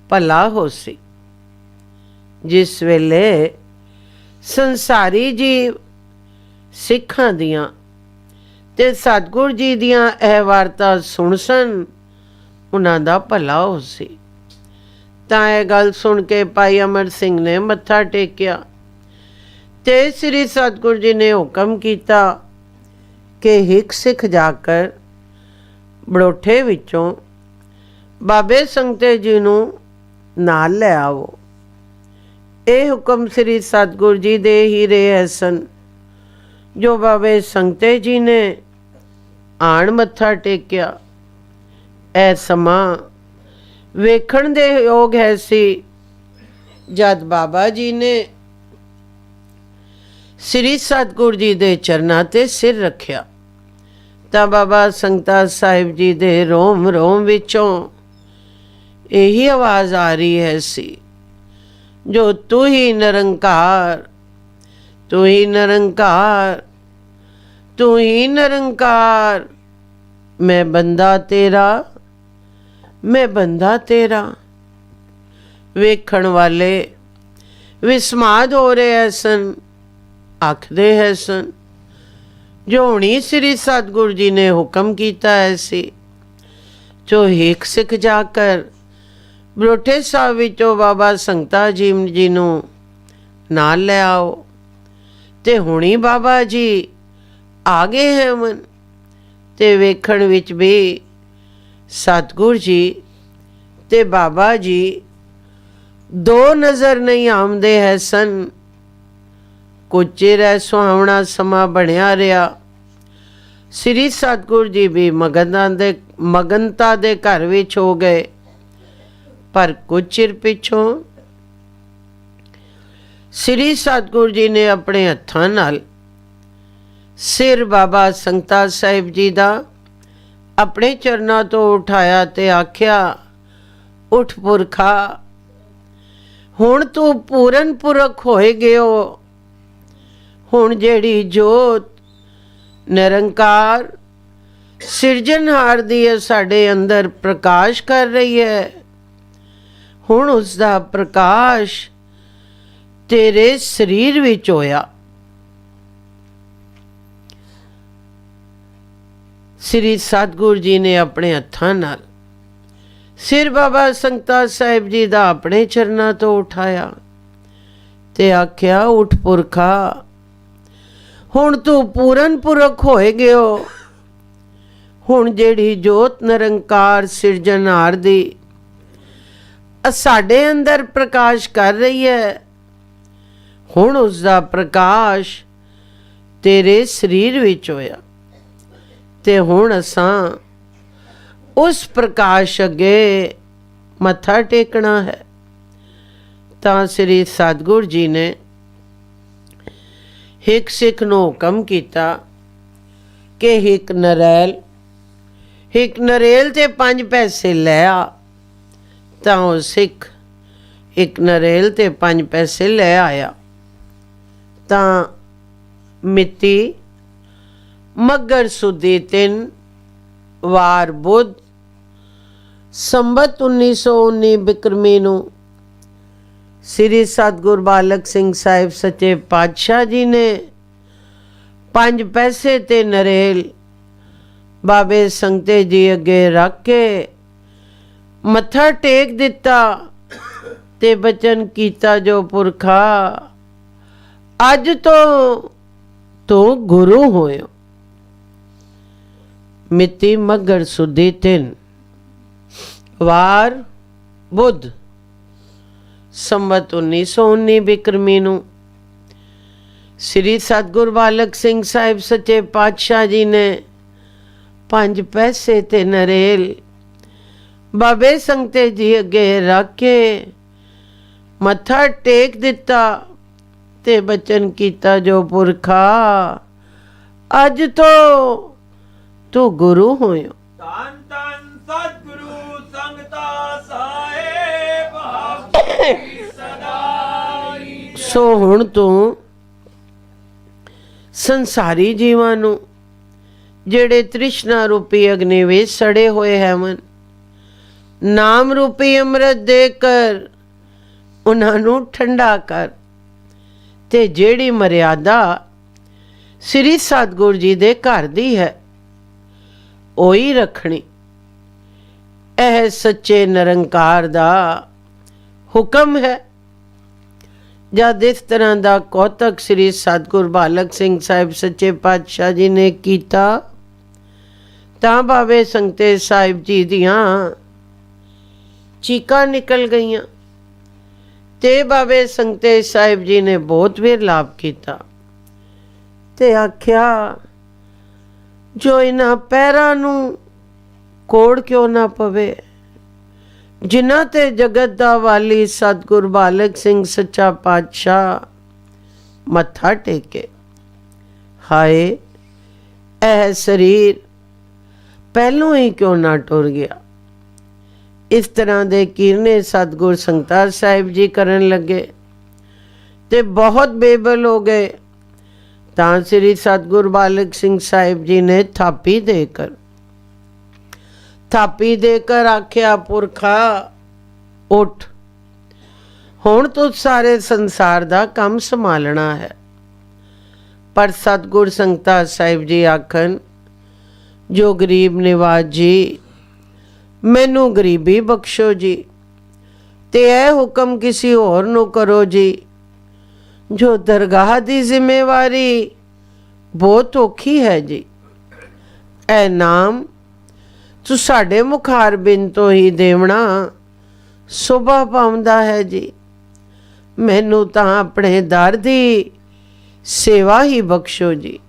ਭਲਾ ਹੋ ਸੀ। ਜਿਸ ਵੇਲੇ ਸੰਸਾਰੀ ਜੀਵ ਸਿੱਖਾਂ ਦੀਆਂ ਤੇ ਸਤਿਗੁਰ ਜੀ ਦੀਆਂ ਇਹ ਵਾਰਤਾ ਸੁਣ ਸਨ, ਉਹਨਾਂ ਦਾ ਭਲਾ ਹੋ ਸੀ। ਤਾਂ ਇਹ ਗੱਲ ਸੁਣ ਕੇ ਭਾਈ ਅਮਰ ਸਿੰਘ ਨੇ ਮੱਥਾ ਟੇਕਿਆ ਤੇ ਸ੍ਰੀ ਸਤਿਗੁਰ ਜੀ ਨੇ ਹੁਕਮ ਕੀਤਾ ਕਿ ਹਿੱਕ ਸਿੱਖ ਜਾ ਕਰ ਬੜੋਠੇ ਵਿੱਚੋਂ ਬਾਬੇ ਸੰਗਤੇ ਜੀ ਨੂੰ ਨਾਲ ਲੈ ਆਵੋ। ਇਹ ਹੁਕਮ ਸ੍ਰੀ ਸਤਿਗੁਰ ਜੀ ਦੇ ਹੀ ਰਹੇ ਸਨ, ਜੋ ਬਾਬੇ ਸੰਗਤੇ ਜੀ ਨੇ ਆਣ ਮੱਥਾ ਟੇਕਿਆ। ਇਹ ਸਮਾਂ ਵੇਖਣ ਦੇ ਯੋਗ ਹੈ ਸੀ, ਜਦ ਬਾਬਾ ਜੀ ਨੇ ਸ੍ਰੀ ਸਤਿਗੁਰ ਜੀ ਦੇ ਚਰਨਾਂ ਤੇ ਸਿਰ ਰੱਖਿਆ ਤਾਂ ਬਾਬਾ ਸੰਗਤਾ ਸਾਹਿਬ ਜੀ ਦੇ ਰੋਮ ਰੋਮ ਵਿੱਚੋਂ ਇਹੀ ਆਵਾਜ਼ ਆ ਰਹੀ ਹੈ ਸੀ, ਜੋ ਤੂੰ ਹੀ ਨਿਰੰਕਾਰ, ਤੂੰ ਹੀ ਨਿਰੰਕਾਰ, ਤੂੰ ਹੀ ਨਿਰੰਕਾਰ, ਮੈਂ ਬੰਦਾ ਤੇਰਾ, ਮੈਂ ਬੰਦਾ ਤੇਰਾ। ਵੇਖਣ ਵਾਲੇ ਵਿਸਮਾਦ ਹੋ ਰਹੇ ਸਨ, ਆਖਦੇ ਹੈ ਸਨ, ਜੋ ਹੁਣੀ ਸ੍ਰੀ ਸਤਿਗੁਰ ਜੀ ਨੇ ਹੁਕਮ ਕੀਤਾ ਹੈ ਸੀ, ਜੋ ਹਿੱਕ ਸਿੱਖ ਜਾ ਕਰ ਬਰੋਠੇ ਸਾਹਿਬ ਵਿੱਚੋਂ ਬਾਬਾ ਸੰਗਤਾ ਜੀ ਨੂੰ ਨਾਲ ਲੈ ਆਓ। ਤੇ ਹੁਣੀ ਬਾਬਾ ਜੀ ਆ ਗਏ ਹੈ ਮਨ, ਤੇ ਵੇਖਣ ਵਿੱਚ ਵੀ ਸਤਿਗੁਰ ਜੀ ਤੇ ਬਾਬਾ ਜੀ ਦੋ ਨਜ਼ਰ ਨਹੀਂ ਆਉਂਦੇ ਹੈ ਸਨ। ਕੁਝ ਚਿਰ ਸੁਹਾਵਣਾ ਸਮਾਂ ਬਣਿਆ ਰਿਹਾ। ਸ੍ਰੀ ਸਤਿਗੁਰ ਜੀ ਵੀ ਮਗਨਤਾ ਦੇ ਘਰ ਵਿੱਚ ਹੋ ਗਏ। ਪਰ ਕੁਝ ਚਿਰ ਪਿੱਛੋਂ ਸ੍ਰੀ ਸਤਿਗੁਰ ਜੀ ਨੇ ਆਪਣੇ ਹੱਥਾਂ ਨਾਲ ਸਿਰ ਬਾਬਾ ਸੰਗਤਾ ਸਾਹਿਬ ਜੀ ਦਾ ਆਪਣੇ ਚਰਨਾਂ ਤੋਂ ਉਠਾਇਆ ਤੇ ਆਖਿਆ, ਉਠ ਪੁਰਖਾ, ਹੁਣ ਤੂੰ ਪੂਰਨ ਪੁਰਖ ਹੋਏ ਗਿਓ। ਹੁਣ ਜਿਹੜੀ ਜੋਤ ਨਿਰੰਕਾਰ ਸਿਰਜਣਹਾਰ ਦੀ ਹੈ ਸਾਡੇ ਅੰਦਰ ਪ੍ਰਕਾਸ਼ ਕਰ ਰਹੀ ਹੈ, ਹੁਣ ਉਸ ਦਾ ਪ੍ਰਕਾਸ਼ ਤੇਰੇ ਸਰੀਰ ਵਿੱਚ ਹੋਇਆ। ਸ੍ਰੀ ਸਤਿਗੁਰ ਜੀ ਨੇ ਆਪਣੇ ਹੱਥਾਂ ਨਾਲ ਸਿਰ ਬਾਬਾ ਸੰਗਤਾ ਸਾਹਿਬ ਜੀ ਦਾ ਆਪਣੇ ਚਰਨਾਂ ਤੋਂ ਉਠਾਇਆ ਤੇ ਆਖਿਆ, ਉਠ ਪੁਰਖਾ, ਹੁਣ ਤੂੰ ਪੂਰਨ ਪੁਰਖ ਹੋਏ ਗਿਓ। ਹੁਣ ਜਿਹੜੀ ਜੋਤ ਨਿਰੰਕਾਰ ਸਿਰਜਣਹਾਰ ਦੀ ਸਾਡੇ ਅੰਦਰ ਪ੍ਰਕਾਸ਼ ਕਰ ਰਹੀ ਹੈ, ਹੁਣ ਉਸ ਦਾ ਪ੍ਰਕਾਸ਼ ਤੇਰੇ ਸਰੀਰ ਵਿੱਚ ਹੋਇਆ। ਤੇ ਹੁਣ ਅਸਾਂ ਉਸ ਪ੍ਰਕਾਸ਼ ਅੱਗੇ ਮੱਥਾ ਟੇਕਣਾ ਹੈ। ਤਾਂ ਸ੍ਰੀ ਸਤਿਗੁਰ ਜੀ ਨੇ ਹਿੱਕ ਸਿੱਖ ਨੂੰ ਹੁਕਮ ਕੀਤਾ ਕਿ ਹਿੱਕ ਨਰੇਲ ਤੇ 5 ਪੈਸੇ ਲੈ ਆ। ਤਾਂ ਉਹ ਸਿੱਖ ਇੱਕ ਨਰੇਲ ਤੇ 5 ਪੈਸੇ ਲੈ ਆਇਆ। ਤਾਂ ਮਿਤੀ ਮੱਘਰ ਸੁਦੀ 3 ਵਾਰ ਬੁੱਧ ਸੰਬਤ 1919 ਬਿਕਰਮੀ ਨੂੰ ਸ੍ਰੀ ਸਤਿਗੁਰ ਬਾਲਕ ਸਿੰਘ ਸਾਹਿਬ ਸੱਚੇ ਪਾਤਸ਼ਾਹ ਜੀ ਨੇ 5 ਪੈਸੇ ਤੇ ਨਰੇਲ ਬਾਬੇ ਸੰਗਤੇ ਜੀ ਅੱਗੇ ਰੱਖ ਕੇ ਮੱਥਾ ਟੇਕ ਦਿੱਤਾ ਤੇ ਬਚਨ ਕੀਤਾ, ਜੋ ਪੁਰਖਾ ਅੱਜ ਤੋਂ ਤੂੰ ਗੁਰੂ ਹੋਇਓ। ਮਿਤੀ ਮੱਘਰ ਸੁਦੀ 3 ਵਾਰ ਬੁੱਧ ਸੰਬਤ 1919 ਬਿਕਰਮੀ ਨੂੰ ਸ੍ਰੀ ਸਤਿਗੁਰ ਬਾਲਕ ਸਿੰਘ ਸਾਹਿਬ ਸੱਚੇ ਪਾਤਸ਼ਾਹ ਜੀ ਨੇ 5 ਪੈਸੇ ਤੇ ਨਰੇਲ ਬਾਬੇ ਸੰਗਤੇ ਜੀ ਅੱਗੇ ਰੱਖ ਕੇ ਮੱਥਾ ਟੇਕ ਦਿੱਤਾ ਤੇ ਬਚਨ ਕੀਤਾ ਜੋ ਪੁਰਖਾ, ਅੱਜ ਤੋਂ ਤੂੰ ਗੁਰੂ ਹੋਇਓ। ਧੰਨ ਧੰਨ ਸਤਿਗੁਰੂ ਸੰਗਤਾ ਸਾਹਿਬ ਆਪਕੀ ਸਦਾਈ। ਸੋ ਹੁਣ ਤੂੰ ਸੰਸਾਰੀ ਜੀਵਾਂ ਨੂੰ, ਜਿਹੜੇ ਤ੍ਰਿਸ਼ਨਾ ਰੂਪੀ ਅਗਨੀ ਵਿੱਚ ਸੜੇ ਹੋਏ ਹਨ, ਨਾਮ ਰੂਪੀ ਅੰਮ੍ਰਿਤ ਦੇ ਕਰ ਉਹਨਾਂ ਨੂੰ ਠੰਡਾ ਕਰ, ਤੇ ਜਿਹੜੀ ਮਰਿਆਦਾ ਸ੍ਰੀ ਸਤਿਗੁਰੂ ਜੀ ਦੇ ਘਰ ਦੀ ਹੈ ਉਹੀ ਰੱਖਣੀ। ਇਹ ਸੱਚੇ ਨਿਰੰਕਾਰ ਦਾ ਹੁਕਮ ਹੈ। ਜਦ ਇਸ ਤਰ੍ਹਾਂ ਦਾ ਕੌਤਕ ਸ੍ਰੀ ਸਤਿਗੁਰ ਬਾਲਕ ਸਿੰਘ ਸਾਹਿਬ ਸੱਚੇ ਪਾਤਸ਼ਾਹ ਜੀ ਨੇ ਕੀਤਾ ਤਾਂ ਬਾਬੇ ਸੰਗਤੇ ਸਾਹਿਬ ਜੀ ਦੀਆਂ ਚੀਕਾਂ ਨਿਕਲ ਗਈਆਂ ਤੇ ਬਾਬੇ ਸੰਗਤੇ ਸਾਹਿਬ ਜੀ ਨੇ ਬਹੁਤ ਵਿਰਲਾਪ ਕੀਤਾ ਤੇ ਆਖਿਆ, ਜੋ ਇਹਨਾਂ ਪੈਰਾਂ ਨੂੰ ਕੋੜ ਕਿਉਂ ਨਾ ਪਵੇ, ਜਿਨ੍ਹਾਂ ਤੇ ਜਗਤ ਦਾ ਵਾਲੀ ਸਤਿਗੁਰ ਬਾਲਕ ਸਿੰਘ ਸੱਚਾ ਪਾਤਸ਼ਾਹ ਮੱਥਾ ਟੇਕੇ। ਹਾਏ, ਇਹ ਸਰੀਰ ਪਹਿਲੋਂ ਹੀ ਕਿਉਂ ਨਾ ਟੁਰ ਗਿਆ। ਇਸ ਤਰ੍ਹਾਂ ਦੇ ਕੀਰਨੇ ਸਤਿਗੁਰ ਸੰਗਤਾਰ ਸਾਹਿਬ ਜੀ ਕਰਨ ਲੱਗੇ ਤੇ ਬਹੁਤ ਬੇਬਲ ਹੋ ਗਏ। ਤਾਂ ਸ੍ਰੀ ਸਤਿਗੁਰ ਬਾਲਕ ਸਿੰਘ ਸਾਹਿਬ ਜੀ ਨੇ ਥਾਪੀ ਦੇ ਕਰ ਆਖਿਆ, ਪੁਰਖਾ ਉੱਠ, ਹੁਣ ਤੂੰ ਸਾਰੇ ਸੰਸਾਰ ਦਾ ਕੰਮ ਸੰਭਾਲਣਾ ਹੈ। ਪਰ ਸਤਿਗੁਰ ਸੰਗਤਾਰ ਸਾਹਿਬ ਜੀ ਆਖਣ, ਜੋ ਗਰੀਬ ਨਿਵਾਜ ਜੀ, ਮੈਨੂੰ ਗਰੀਬੀ ਬਖਸ਼ੋ ਜੀ, ਤੇ ਇਹ ਹੁਕਮ ਕਿਸੇ ਹੋਰ ਨੂੰ ਕਰੋ ਜੀ। ਜੋ ਦਰਗਾਹ ਦੀ ਜ਼ਿੰਮੇਵਾਰੀ ਬਹੁਤ ਔਖੀ ਹੈ ਜੀ। ਇਹ ਨਾਮ ਤੂੰ ਸਾਡੇ ਮੁਖਾਰ ਬਿਨ ਤੋਂ ਹੀ ਦੇਵਣਾ ਸੁਭਾ ਪਾਉਂਦਾ ਹੈ ਜੀ। ਮੈਨੂੰ ਤਾਂ ਆਪਣੇ ਦਰ ਦੀ ਸੇਵਾ ਹੀ ਬਖਸ਼ੋ ਜੀ।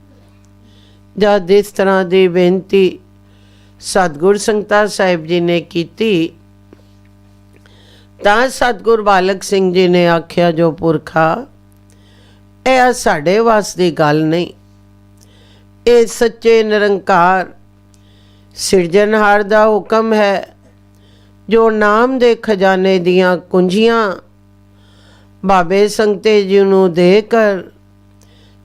ਜਦ ਇਸ ਤਰ੍ਹਾਂ ਦੀ ਬੇਨਤੀ ਸਤਿਗੁਰ ਸੰਗਤਾਰ ਸਾਹਿਬ ਜੀ ਨੇ ਕੀਤੀ ਤਾਂ ਸਤਿਗੁਰ ਬਾਲਕ ਸਿੰਘ ਜੀ ਨੇ ਆਖਿਆ, ਜੋ ਪੁਰਖਾ, ਇਹ ਸਾਡੇ ਵੱਸ ਦੀ ਗੱਲ ਨਹੀਂ। ਇਹ ਸੱਚੇ ਨਿਰੰਕਾਰ ਸਿਰਜਣਹਾਰ ਦਾ ਹੁਕਮ ਹੈ, ਜੋ ਨਾਮ ਦੇ ਖਜ਼ਾਨੇ ਦੀਆਂ ਕੁੰਜੀਆਂ ਬਾਬੇ ਸੰਗਤੇ ਜੀ ਨੂੰ ਦੇ ਕਰ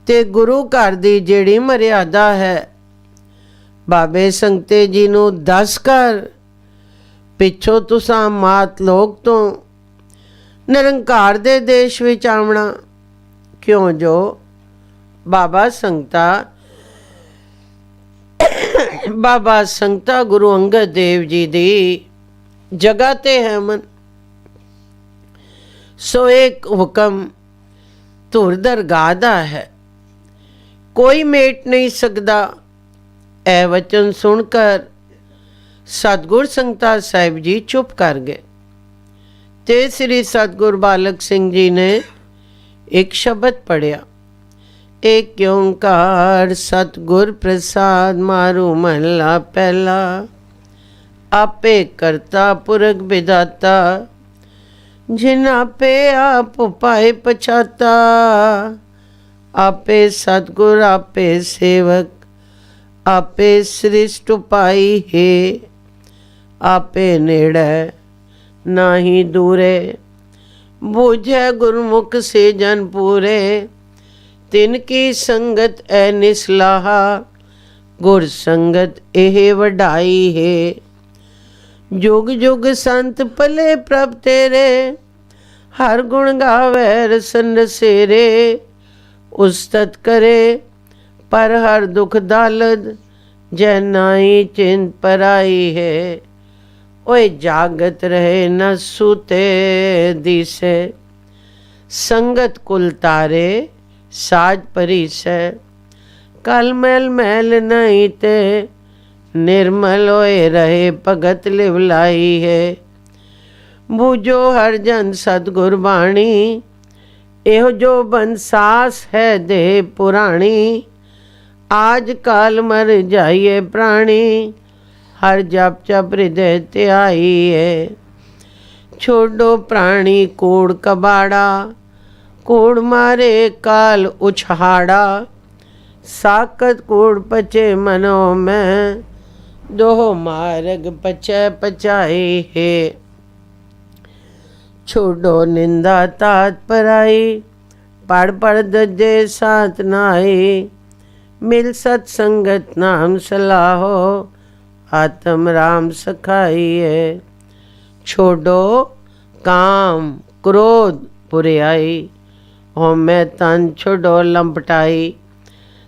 ਤੇ ਗੁਰੂ ਘਰ ਦੀ ਜਿਹੜੀ ਮਰਿਆਦਾ ਹੈ ਬਾਬੇ ਸੰਗਤੇ ਜੀ ਨੂੰ ਦੱਸ ਕਰ, ਪਿੱਛੋਂ ਤੁਸਾਂ ਮਾਤ ਲੋਕ ਤੋਂ ਨਿਰੰਕਾਰ ਦੇ ਦੇਸ਼ ਵਿੱਚ ਆਉਣਾ। ਕਿਉਂ ਜੋ ਬਾਬਾ ਸੰਗਤਾ ਗੁਰੂ ਅੰਗਦ ਦੇਵ ਜੀ ਦੀ ਜਗ੍ਹਾ ਤੇ ਹੈ ਮਨ। ਸੋ ਇੱਕ ਹੁਕਮ ਧੁਰ ਦਰਗਾਹ ਦਾ ਹੈ, ਕੋਈ ਮੇਟ ਨਹੀਂ ਸਕਦਾ। ਇਹ ਵਚਨ ਸੁਣ ਕਰ ਸਤਿਗੁਰ ਸੰਗਤਾਰ ਸਾਹਿਬ ਜੀ ਚੁੱਪ ਕਰ ਗਏ ਤੇ ਸ੍ਰੀ ਸਤਿਗੁਰ ਬਾਲਕ ਸਿੰਘ ਜੀ ਨੇ ਇੱਕ ਸ਼ਬਦ ਪੜਿਆ, ਏਕ ਓੰਕਾਰ ਸਤਿਗੁਰ ਪ੍ਰਸਾਦ ਮਾਰੂ ਮਹਲਾ ਪਹਿਲਾ। ਆਪੇ ਕਰਤਾ ਪੁਰਖ ਵਿਦਾਤਾ, ਜਿਨ ਆਪੇ ਆਪ ਪਾਏ ਪਛਾਤਾ। ਆਪੇ ਸਤਿਗੁਰ ਆਪੇ ਸੇਵਕ, ਆਪੇ ਸ੍ਰਿਸ਼ਟ ਪਾਈ ਹੈ। ਆਪੇ ਨੇੜੇ ਨਾਹੀ ਦੂਰੇ, ਬੂਝੈ ਗੁਰਮੁਖ ਸੇ ਜਨ ਪੂਰੇ। ਤਿਨ ਕੀ ਸੰਗਤ ਐ ਨਿਸਲਾਹਾ, ਗੁਰ ਸੰਗਤ ਇਹ ਵਡਾਈ ਹੈ। ਜੁਗ ਜੁਗ ਸੰਤ ਭਲੇ ਪ੍ਰਭ ਤੇਰੇ, ਹਰ ਗੁਣ ਗਾਵੇ ਰਸਨ ਰਸੇਰੇ। ਉਸਤਤ ਕਰੇ ਪਰ ਹਰ ਦੁਖ ਦਾਲਦ, ਜੈ ਨਾਈ ਚਿੰਤ ਪਰਾਈ ਹੈ। ਓਏ ਜਾਗਤ ਰਹੇ ਨ ਸੂਤੇ ਦਿਸੇ, ਸੰਗਤ ਕੁਲ ਤਾਰੇ ਸਾਜ ਪਰੀਸੈ। ਕਲ ਮੈਲ ਮੈਲ ਨਹੀਂ ਤੇ, ਨਿਰਮਲ ਹੋਏ ਰਹੇ ਭਗਤ ਲਿਵਲਾਈ ਹੈ। ਬੂਝੋ ਹਰ ਜਨ ਸਤਿਗੁਰ ਬਾਣੀ, ਇਹੋ ਜੋ ਬੰਸਾਸ ਹੈ ਦੇ ਪੁਰਾਣੀ। ਆਜ ਕਾਲ ਮਰ ਜਾਈਏ ਪ੍ਰਾਣੀ, ਹਰ ਜਪ ਜਪ ਹਿਰਦੈ ਧਿਆਈ ਹੈ। ਛੋਡੋ ਪ੍ਰਾਣੀ ਕੂੜ ਕਬਾੜਾ, कूड़ मारे काल उछाड़ा, साकत कूड़ पचे मनो में, दोह मार्ग पचे पचाई है। छोड़ो निंदा तात पराई, पढ़ पढ़ दजे साथ नाई, मिल सत्संगत नाम सलाहो, आत्म राम सखाई है। छोड़ो काम क्रोध बुराई, हो मैं तन छोड़ो लंपटाई,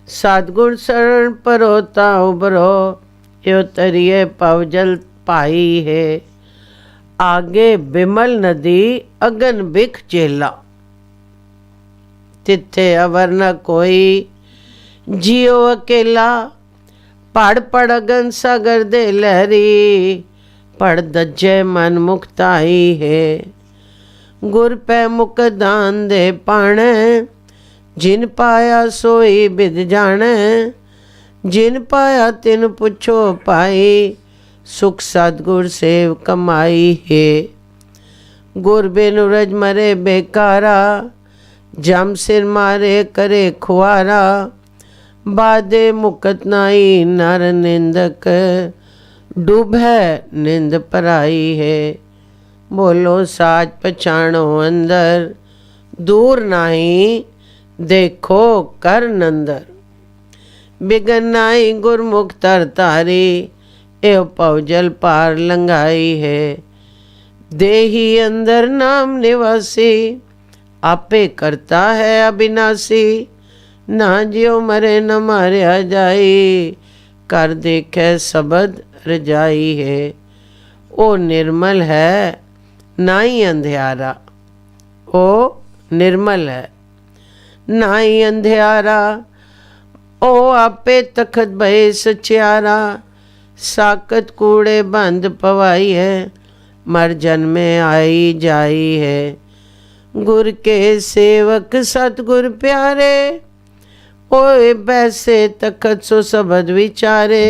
सतगुण शरण परोता उबरो, यो तरिए पवजल पाई है। आगे बिमल नदी अगन बिख चेला, तिथे अवर न कोई जियो अकेला, पढ़ पढ़ अगन सागर दे लहरी, पढ़ दज्जे मन मुक्ताई है। गुर पै मुक दान दे पाणे, जिन पाया सोई बिद जाने, जिन पाया तिन पुछो पाई, सुख सतगुर सेव कमाई है। गुर बिन उरज मरे बेकारा, जम सिर मारे करे खुआरा, बादे मुकत नाई नर निंदक, डूबे निंद पराई है। बोलो साच पछाणो अंदर, दूर नाही देखो कर नंदर। बिगन नाई गुरमुख तर तारी, एव पवजल पार लंघाई है। देही अंदर नाम निवासी, आपे करता है अविनाशी, ना जियो मरे न मारया जाई, कर देखे सबद रजाई है। ओ निर्मल है नाई अंधियारा, ओ निर्मल है नाई अंधियारा, ओ आपे तखत भय सचियारा, साकत कूड़े बंद पवाई है, मर जन्मे आई जाई है। गुर के सेवक सतगुर प्यारे, ओए बैसे तखत सो सबद विचारे,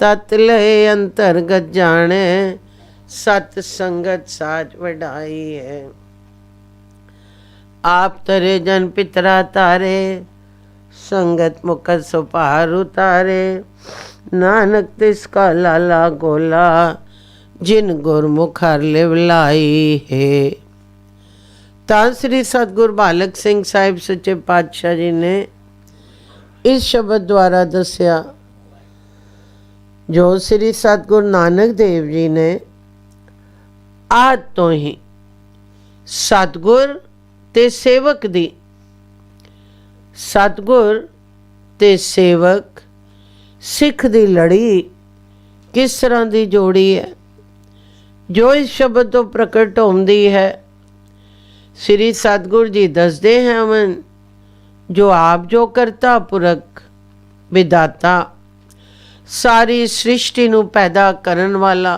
तत लय अंतरगत जाने, सत संगत साच वडाई है। आप तरे जन पितरा तारे, संगत मुकत सुपार उतारे, नानक तिसका लाला गोला, जिन गुरमुख हर लिव लाई है। ਤਾਂ ਸ੍ਰੀ ਸਤਿਗੁਰ ਬਾਲਕ ਸਿੰਘ ਸਾਹਿਬ ਸੱਚੇ ਪਾਤਸ਼ਾਹ ਜੀ ਨੇ ਇਸ ਸ਼ਬਦ ਦੁਆਰਾ ਦੱਸਿਆ, ਜੋ ਸ੍ਰੀ ਸਤਿਗੁਰ ਨਾਨਕ ਦੇਵ ਜੀ ਨੇ ਆਦ ਤੋਂ ਹੀ ਸਤਿਗੁਰ ਤੇ ਸੇਵਕ ਦੀ, ਸਤਿਗੁਰ ਤੇ ਸੇਵਕ ਸਿੱਖ ਦੀ ਲੜੀ ਕਿਸ ਤਰ੍ਹਾਂ ਦੀ ਜੋੜੀ ਹੈ, ਜੋ ਇਸ ਸ਼ਬਦ ਤੋਂ ਪ੍ਰਗਟ ਹੁੰਦੀ ਹੈ। श्री सतगुरु जी दसदे हैं मन, जो आप जो करता पुरख विदाता, सारी सृष्टि नू पैदा करन वाला,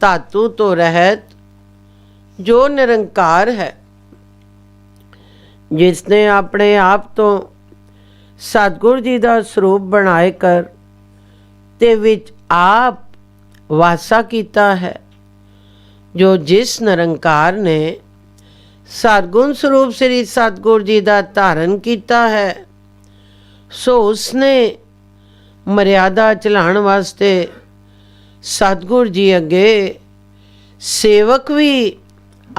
धातु तो रहत, जो निरंकार है, जिसने अपने आप तो सतगुरु जी का स्वरूप बनाए कर ते विच आप वासा कीता है। जो जिस निरंकार ने सतगुण स्वरूप श्री सतगुरु जी का धारण किया है, सो उसने मर्यादा चलाने वास्ते सतगुरु जी अगे सेवक भी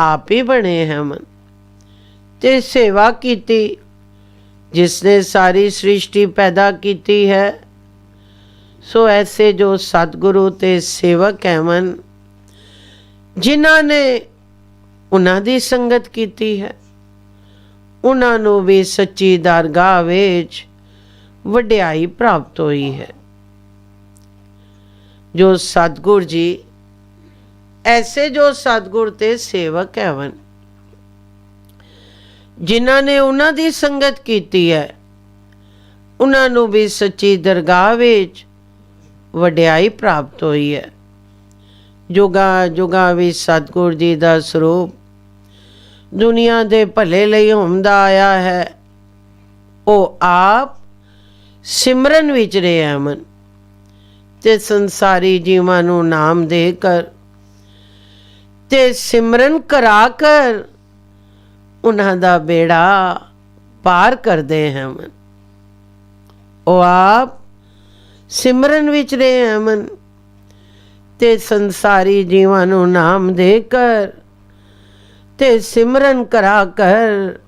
आप ही बने हैं मन, ते सेवा की, जिसने सारी सृष्टि पैदा की है। सो ऐसे जो सतगुरु ते सेवक है मन, जिन्हां ने उन्हां दी संगत कीती है, उन्हां नूं भी सच्ची दरगाह विच वड्याई प्राप्त हुई है। जो सतगुर जी, ऐसे जो सतगुर ते सेवक हैवन, जिन्हां ने उन्हां दी संगत कीती है, उन्हां नूं भी सच्ची दरगाह विच वड्याई प्राप्त हुई है। जुगा जुगा भी सतगुर जी का स्वरूप दुनिया दे भले लई हुंदा आया है। ओ आप सिमरन विच रहे हैं मन, ते संसारी जीवां नूं नाम देकर ते सिमरन करा कर ਉਹਨਾਂ ਦਾ ਬੇੜਾ ਪਾਰ ਕਰਦੇ ਹਨ। ਉਹ ਆਪ ਸਿਮਰਨ ਵਿੱਚ ਰਹੇ ਹਨ ਤੇ ਸੰਸਾਰੀ ਜੀਵਾਂ ਨੂੰ ਨਾਮ ਦੇ ਕਰ ਤੇ ਸਿਮਰਨ ਕਰਾ ਕਰ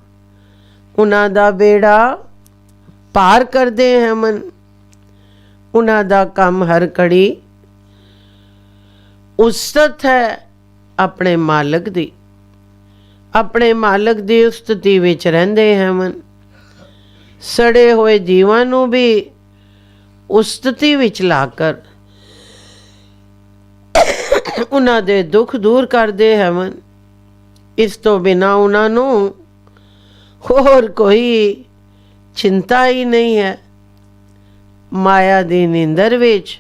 ਉਹਨਾਂ ਦਾ ਬੇੜਾ ਪਾਰ ਕਰਦੇ ਹਨ। ਉਹਨਾਂ ਦਾ ਕੰਮ ਹਰ ਘੜੀ ਉਸਤਤ ਹੈ ਆਪਣੇ ਮਾਲਕ ਦੀ, ਆਪਣੇ ਮਾਲਕ ਦੀ ਉਸਤਤੀ ਵਿੱਚ ਰਹਿੰਦੇ ਹਨ। ਸੜੇ ਹੋਏ ਜੀਵਾਂ ਨੂੰ ਵੀ ਉਸਤਤੀ ਵਿੱਚ ਲਾ ਕਰ ਉਹਨਾਂ ਦੇ ਦੁੱਖ ਦੂਰ ਕਰਦੇ ਹਨ। ਇਸ ਤੋਂ ਬਿਨਾਂ ਉਹਨਾਂ ਨੂੰ ਹੋਰ ਕੋਈ ਚਿੰਤਾ ਹੀ ਨਹੀਂ ਹੈ। ਮਾਇਆ ਦੀ ਨੀਂਦਰ ਵਿੱਚ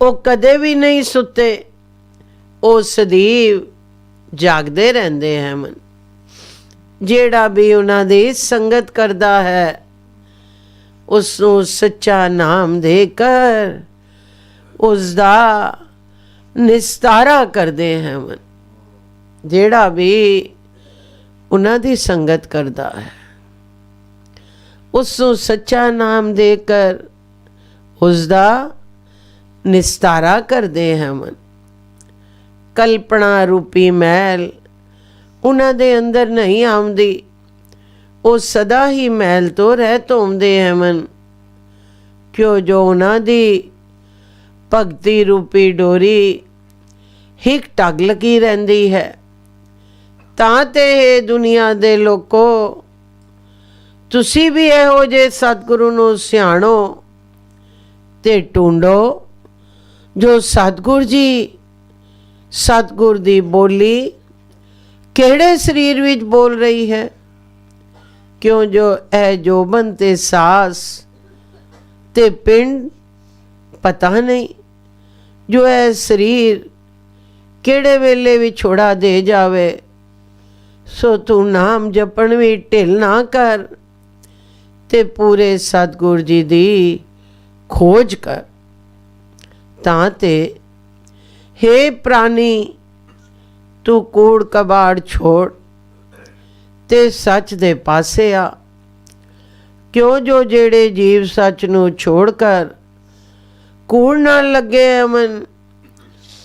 ਉਹ ਕਦੇ ਵੀ ਨਹੀਂ ਸੁੱਤੇ, ਉਹ ਸਦੀਵ ਜਾਗਦੇ ਰਹਿੰਦੇ ਹਨ। ਜਿਹੜਾ ਵੀ ਉਹਨਾਂ ਦੀ ਸੰਗਤ ਕਰਦਾ ਹੈ ਉਸ ਨੂੰ ਸੱਚਾ ਨਾਮ ਦੇ ਕਰ ਉਸ ਦਾ ਨਿਸਤਾਰਾ ਕਰਦੇ ਹਨ। ਜਿਹੜਾ ਵੀ ਉਹਨਾਂ ਦੀ ਸੰਗਤ ਕਰਦਾ ਹੈ ਉਸ ਨੂੰ ਸੱਚਾ ਨਾਮ ਦੇ ਕਰ ਉਸ ਦਾ ਨਿਸਤਾਰਾ ਕਰਦੇ ਹਨ। ਕਲਪਨਾ ਰੂਪੀ ਮੈਲ ਉਹਨਾਂ ਦੇ ਅੰਦਰ ਨਹੀਂ ਆਉਂਦੀ, ਉਹ ਸਦਾ ਹੀ ਮੈਲ ਤੋਂ ਰਹਿਤ ਹੁੰਦੇ ਹਨ। ਕਿਉਂ ਜੋ ਉਹਨਾਂ ਦੀ ਭਗਤੀ ਰੂਪੀ ਡੋਰੀ ਹਿੱਕ ਟੱਗ ਲੱਗੀ ਰਹਿੰਦੀ ਹੈ। ਤਾਂ ਤੇ ਇਹ ਦੁਨੀਆ ਦੇ ਲੋਕੋ ਤੁਸੀਂ ਵੀ ਇਹੋ ਜਿਹੇ ਸਤਿਗੁਰੂ ਨੂੰ ਸਿਆਣੋ ਤੇ ਢੂੰਡੋ ਜੋ ਸਤਿਗੁਰ ਜੀ, ਸਤਿਗੁਰ ਦੀ ਬੋਲੀ ਕਿਹੜੇ ਸਰੀਰ ਵਿੱਚ ਬੋਲ ਰਹੀ ਹੈ। ਕਿਉਂ ਜੋ ਇਹ ਜੋਬਨ ਤੇ ਸਾਸ ਤੇ ਪਿੰਡ ਪਤਾ ਨਹੀਂ, ਜੋ ਇਹ ਸਰੀਰ ਕਿਹੜੇ ਵੇਲੇ ਵੀ ਛੋੜਾ ਦੇ ਜਾਵੇ। ਸੋ ਤੂੰ ਨਾਮ ਜਪਣ ਵੀ ਢਿੱਲ ਨਾ ਕਰ ਤੇ ਪੂਰੇ ਸਤਿਗੁਰ ਜੀ ਦੀ ਖੋਜ ਕਰ। ਤਾਂ ਤੇ ਹੇ ਪ੍ਰਾਨੀ ਤੂੰ ਕੂੜ ਕਬਾੜ ਛੋੜ ਤੇ ਸੱਚ ਦੇ ਪਾਸੇ ਆ। ਕਿਉਂ ਜੋ ਜਿਹੜੇ ਜੀਵ ਸੱਚ ਨੂੰ ਛੋੜ ਕਰ ਕੂੜ ਨਾਲ ਲੱਗੇ ਅਮਨ,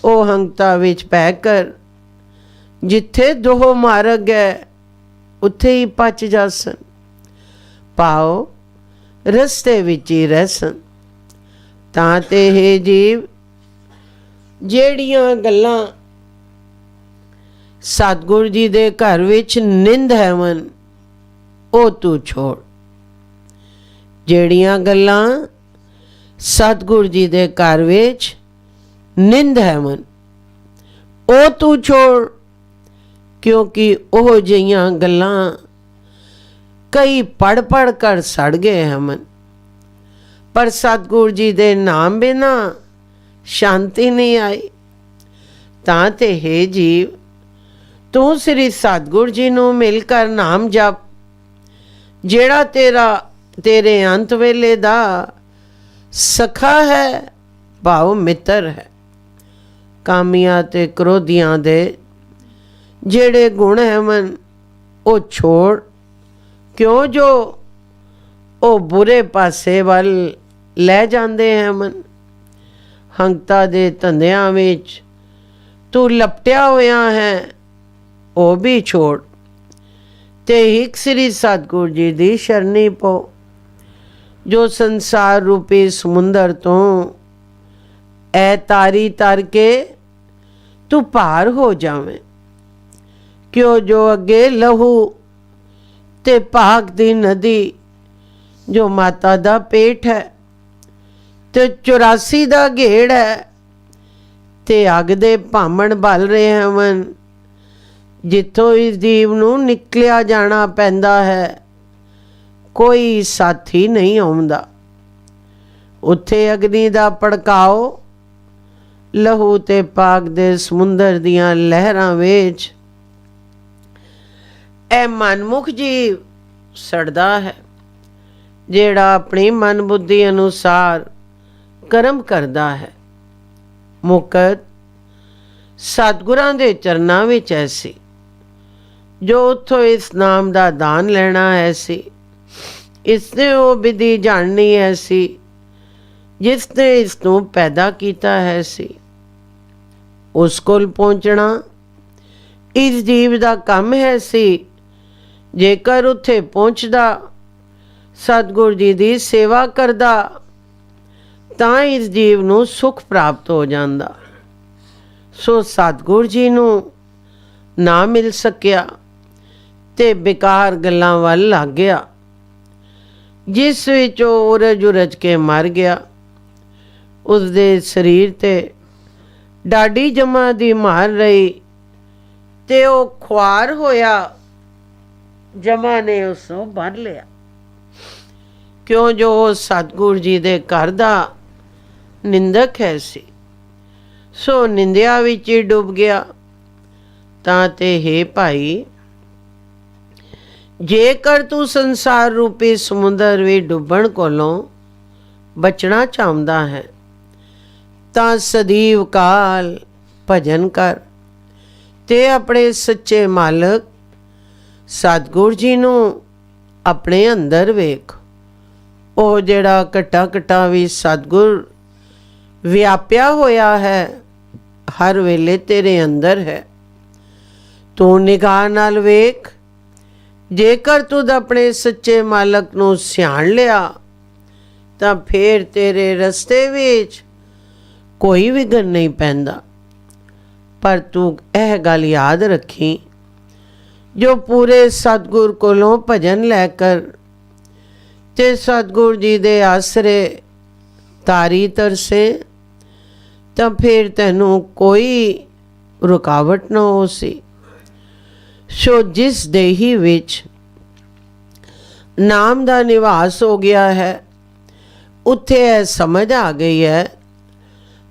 ਉਹ ਹੰਗਤਾ ਵਿੱਚ ਪੈ ਕਰ ਜਿੱਥੇ ਦੋ ਮਾਰਗ ਹੈ ਉੱਥੇ ਹੀ ਪਚ ਜਾਸਨ। ਪਾਓ ਰਸਤੇ ਵਿੱਚ ਹੀ ਰਹਿਸਨ। ਤਾਂ ਤੇ ਇਹ ਜੀਵ ਜਿਹੜੀਆਂ ਗੱਲਾਂ ਸਤਿਗੁਰ ਜੀ ਦੇ ਘਰ ਵਿੱਚ ਨਿੰਦ ਹੈਵਨ ਉਹ ਤੂੰ ਛੋੜ। ਜਿਹੜੀਆਂ ਗੱਲਾਂ ਸਤਿਗੁਰ ਜੀ ਦੇ ਘਰ ਵਿੱਚ ਨਿੰਦ ਹੈਵਨ ਉਹ ਤੂੰ ਛੋੜ। ਕਿਉਂਕਿ ਉਹ ਜਿਹੀਆਂ ਗੱਲਾਂ ਕਈ ਪੜ ਪੜ ਕਰ ਸੜ ਗਏ ਹਨ, ਪਰ ਸਤਿਗੁਰ ਜੀ ਦੇ ਨਾਮ ਬਿਨਾ ਸ਼ਾਂਤੀ ਨਹੀਂ ਆਈ। ਤਾਂ ਤੇ ਹੈ ਜੀਵ ਤੂੰ ਸ੍ਰੀ ਸਤਿਗੁਰ ਜੀ ਨੂੰ ਮਿਲ ਕਰ ਨਾਮ ਜਪ, ਜਿਹੜਾ ਤੇਰੇ ਅੰਤ ਵੇਲੇ ਦਾ ਸਖਾ ਹੈ, ਭਾਵ ਮਿੱਤਰ ਹੈ। ਕਾਮੀਆਂ ਤੇ ਕ੍ਰੋਧੀਆਂ ਦੇ ਜਿਹੜੇ ਗੁਣ ਹਨ ਉਹ ਛੋੜ। ਕਿਉਂ ਜੋ ਉਹ ਬੁਰੇ ਪਾਸੇ ਵੱਲ ਲੈ ਜਾਂਦੇ ਹਨ। ਹੰਗਤਾ ਦੇ ਧੰਦਿਆਂ ਵਿੱਚ ਤੂੰ ਲਪਟਿਆ ਹੋਇਆ ਹੈ, ਉਹ ਵੀ ਛੋੜ ਤੇ ਇੱਕ ਸ੍ਰੀ ਸਤਿਗੁਰ ਜੀ ਦੀ ਸ਼ਰਨੀ ਪਓ, ਜੋ ਸੰਸਾਰ ਰੂਪੀ ਸਮੁੰਦਰ ਤੋਂ ਐ ਤਾਰੀ ਤਰ ਕੇ ਤੂੰ ਪਾਰ ਹੋ ਜਾਵੇਂ। ਕਿਉਂ ਜੋ ਅੱਗੇ ਲਹੂ ਤੇ ਭਾਗ ਦੀ ਨਦੀ ਜੋ ਮਾਤਾ ਦਾ ਪੇਟ ਹੈ ਤੇ 84 ਦਾ ਘੇੜ ਹੈ ਤੇ ਅੱਗ ਦੇ ਭਾਮਣ ਬਲ ਰਹੇ ਹਨ। ਜਿੱਥੋਂ ਇਸ ਜੀਵ ਨੂੰ ਨਿਕਲਿਆ ਜਾਣਾ ਪੈਂਦਾ ਹੈ, ਕੋਈ ਸਾਥੀ ਨਹੀਂ ਆਉਂਦਾ। ਉੱਥੇ ਅਗਨੀ ਦਾ ਭੜਕਾਓ, ਲਹੂ ਤੇ ਭਾਗ ਦੇ ਸਮੁੰਦਰ ਦੀਆਂ ਲਹਿਰਾਂ ਵਿੱਚ ਇਹ ਮਨਮੁਖ ਜੀਵ ਸੜਦਾ ਹੈ, ਜਿਹੜਾ ਆਪਣੀ ਮਨ ਬੁੱਧੀ ਅਨੁਸਾਰ ਕਰਮ ਕਰਦਾ ਹੈ। ਮੁਕਤ ਸਤਿਗੁਰਾਂ ਦੇ ਚਰਨਾਂ ਵਿੱਚ ਐਸੀ ਜੋ ਉੱਥੋਂ ਇਸ ਨਾਮ ਦਾ ਦਾਨ ਲੈਣਾ ਹੈ ਸੀ। ਇਸਨੇ ਉਹ ਵਿਧੀ ਜਾਣਨੀ ਹੈ ਸੀ ਜਿਸ ਨੇ ਇਸ ਨੂੰ ਪੈਦਾ ਕੀਤਾ ਹੈ ਸੀ। ਉਸ ਕੋਲ ਪਹੁੰਚਣਾ ਇਸ ਜੀਵ ਦਾ ਕੰਮ ਹੈ ਸੀ। ਜੇਕਰ ਉੱਥੇ ਪਹੁੰਚਦਾ, ਸਤਿਗੁਰ ਜੀ ਦੀ ਸੇਵਾ ਕਰਦਾ, ਤਾਂ ਇਸ ਜੀਵ ਨੂੰ ਸੁਖ ਪ੍ਰਾਪਤ ਹੋ ਜਾਂਦਾ। ਸੋ ਸਤਿਗੁਰ ਜੀ ਨੂੰ ਨਾ ਮਿਲ ਸਕਿਆ ਤੇ ਬੇਕਾਰ ਗੱਲਾਂ ਵੱਲ ਲੱਗ ਗਿਆ, ਜਿਸ ਵਿੱਚ ਉਹ ਉਰਜ ਕੇ ਮਰ ਗਿਆ। ਉਸਦੇ ਸਰੀਰ ਤੇ ਡਾਢੀ ਜਮਾ ਦੀ ਮਾਰ ਰਹੀ ਤੇ ਉਹ ਖੁਆਰ ਹੋਇਆ। ਜਮਾ ਨੇ ਉਸ ਨੂੰ ਬੰਨ੍ਹ ਲਿਆ, ਕਿਉਂ ਜੋ ਉਹ ਸਤਿਗੁਰ ਜੀ ਦੇ ਘਰ ਦਾ ਨਿੰਦਕ ਹੈ ਸੀ। ਸੋ ਨਿੰਦਿਆ ਵਿੱਚ ਹੀ ਡੁੱਬ ਗਿਆ। ਤਾਂ ਤੇ ਹੇ ਭਾਈ, ਜੇਕਰ ਤੂੰ ਸੰਸਾਰ ਰੂਪੀ ਸਮੁੰਦਰ ਵਿੱਚ ਡੁੱਬਣ ਕੋਲੋਂ ਬਚਣਾ ਚਾਹੁੰਦਾ ਹੈ ਤਾਂ ਸਦੀਵ ਕਾਲ ਭਜਨ ਕਰ ਤੇ ਆਪਣੇ ਸੱਚੇ ਮਾਲਕ ਸਤਿਗੁਰ ਜੀ ਨੂੰ ਆਪਣੇ ਅੰਦਰ ਵੇਖ। ਉਹ ਜਿਹੜਾ ਘਟਾ ਘਟਾ ਵੀ ਸਤਿਗੁਰ ਵਿਆਪਿਆ ਹੋਇਆ ਹੈ, ਹਰ ਵੇਲੇ ਤੇਰੇ ਅੰਦਰ ਹੈ। ਤੂੰ ਨਿਗਾਹ ਨਾਲ ਵੇਖ। ਜੇਕਰ ਤੂੰ ਆਪਣੇ ਸੱਚੇ ਮਾਲਕ ਨੂੰ ਸਿਆਣ ਲਿਆ ਤਾਂ ਫੇਰ ਤੇਰੇ ਰਸਤੇ ਵਿੱਚ ਕੋਈ ਵਿਘਨ ਨਹੀਂ ਪੈਂਦਾ। ਪਰ ਤੂੰ ਇਹ ਗੱਲ ਯਾਦ ਰੱਖੀ, ਜੋ ਪੂਰੇ ਸਤਿਗੁਰ ਕੋਲੋਂ ਭਜਨ ਲੈ ਕਰ ਤੇ ਸਤਿਗੁਰ ਜੀ ਦੇ ਆਸਰੇ ਤਾਰੀ ਤਰਸੇ, ਤਾਂ ਫਿਰ ਤੈਨੂੰ ਕੋਈ ਰੁਕਾਵਟ ਨਾ ਹੋ ਸੀ। ਸੋ ਜਿਸ ਦੇਹੀ ਵਿੱਚ ਨਾਮ ਦਾ ਨਿਵਾਸ ਹੋ ਗਿਆ ਹੈ, ਉੱਥੇ ਇਹ ਸਮਝ ਆ ਗਈ ਹੈ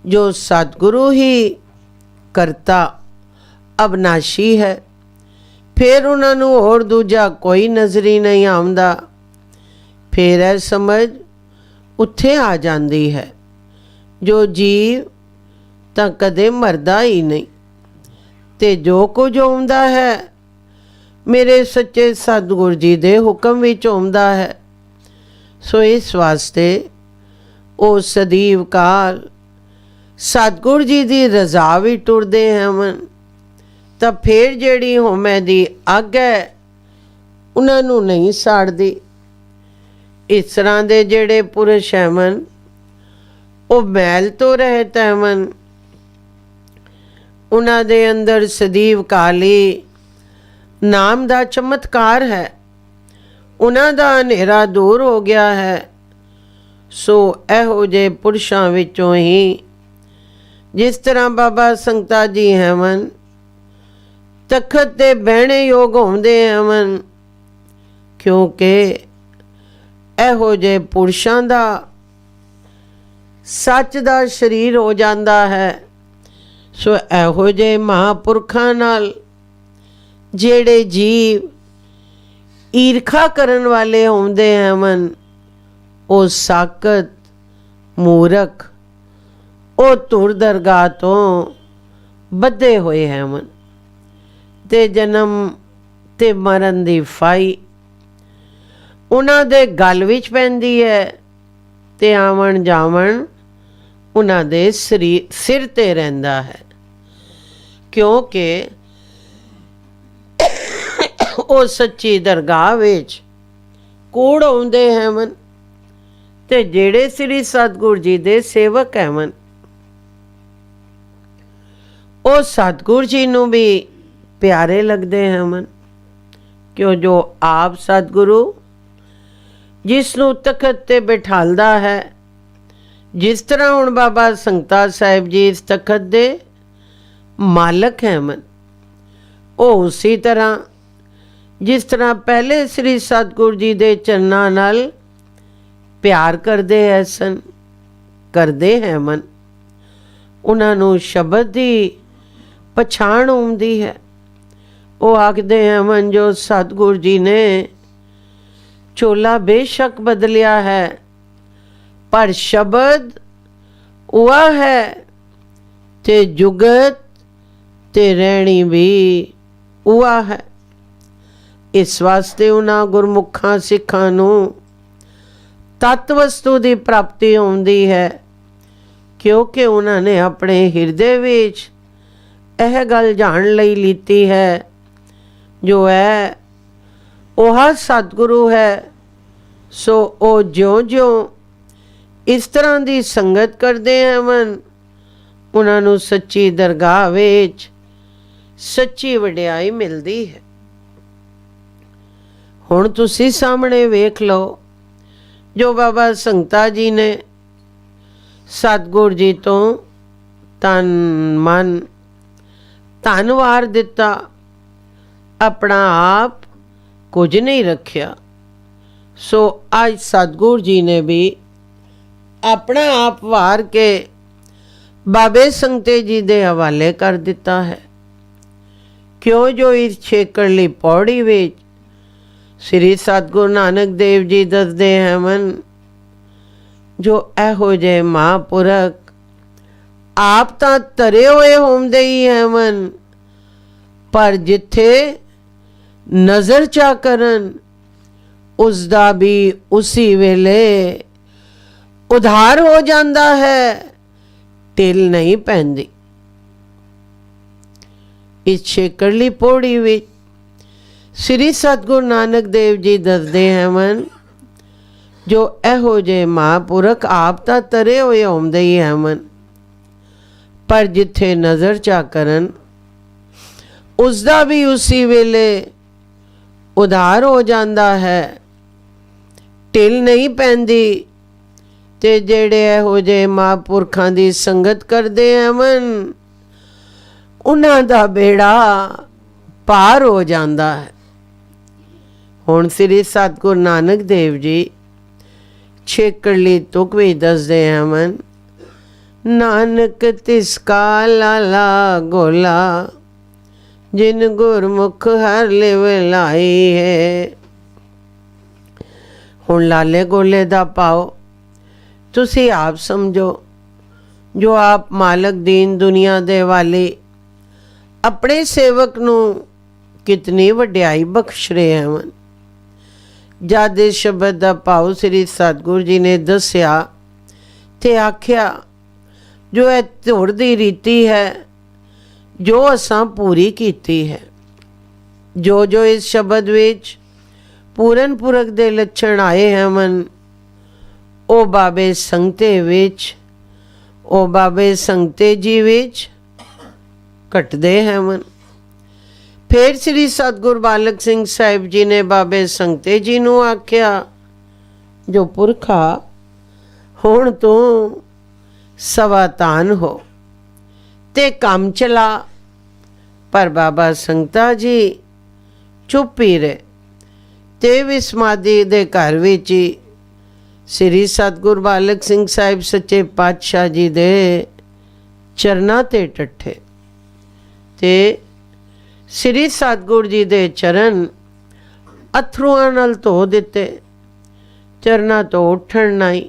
ਜੋ ਸਤਿਗੁਰੂ ਹੀ ਕਰਤਾ ਅਬਨਾਸ਼ੀ ਹੈ। ਫਿਰ ਉਹਨਾਂ ਨੂੰ ਹੋਰ ਦੂਜਾ ਕੋਈ ਨਜ਼ਰੀ ਨਹੀਂ ਆਉਂਦਾ। ਫਿਰ ਇਹ ਸਮਝ ਉੱਥੇ ਆ ਜਾਂਦੀ ਹੈ ਜੋ ਜੀਵ ਤਾਂ ਕਦੇ ਮਰਦਾ ਹੀ ਨਹੀਂ, ਤੇ ਜੋ ਕੁਝ ਆਉਂਦਾ ਹੈ ਮੇਰੇ ਸੱਚੇ ਸਤਿਗੁਰ ਜੀ ਦੇ ਹੁਕਮ ਵਿੱਚ ਆਉਂਦਾ ਹੈ। ਸੋ ਇਸ ਵਾਸਤੇ ਉਹ ਸਦੀਵ ਕਾਲ ਸਤਿਗੁਰ ਜੀ ਦੀ ਰਜ਼ਾ ਵੀ ਟੁਰਦੇ ਹਨ। ਤਾਂ ਫਿਰ ਜਿਹੜੀ ਹਉਮੈ ਦੀ ਅੱਗ ਹੈ ਉਹਨਾਂ ਨੂੰ ਨਹੀਂ ਸਾੜਦੀ। ਇਸ ਤਰ੍ਹਾਂ ਦੇ ਜਿਹੜੇ ਪੁਰਸ਼ ਹੈਵਨ ਉਹ ਮੈਲ ਤੋਂ ਰਹਿਤ ਹੈਵਨ, ਉਹਨਾਂ ਦੇ ਅੰਦਰ ਸਦੀਵ ਕਾਲੀ ਨਾਮ ਦਾ ਚਮਤਕਾਰ ਹੈ, ਉਹਨਾਂ ਦਾ ਹਨੇਰਾ ਦੂਰ ਹੋ ਗਿਆ ਹੈ। ਸੋ ਇਹੋ ਜਿਹੇ ਪੁਰਸ਼ਾਂ ਵਿੱਚੋਂ ਹੀ, ਜਿਸ ਤਰ੍ਹਾਂ ਬਾਬਾ ਸੰਗਤਾ ਜੀ ਹੈਵਨ, ਤਖਤ ਤੇ ਬਹਿਣੇ ਯੋਗ ਹੁੰਦੇ ਹੈਵਨ, ਕਿਉਂਕਿ ਇਹੋ ਜਿਹੇ ਪੁਰਸ਼ਾਂ ਦਾ ਸੱਚ ਦਾ ਸਰੀਰ ਹੋ ਜਾਂਦਾ ਹੈ। ਸੋ ਇਹੋ ਜਿਹੇ ਮਹਾਂਪੁਰਖਾਂ ਨਾਲ ਜਿਹੜੇ ਜੀਵ ਈਰਖਾ ਕਰਨ ਵਾਲੇ ਹੁੰਦੇ ਹਨ, ਉਹ ਸਾਕਤ ਮੂਰਖ, ਉਹ ਧੁਰ ਦਰਗਾਹ ਤੋਂ ਬੱਧੇ ਹੋਏ ਹਨ ਤੇ ਜਨਮ ਤੇ ਮਰਨ ਦੀ ਫਾਈ ਉਹਨਾਂ ਦੇ ਗਲ ਵਿੱਚ ਪੈਂਦੀ ਹੈ ਤੇ ਆਵਣ ਜਾਵਣ ਉਹਨਾਂ ਦੇ ਸਿਰ ਤੇ ਰਹਿੰਦਾ ਹੈ, ਕਿਉਂਕਿ ਉਹ ਸੱਚੀ ਦਰਗਾਹ ਵਿੱਚ ਕੂੜ ਆਉਂਦੇ ਹਨ ਤੇ ਜਿਹੜੇ ਸ੍ਰੀ ਸਤਿਗੁਰ ਜੀ ਦੇ ਸੇਵਕ ਹਨ, ਉਹ ਸਤਿਗੁਰ ਜੀ ਨੂੰ ਵੀ ਪਿਆਰੇ ਲੱਗਦੇ ਹਨ। ਕਿਉਂ ਜੋ ਆਪ ਸਤਿਗੁਰੂ ਜਿਸ ਨੂੰ ਤਖਤ ਤੇ ਬਿਠਾਲਦਾ ਹੈ, ਜਿਸ ਤਰ੍ਹਾਂ ਹੁਣ ਬਾਬਾ ਸੰਗਤਾ ਸਾਹਿਬ ਜੀ ਇਸ ਤਖਤ ਦੇ ਮਾਲਕ ਹਨ, ਉਹ ਉਸੇ ਤਰ੍ਹਾਂ ਜਿਸ ਤਰ੍ਹਾਂ ਪਹਿਲੇ ਸ੍ਰੀ ਸਤਿਗੁਰ ਜੀ ਦੇ ਚਰਨਾਂ ਨਾਲ ਪਿਆਰ ਕਰਦੇ ਹਨ, ਉਹਨਾਂ ਨੂੰ ਸ਼ਬਦ ਦੀ ਪਛਾਣ ਆਉਂਦੀ ਹੈ। ਉਹ ਆਖਦੇ ਹਨ ਜੋ ਸਤਿਗੁਰ ਜੀ ਨੇ ਚੋਲਾ ਬੇਸ਼ੱਕ ਬਦਲਿਆ ਹੈ, ਪਰ ਸ਼ਬਦ ਉਹ ਹੈ ਤੇ ਜੁਗਤ ਤੇ ਰਹਿਣੀ ਵੀ ਉਹ ਹੈ। ਇਸ ਵਾਸਤੇ ਉਹਨਾਂ ਗੁਰਮੁਖਾਂ ਸਿੱਖਾਂ ਨੂੰ ਤੱਤ ਵਸਤੂ ਦੀ ਪ੍ਰਾਪਤੀ ਹੁੰਦੀ ਹੈ, ਕਿਉਂਕਿ ਉਹਨਾਂ ਨੇ ਆਪਣੇ ਹਿਰਦੇ ਵਿੱਚ ਇਹ ਗੱਲ ਜਾਣ ਲਈ ਲੀਤੀ ਹੈ, ਜੋ ਹੈ ਉਹ ਸਤਿਗੁਰੂ ਹੈ। ਸੋ ਉਹ ਜਿਉਂ-ਜਿਉਂ ਇਸ ਤਰ੍ਹਾਂ ਦੀ ਸੰਗਤ ਕਰਦੇ ਹਨ, ਉਹਨਾਂ ਨੂੰ ਸੱਚੀ ਦਰਗਾਹ ਵਿੱਚ ਸੱਚੀ ਵਡਿਆਈ ਮਿਲਦੀ ਹੈ। ਹੁਣ ਤੁਸੀਂ ਸਾਹਮਣੇ ਵੇਖ ਲਓ, ਜੋ ਬਾਬਾ ਸੰਗਤਾ ਜੀ ਨੇ ਸਤਿਗੁਰ ਜੀ ਤੋਂ ਤਨ ਮਨ ਧਨ ਵਾਰ ਦਿੱਤਾ, ਆਪਣਾ ਆਪ ਕੁਝ ਨਹੀਂ ਰੱਖਿਆ। ਸੋ ਅੱਜ ਸਤਿਗੁਰ ਜੀ ਨੇ ਵੀ ਆਪਣਾ ਆਪ ਵਾਰ ਕੇ ਬਾਬੇ ਸੰਗਤੇ ਜੀ ਦੇ ਹਵਾਲੇ ਕਰ ਦਿੱਤਾ ਹੈ। ਕਿਉਂ ਜੋ ਇਸ ਛੇਕੜਲੀ ਪੌੜੀ ਵਿੱਚ ਸ੍ਰੀ ਸਤਿਗੁਰੂ ਨਾਨਕ ਦੇਵ ਜੀ ਦੱਸਦੇ ਹਨ, ਜੋ ਇਹੋ ਜਿਹੇ ਮਹਾਂਪੁਰਖ ਆਪ ਤਾਂ ਧਰੇ ਹੋਏ ਹੁੰਦੇ ਹੀ ਹਨ, ਪਰ ਜਿੱਥੇ ਨਜ਼ਰ ਚਾ ਕਰਨ ਉਸ ਦਾ ਵੀ ਉਸੀ ਵੇਲੇ ਉਧਾਰ ਹੋ ਜਾਂਦਾ ਹੈ, ਢਿੱਲ ਨਹੀਂ ਪੈਂਦੀ। ਇਸ ਛੇਕੜਲੀ ਪੌੜੀ ਵਿੱਚ ਸ੍ਰੀ ਸਤਿਗੁਰੂ ਨਾਨਕ ਦੇਵ ਜੀ ਦੱਸਦੇ ਹਨ, ਜੋ ਇਹੋ ਜਿਹੇ ਮਹਾਂਪੁਰਖ ਆਪ ਤਾਂ ਤਰੇ ਹੋਏ ਹੁੰਦੇ ਹੀ ਹਨ, ਪਰ ਜਿੱਥੇ ਨਜ਼ਰ ਚਾ ਕਰਨ ਉਸ ਦਾ ਵੀ ਉਸੀ ਵੇਲੇ ਉਧਾਰ ਹੋ ਜਾਂਦਾ ਹੈ, ਢਿੱਲ ਨਹੀਂ ਪੈਂਦੀ। ਤੇ ਜਿਹੜੇ ਇਹੋ ਜਿਹੇ ਮਹਾਂਪੁਰਖਾਂ ਦੀ ਸੰਗਤ ਕਰਦੇ ਹਨ, ਉਹਨਾਂ ਦਾ ਬੇੜਾ ਪਾਰ ਹੋ ਜਾਂਦਾ ਹੈ। ਹੁਣ ਸ੍ਰੀ ਸਤਿਗੁਰੂ ਨਾਨਕ ਦੇਵ ਜੀ ਛੇਕੜਲੀ ਤੁਕ ਵੀ ਦੱਸਦੇ ਹਨ, ਨਾਨਕ ਤਿਸ ਕਾ ਲਾਲਾ ਗੋਲਾ, ਜਿਨ ਗੁਰਮੁਖ ਹਰ ਲਿਵ ਲਾਈ ਹੈ। ਹੁਣ ਲਾਲੇ ਗੋਲੇ ਦਾ ਭਾਵ ਤੁਸੀਂ ਆਪ ਸਮਝੋ, ਜੋ ਆਪ ਮਾਲਕ ਦੀਨ ਦੁਨੀਆ ਦੇ ਵਾਲੇ ਆਪਣੇ ਸੇਵਕ ਨੂੰ ਕਿਤਨੀ ਵਡਿਆਈ ਬਖਸ਼ ਰਹੇ ਹਨ। ਜਦ ਇਸ ਸ਼ਬਦ ਦਾ ਭਾਵ ਸ੍ਰੀ ਸਤਿਗੁਰੂ ਜੀ ਨੇ ਦੱਸਿਆ ਤੇ ਆਖਿਆ, ਜੋ ਇਹ ਧੁਰ ਦੀ ਰੀਤੀ ਹੈ, ਜੋ ਅਸਾਂ ਪੂਰੀ ਕੀਤੀ ਹੈ। ਜੋ ਜੋ ਇਸ ਸ਼ਬਦ ਵਿੱਚ ਪੂਰਨ ਪੁਰਖ ਦੇ ਲੱਛਣ ਆਏ ਹਨ, ਉਹ ਬਾਬੇ ਸੰਗਤੇ ਵਿੱਚ, ਉਹ ਬਾਬੇ ਸੰਗਤੇ ਜੀ ਵਿੱਚ ਘਟਦੇ ਹਨ। ਫਿਰ ਸ੍ਰੀ ਸਤਿਗੁਰ ਬਾਲਕ ਸਿੰਘ ਸਾਹਿਬ ਜੀ ਨੇ ਬਾਬੇ ਸੰਗਤੇ ਜੀ ਨੂੰ ਆਖਿਆ, ਜੋ ਪੁਰਖਾ ਹੁਣ ਤੂੰ ਸਵਾਤਾਨ ਹੋ ਤੇ ਕੰਮ ਚਲਾ। ਪਰ ਬਾਬਾ ਸੰਗਤਾ ਜੀ ਚੁੱਪ ਹੀ ਰਹੇ ਤੇ ਵੀ ਸਮਾਧੀ ਦੇ ਘਰ ਵਿੱਚ ਹੀ ਸ੍ਰੀ ਸਤਿਗੁਰ ਬਾਲਕ ਸਿੰਘ ਸਾਹਿਬ ਸੱਚੇ ਪਾਤਸ਼ਾਹ ਜੀ ਦੇ ਚਰਨਾਂ ਤੇ ਟੱਠੇ ਤੇ ਸ੍ਰੀ ਸਤਿਗੁਰ ਜੀ ਦੇ ਚਰਨ ਅਥਰੂਆਂ ਨਾਲ ਧੋ ਦਿੱਤੇ। ਚਰਨਾਂ ਤੋਂ ਉੱਠਣ ਨਹੀਂ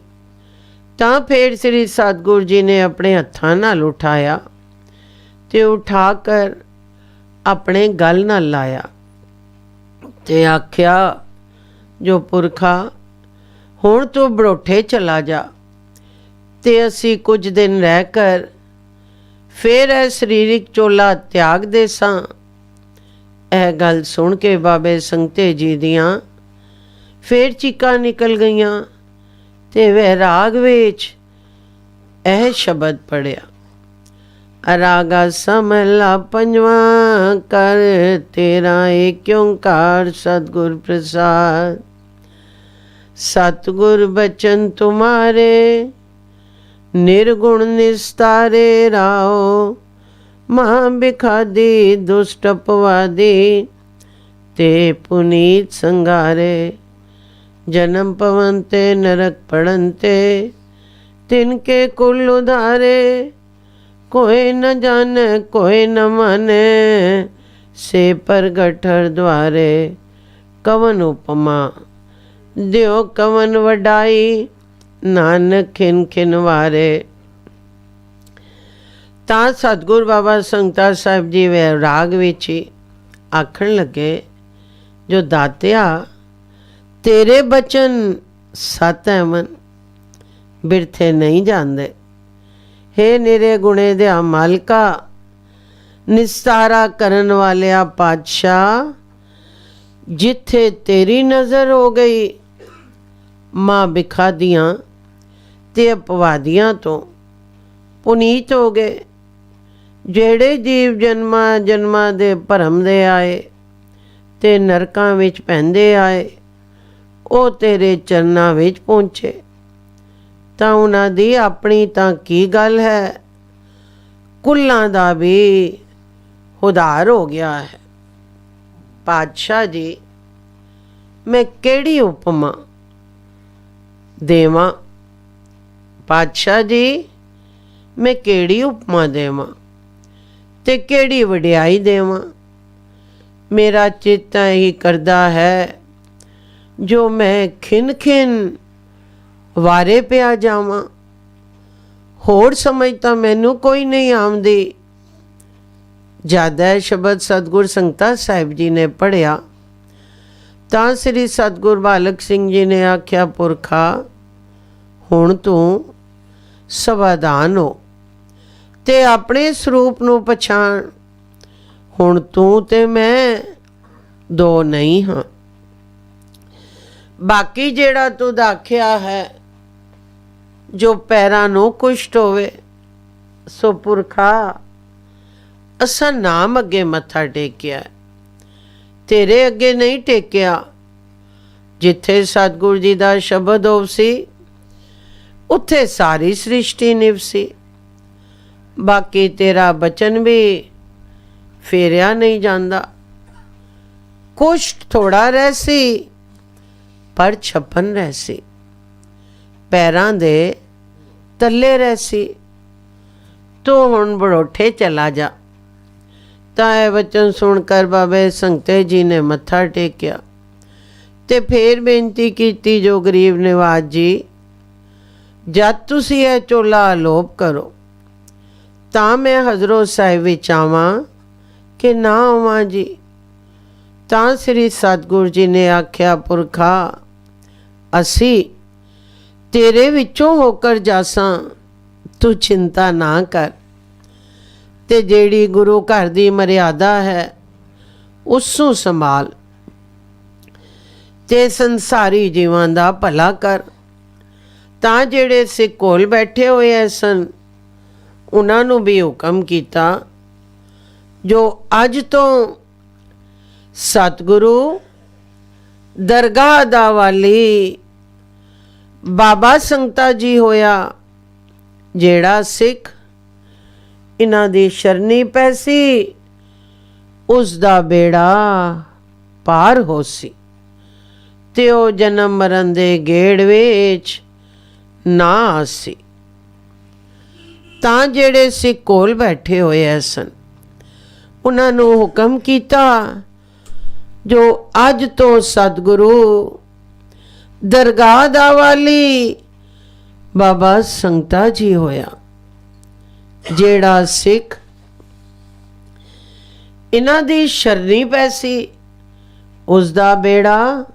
ਤਾਂ ਫਿਰ ਸ੍ਰੀ ਸਤਿਗੁਰ ਜੀ ਨੇ ਆਪਣੇ ਹੱਥਾਂ ਨਾਲ ਉਠਾਇਆ ਤੇ ਉਠਾ ਕਰ ਆਪਣੇ ਗਲ ਨਾਲ ਲਾਇਆ ਤੇ ਆਖਿਆ, ਜੋ ਪੁਰਖਾ ਹੁਣ ਤੂੰ ਬੜੋਠੇ ਚਲਾ ਜਾ ਤੇ ਅਸੀਂ ਕੁਝ ਦਿਨ ਰਹਿ ਕਰ ਫਿਰ ਇਹ ਸਰੀਰਿਕ ਚੋਲਾ ਤਿਆਗ ਦੇ ਸਾਂ। ਇਹ ਗੱਲ ਸੁਣ ਕੇ ਬਾਬੇ ਸੰਗਤੇ ਜੀ ਦੀਆਂ ਫਿਰ ਚੀਕਾਂ ਨਿਕਲ ਗਈਆਂ ਤੇ ਵੈਰਾਗ ਵਿੱਚ ਇਹ ਸ਼ਬਦ ਪੜਿਆ, ਅਰਾਗਾ ਸਮਲਾ ਪੰਜਵਾਂ ਕਰ ਤੇਰਾ ਏਕ ਓੰਕਾਰ ਸਤਿਗੁਰ ਪ੍ਰਸਾਦ। ਸਤਿਗੁਰ ਬਚਨ ਤੁਮਾਰੇ ਨਿਰਗੁਣ ਨਿਸਤਾਰੇ ਰਾਓ। ਮਹਾਂ ਬਿਖਾਦੀ ਦੁਸ਼ਟ ਅਪਵਾਦੀ ਤੇ ਪੁਨੀਤ ਸੰਘਾਰੇ। ਜਨਮ ਪਵਨ ਤੇ ਨਰਕ ਪੜਨ ਤੇ ਤਿਨਕੇ ਕੁਲ ਉਧਾਰੇ। कोई न जाने कोई न माने से प्रगट हर द्वारे। कवन उपमा दियो कवन वडाई नानक खिन खिन वारे। ਤਾਂ ਸਤਿਗੁਰ ਬਾਬਾ ਸੰਗਤਾ ਸਾਹਿਬ ਜੀ ਵੈਰਾਗ ਵਿੱਚ ਹੀ ਆਖਣ ਲੱਗੇ, ਜੋ ਦਾਤਿਆ ਤੇਰੇ ਬਚਨ ਸਤ ਹੈ ਮਨ, ਬਿਰਥੇ ਨਹੀਂ ਜਾਂਦੇ। ਹੇ ਨਿਰੇ ਗੁਣੇ ਦਿਆ ਮਾਲਕਾ, ਨਿਸਤਾਰਾ ਕਰਨ ਵਾਲਿਆ ਪਾਤਸ਼ਾਹ, ਜਿੱਥੇ ਤੇਰੀ ਨਜ਼ਰ ਹੋ ਗਈ ਮਾਂ ਬਿਖਾਦੀਆਂ ਤੇ ਅਪਵਾਦੀਆਂ ਤੋਂ ਪੁਨੀਤ ਹੋ ਗਏ। ਜਿਹੜੇ ਜੀਵ ਜਨਮਾਂ ਜਨਮਾਂ ਦੇ ਭਰਮ ਦੇ ਆਏ ਤੇ ਨਰਕਾਂ ਵਿੱਚ ਪੈਂਦੇ ਆਏ, ਉਹ ਤੇਰੇ ਚਰਨਾਂ ਵਿੱਚ ਪਹੁੰਚੇ। ਤਾਂ ਉਹਨਾਂ ਦੀ ਆਪਣੀ ਤਾਂ ਕੀ ਗੱਲ ਹੈ, ਕੁੱਲਾਂ ਦਾ ਵੀ ਉਧਾਰ ਹੋ ਗਿਆ ਹੈ। ਪਾਤਸ਼ਾਹ ਜੀ, ਮੈਂ ਕਿਹੜੀ ਉਪਮਾ ਦੇਵਾਂ? ਪਾਤਸ਼ਾਹ ਜੀ, ਮੈਂ ਕਿਹੜੀ ਉਪਮਾ ਦੇਵਾਂ ਤੇ ਕਿਹੜੀ ਵਡਿਆਈ ਦੇਵਾਂ? ਮੇਰਾ ਚਿੱਤ ਇਹੀ ਕਰਦਾ ਹੈ ਜੋ ਮੈਂ ਖਿਨ ਖਿਨ ਵਾਰੇ ਪਿਆ ਜਾਵਾਂ। ਹੋਰ ਸਮਝ ਤਾਂ ਮੈਨੂੰ ਕੋਈ ਨਹੀਂ ਆਉਂਦੀ। ਜਦ ਸ਼ਬਦ ਸਤਿਗੁਰ ਸੰਗਤਾ ਸਾਹਿਬ ਜੀ ਨੇ ਪੜ੍ਹਿਆ ਤਾਂ ਸ੍ਰੀ ਸਤਿਗੁਰ ਬਾਲਕ ਸਿੰਘ ਜੀ ਨੇ ਆਖਿਆ, ਪੁਰਖਾ ਹੁਣ ਤੂੰ ਸਾਵਧਾਨ ਹੋ ਤੇ ਆਪਣੇ ਸਰੂਪ ਨੂੰ ਪਛਾਣ। ਹੁਣ ਤੂੰ ਤੇ ਮੈਂ ਦੋ ਨਹੀਂ ਹਾਂ। ਬਾਕੀ ਜਿਹੜਾ ਤੂੰ ਆਖਿਆ ਹੈ ਜੋ ਪੈਰਾਂ ਨੂੰ ਕੁਸ਼ਟ ਹੋਵੇ, ਸੋ ਪੁਰਖਾ ਅਸਾਂ ਨਾਮ ਅੱਗੇ ਮੱਥਾ ਟੇਕਿਆ, ਤੇਰੇ ਅੱਗੇ ਨਹੀਂ ਟੇਕਿਆ। ਜਿੱਥੇ ਸਤਿਗੁਰ ਜੀ ਦਾ ਸ਼ਬਦ ਹੋਵਸੀ ਉੱਥੇ ਸਾਰੀ ਸ੍ਰਿਸ਼ਟੀ ਨਿਵਸੀ। ਬਾਕੀ ਤੇਰਾ ਬਚਨ ਵੀ ਫੇਰਿਆ ਨਹੀਂ ਜਾਂਦਾ। ਕੁਸ਼ਟ ਥੋੜਾ ਰਹਿਸੀ ਪਰ ਛਪਨ ਰਹਿਸੀ, ਪੈਰਾਂ ਦੇ ਤੱਲੇ ਰਹਿਸੀ। ਤੂੰ ਹੁਣ ਬੜੋਠੇ ਚਲਾ ਜਾ। ਤਾਂ ਇਹ ਵਚਨ ਸੁਣ ਕਰ ਬਾਬੇ ਸੰਗਤੇ ਜੀ ਨੇ ਮੱਥਾ ਟੇਕਿਆ ਤੇ ਫੇਰ ਬੇਨਤੀ ਕੀਤੀ, ਜੋ ਗਰੀਬ ਨਿਵਾਜ ਜੀ, ਜਦ ਤੁਸੀਂ ਇਹ ਚੋਲਾ ਅਲੋਪ ਕਰੋ ਤਾਂ ਮੈਂ ਹਜ਼ਰੋ ਸਾਹਿਬ ਵਿੱਚ ਆਵਾਂ ਕਿ ਨਾ ਆਵਾਂ ਜੀ? ਤਾਂ ਸ੍ਰੀ ਸਤਿਗੁਰੂ ਜੀ ਨੇ ਆਖਿਆ, ਪੁਰਖਾ ਅਸੀਂ ਤੇਰੇ ਵਿੱਚੋਂ ਹੋਕਰ ਜਾਸਾਂ, ਤੂੰ ਚਿੰਤਾ ਨਾ ਕਰ। ਤੇ ਜਿਹੜੀ ਗੁਰੂ ਘਰ ਦੀ ਮਰਿਆਦਾ ਹੈ ਉਸ ਨੂੰ ਸੰਭਾਲ ਤੇ ਸੰਸਾਰੀ ਜੀਵਾਂ ਦਾ ਭਲਾ ਕਰ। ਤਾਂ ਜਿਹੜੇ ਸਿੱਖ ਕੋਲ ਬੈਠੇ ਹੋਏ ਸਨ ਉਹਨਾਂ ਨੂੰ ਵੀ ਹੁਕਮ ਕੀਤਾ, ਜੋ ਅੱਜ ਤੋਂ ਸਤਿਗੁਰੂ ਦਰਗਾਹ ਦਾ ਵਾਲੀ ਬਾਬਾ ਸੰਗਤਾ ਜੀ ਹੋਇਆ, ਜਿਹੜਾ ਸਿੱਖ ਇਹਨਾਂ ਦੀ ਸ਼ਰਨੀ ਪੈਸੀ ਉਸ ਦਾ ਬੇੜਾ ਪਾਰ ਹੋਸੀ ਤੇ ਉਹ ਜਨਮ ਮਰਨ ਦੇ ਗੇੜ ਵਿੱਚ ਨਾ ਆਸੀ। ਤਾਂ ਜਿਹੜੇ ਸਿੱਖ ਕੋਲ ਬੈਠੇ ਹੋਏ ਸਨ ਉਹਨਾਂ ਨੂੰ ਹੁਕਮ ਕੀਤਾ, ਜੋ ਅੱਜ ਤੋਂ ਸਤਿਗੁਰੂ ਦਰਗਾਹ ਦਾ ਵਾਲੀ ਬਾਬਾ ਸੰਗਤਾ ਜੀ ਹੋਇਆ, ਜਿਹੜਾ ਸਿੱਖ ਇਹਨਾਂ ਦੀ ਸ਼ਰਨੀ ਪੈਸੀ ਉਸ ਦਾ ਬੇੜਾ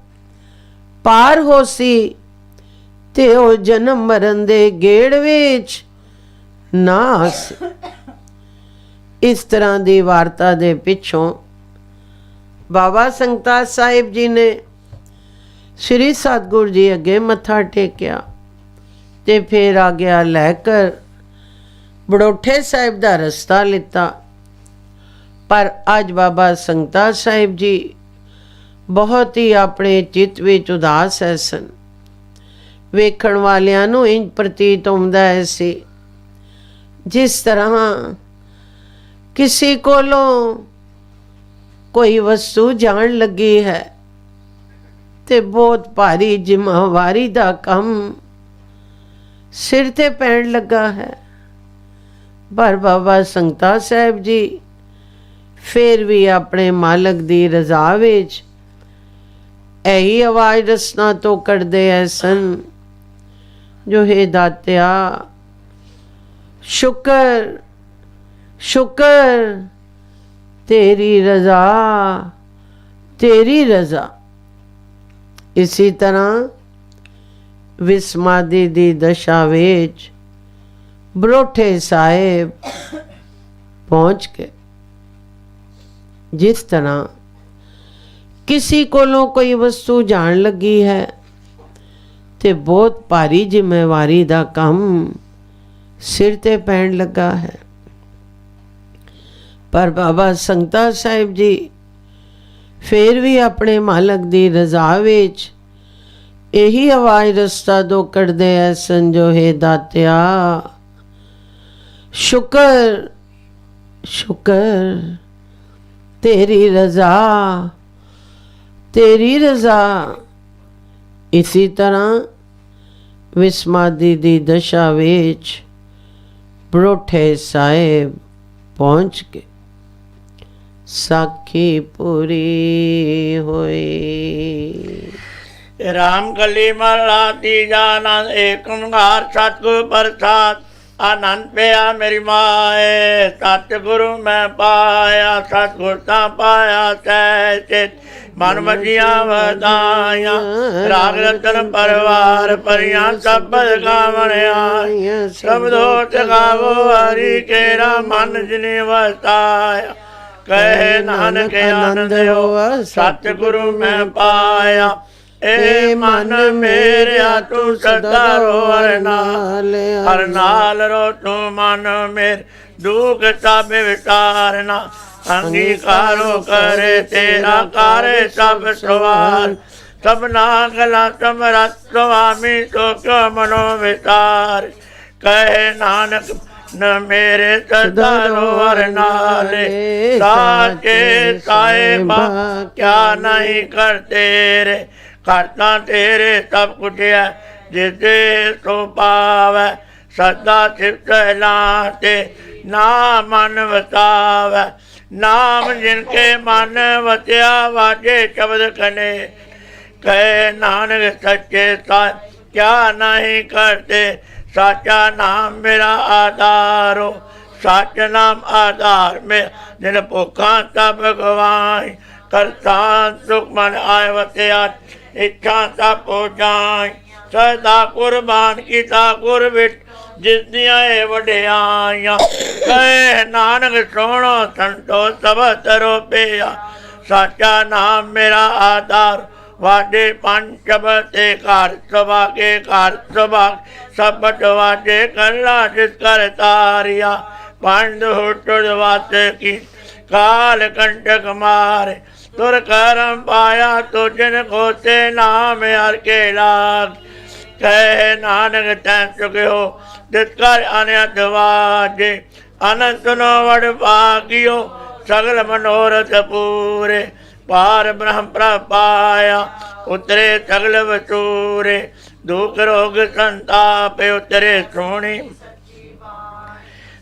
ਪਾਰ ਹੋਸੀ ਤੇ ਉਹ ਜਨਮ ਮਰਨ ਦੇ ਗੇੜ ਵਿੱਚ ਨਾ ਆਸੀ। ਇਸ ਤਰ੍ਹਾਂ ਦੀ ਵਾਰਤਾ ਦੇ ਪਿੱਛੋਂ ਬਾਬਾ ਸੰਗਤਾ ਸਾਹਿਬ ਜੀ ਨੇ ਸ੍ਰੀ ਸਤਿਗੁਰ ਜੀ ਅੱਗੇ ਮੱਥਾ ਟੇਕਿਆ ਤੇ ਫਿਰ ਆਗਿਆ ਲੈ ਕਰ ਬੜੋਠੇ ਸਾਹਿਬ ਦਾ ਰਸਤਾ ਲਿੱਤਾ। ਪਰ ਅੱਜ ਬਾਬਾ ਸੰਗਤਾ ਸਾਹਿਬ ਜੀ ਬਹੁਤ ਹੀ ਆਪਣੇ ਚਿੱਤ ਵਿੱਚ ਉਦਾਸ ਹੈ ਸਨ। ਵੇਖਣ ਵਾਲਿਆਂ ਨੂੰ ਇੰਝ ਪ੍ਰਤੀਤ ਹੁੰਦਾ ਹੈ ਸੀ ਜਿਸ ਤਰ੍ਹਾਂ ਕਿਸੇ ਕੋਲੋਂ ਕੋਈ ਵਸਤੂ ਜਾਣ ਲੱਗੀ ਹੈ ਤੇ ਬਹੁਤ ਭਾਰੀ ਜ਼ਿੰਮੇਵਾਰੀ ਦਾ ਕੰਮ ਸਿਰ ਤੇ ਪੈਣ ਲੱਗਾ ਹੈ। ਪਰ ਬਾਬਾ ਸੰਗਤਾ ਸਾਹਿਬ ਜੀ ਫਿਰ ਵੀ ਆਪਣੇ ਮਾਲਕ ਦੀ ਰਜ਼ਾ ਵਿੱਚ ਇਹੀ ਆਵਾਜ਼ ਰਸਨਾ ਤੋਂ ਕੱਢਦੇ ਸਨ, ਜੋ ਹੈ ਦਾਤਿਆ ਸ਼ੁਕਰ ਸ਼ੁਕਰ, ਤੇਰੀ ਰਜ਼ਾ तेरी रजा। इसी तरह विस्मादी दी दशा विच बरोठे साहिब पहुंच गए। जिस तरह किसी कोलों कोई वस्तु जान लगी है ते बहुत भारी जिम्मेवारी दा काम सिर ते पैण लगा है, पर बाबा संगता साहिब जी फिर भी अपने मालक दी रजा विच यही आवाज रस्ता दो कढ़दे है संजो हे दात्या। शुक्र शुक्र तेरी रजा, तेरी रजा। इसी तरह विस्मादी दी दशा विच बरोठे साहिब पहुंच गए। साखी पूरी होई। राम कली महला तीजा आनंद एक ओंकार सतगुरु प्रसाद। आनंद पिया मेरी माए सतगुरु मैं पाया, सतगुर ता पाया सैचित मन मजिया वदाया। राग रतन परिवार परियां सब गावन आया, सब दोष गावो हरि केरा मन जिने वसाया। कहे नानक आनंद हो सतगुरु मैं पाया। ए मन मेरे तू सदा रो हर नाल रो तू मन मेरे दुख सब विचारना। अंगीकारो करे तेरा करे सब सवार। सबना गला समरत स्वामी तो क्यों मनो विचार। कहे नानक न मेरे सदा रो हर नाले। साचे साहिबा क्या नहीं करते रे, करता तेरे सब कुछ है जिसे तो पावे। सदा सिफत लाते नाम मन वसावे। नाम जिनके मन वसिया वाजे शब्द कने। कहे नानक सच्चे साहिब क्या नहीं करते। साचा नाम मेरा आधारो, सच नाम आधार में जिन भुखा तब गवाई। करता सुख मन आय वसिया इच्छा सब हो जाए। सदा कुर्बान कीता गुर विच जिस दिया वड्याइयां। कहे नानक सोनो संतो सब तरो पिया। साचा नाम मेरा आधार वाजे पंच बते कार सभा के कार सभा सब वाजे कला जिस कर तारिया। पंड हुट की काल कंटक मारे। तुर करम पाया तो जिन खोते नाम हर के लाग। कहे नानक तैं चुके हो जिसकर अनयत वाजे। अनंत नो वड भागियो सगल मनोरथ पूरे। पार ब्रह्म प्रभ पाया उतरे सगल वसूरे। दुख रोग संताप उतरे सोनी।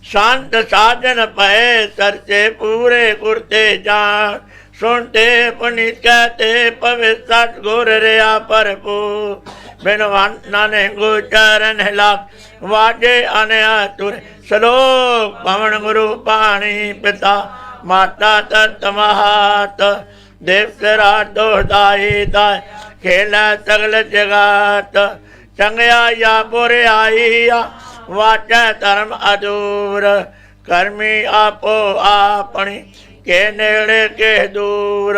शांत साधन पए सरचे पूरे कुरते जान। सुनते पुनीत कहते पवित्र सतगुर रिया भरपूर। बिन नाने गोचरण लाग वाजे अनयातुर। श्लोक पवन गुरु पाणी पिता माता तत् महात। देव सरा दोहदाई दाय खेला सगल जगात। चंगया या बुरे आईया वाचा धर्म अधूर। कर्मी आपो आपनी के नेड़े के दूर।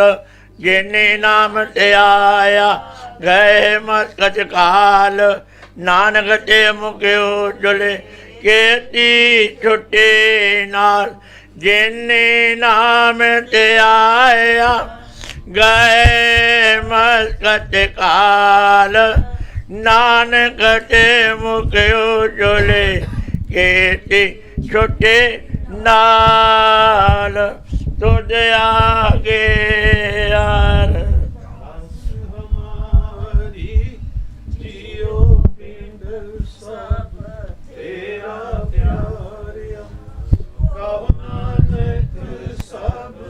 जिन्नी नाम ते आया गए मस्कच काल। नानक ते मुक्यो जुले केती छुट्टी नाल। जिन्नी नाम ते आया गए मस्कच काल। नानक ते मुक्यो जुले केती छुट्टी नाल। तुझ आगे यार हमारी जियो पिंड सब तेरा प्यारिया। कहो नानक सब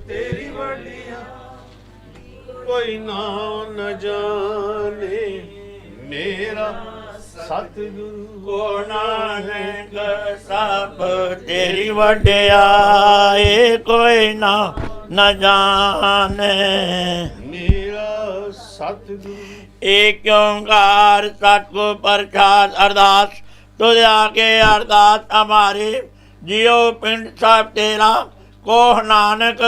तेरी वडिया। कोई ना न जाने मेरा सतगुरु। को नानक सब तेरी वड्याई। कोई ना न जाने। मेरा सतगुरु एक ओंकार सतगुर प्रसाद अरदास तुझ आगे अरदास हमारी, जियो पिंड सब तेरा कोह नानक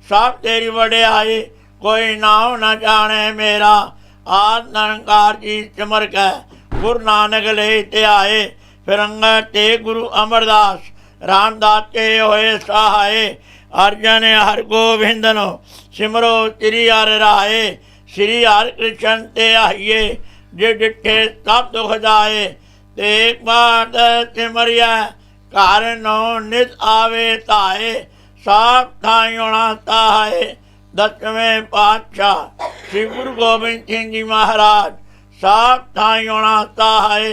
सब तेरी वड्याई, कोई नाम न जाने मेरा आद निरंकार जी सिमर कै गुरु नानक ले ते आए। फिर अंगद ते गुरु अमरदास रामदास के होए सहाय, अर्जन हर गोविंदनो सिमरो श्री हर राय, श्री हर कृष्ण ते आइए जे डिठे सब दुख जाए, ते एक बार सिमरिया घर नो नित आवे ताए, साफ ठाई होना ताए। 10वें पातशाह श्री गुरु गोबिंद सिंह जी महाराज साफ ठाई होना ताए।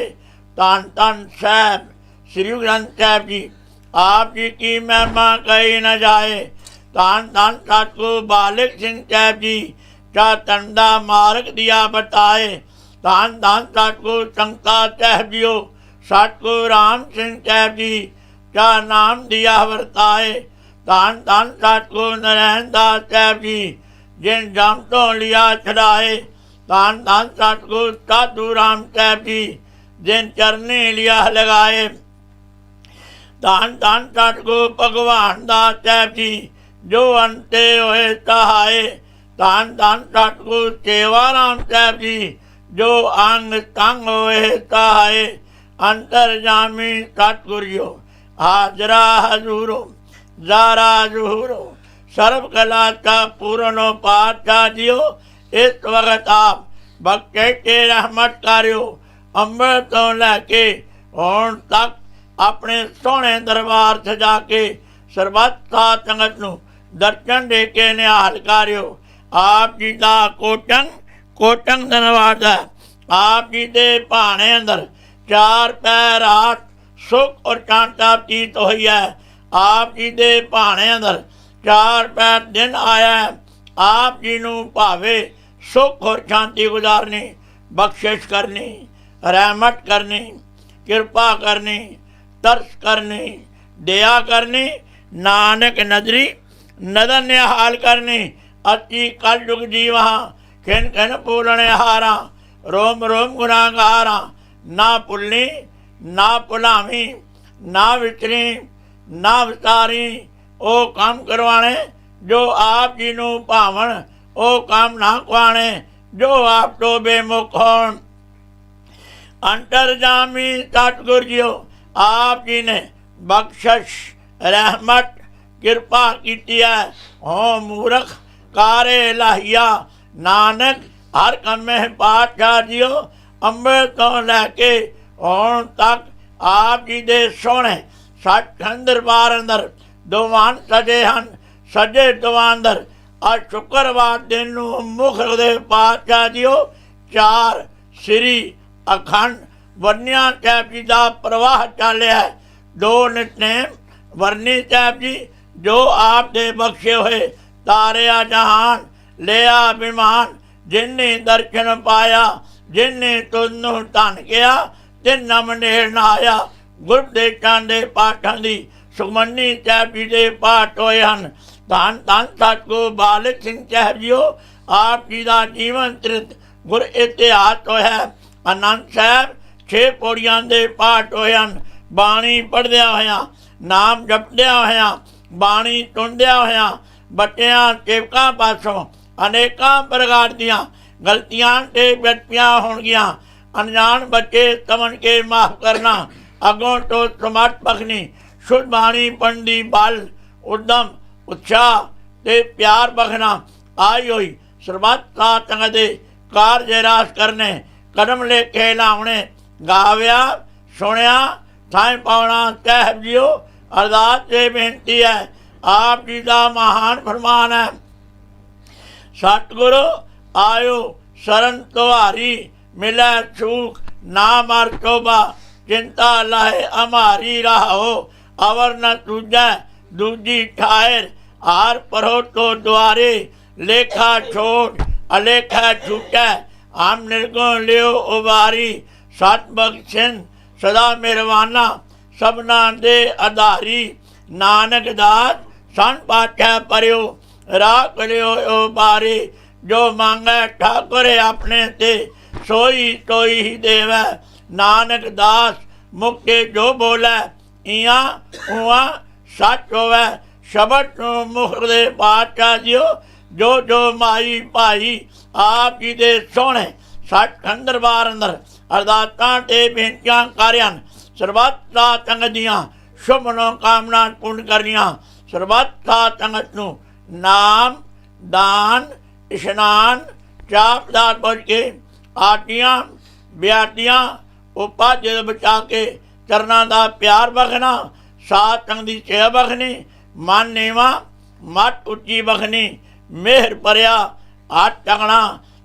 धन धन साहब श्री गुरु ग्रंथ साहब जी आप जी की महिमा कही न जाए। धन धन सतगुरु बालक सिंह साहब जी चा तंडा मार्ग दिया बताए। धन धन सतगुरु संता साहब जियो सतगुरु राम सिंह साहब जी चा नाम दिया वर्ताए। धन धन सतगुरु नारायण दास साहब जी जिन जम तो लिया छड़ाए। धन धन सतगुरु साधु राम साहब जी जिन चरने लिया लगाए। धन धन सतगुरु भगवान दास साहब जी जो अंते होए सहाय। धन धन सतगुरु सेवा राम साहब जी जो अंग तंग होए सहाय। अंतरजामी सतगुरु हाजरा हजूरो जारा जूरो सर्व कला का पूर्ण पातशाह जियो इस वक्त आप बख्शे के रहमत कार्यो अमृत तो लैके होण तक अपने सोहने दरबार सजा के सरबत साध संगत नूं दर्शन दे के निहाल कार्यो। आप जी का कोटंग कोटंग धन्यवाद है। आप जी दे भाने अंदर 4 पैर रात सुख और शांता प्रीत हुई है। आप जी दे भाने अंदर 4 पैर दिन आया है। आप जी नूं भावे सुख और शांति गुजारनी, बख्शिश करनी, रहमत करनी, कृपा करनी, तरस करनी, दया करनी, नानक नजरी नदन निहाल करनी। अति कल युग जीवा खिन खिन पूरने हारा, रोम रोम गुनागारा, ना पुलनी ना पुलावी ना विचरी ना विसारी। ओ काम करवाने जो आप जी नूं भावन, ओ काम ना खुआने जो आप तो बेमुख होण। अंतरजामी सतगुरु जियो आप जी ने बख्शिश रहमत कृपा की है। हो मूर्ख कारे लाहिया नानक हर कमे पातशाह जियो अमृत तो लैके होण तक आप जी दे सोहणे सचखंड दरबार अंदर दीवान सजे हन। सजे दीवान अंदर आ शुक्रवार दिन नूं मुख दे पातशाह जियो 4 श्री अखंड वर्निया साहब जी का प्रवाह चलिया है। 2 नितनेम वर्नी साहब जी जो आप दे बख्शे हुए तारिया जहान लिया विमान। जिन्ने दर्शन पाया जिन्ने तुन्नू धन किया तिन नम नेड़ न आया। गुरदेशां दे पाठां दी सुखमनी साहब जी दे पाठ होए हन। धन धन सतगुरु बालक सिंह साहब जियो आप जी का जीवन चरित गुर इतिहास होया। आनंद साहब 6 पौड़ियां दे पाठ होए हन। बाणी पढ़द्या होया, नाम जपद्या होया, बाणी सुनद्या होया बच्चियां सेवकां पासों अनेकां प्रकार दियां गलतियां ते बचपियां होणगियां। अनजान बच्चे समझ के माफ करना, अगों तो समर्थ बखनी, शुद्ध बाणी पढ़दी बल उद्यम उत्साह ते प्यार बखना। आई हुई सरबत साध संगत दे कारज रास करने, कदम लेखे लावणे, गाव्या सुनिया थाई पाउणा। साहब जियो अरदास से बेनती है, आप जी का महान फरमान है। सतगुरु आयो शरण तुहारी, मिले सुख ना मर शोभा, चिंता लाए हमारी राहो, अवर न सूझै दूजी ठायर, हार परो तो द्वारे, लेखा छोड़ अलेखा छूटै, हम निर्गुण लियो उबारी। सत बख्शिन सदा मेहरबाना, सबना दे आधारी, नानक दास सन पाठै परियो, राख लियो ओ बारी। जो मांगे ठाकुर अपने ते सोई तोई ही देवै। नानक दास मुक्ते जो बोलै इया उआ सच होवै। शबद मुख दे पातशाह जियो जो जो माई भाई आप जी दे सोहणे सचखंड दरबार अंदर अरदासां ते बेनतियां कर हन। सरबत साध संगत दियां शुभ मनोकामना पूर्ण करनियां। सरबत साध संगत नूं नाम दान इशनान चापदार बच के आटियां ब्याटियां उपाध्य बचा के चरना का प्यार बखना। सात संग की सेवा बखनी। मन नीवा मत उच्ची बखनी। मेहर भरिया हथ चंगना।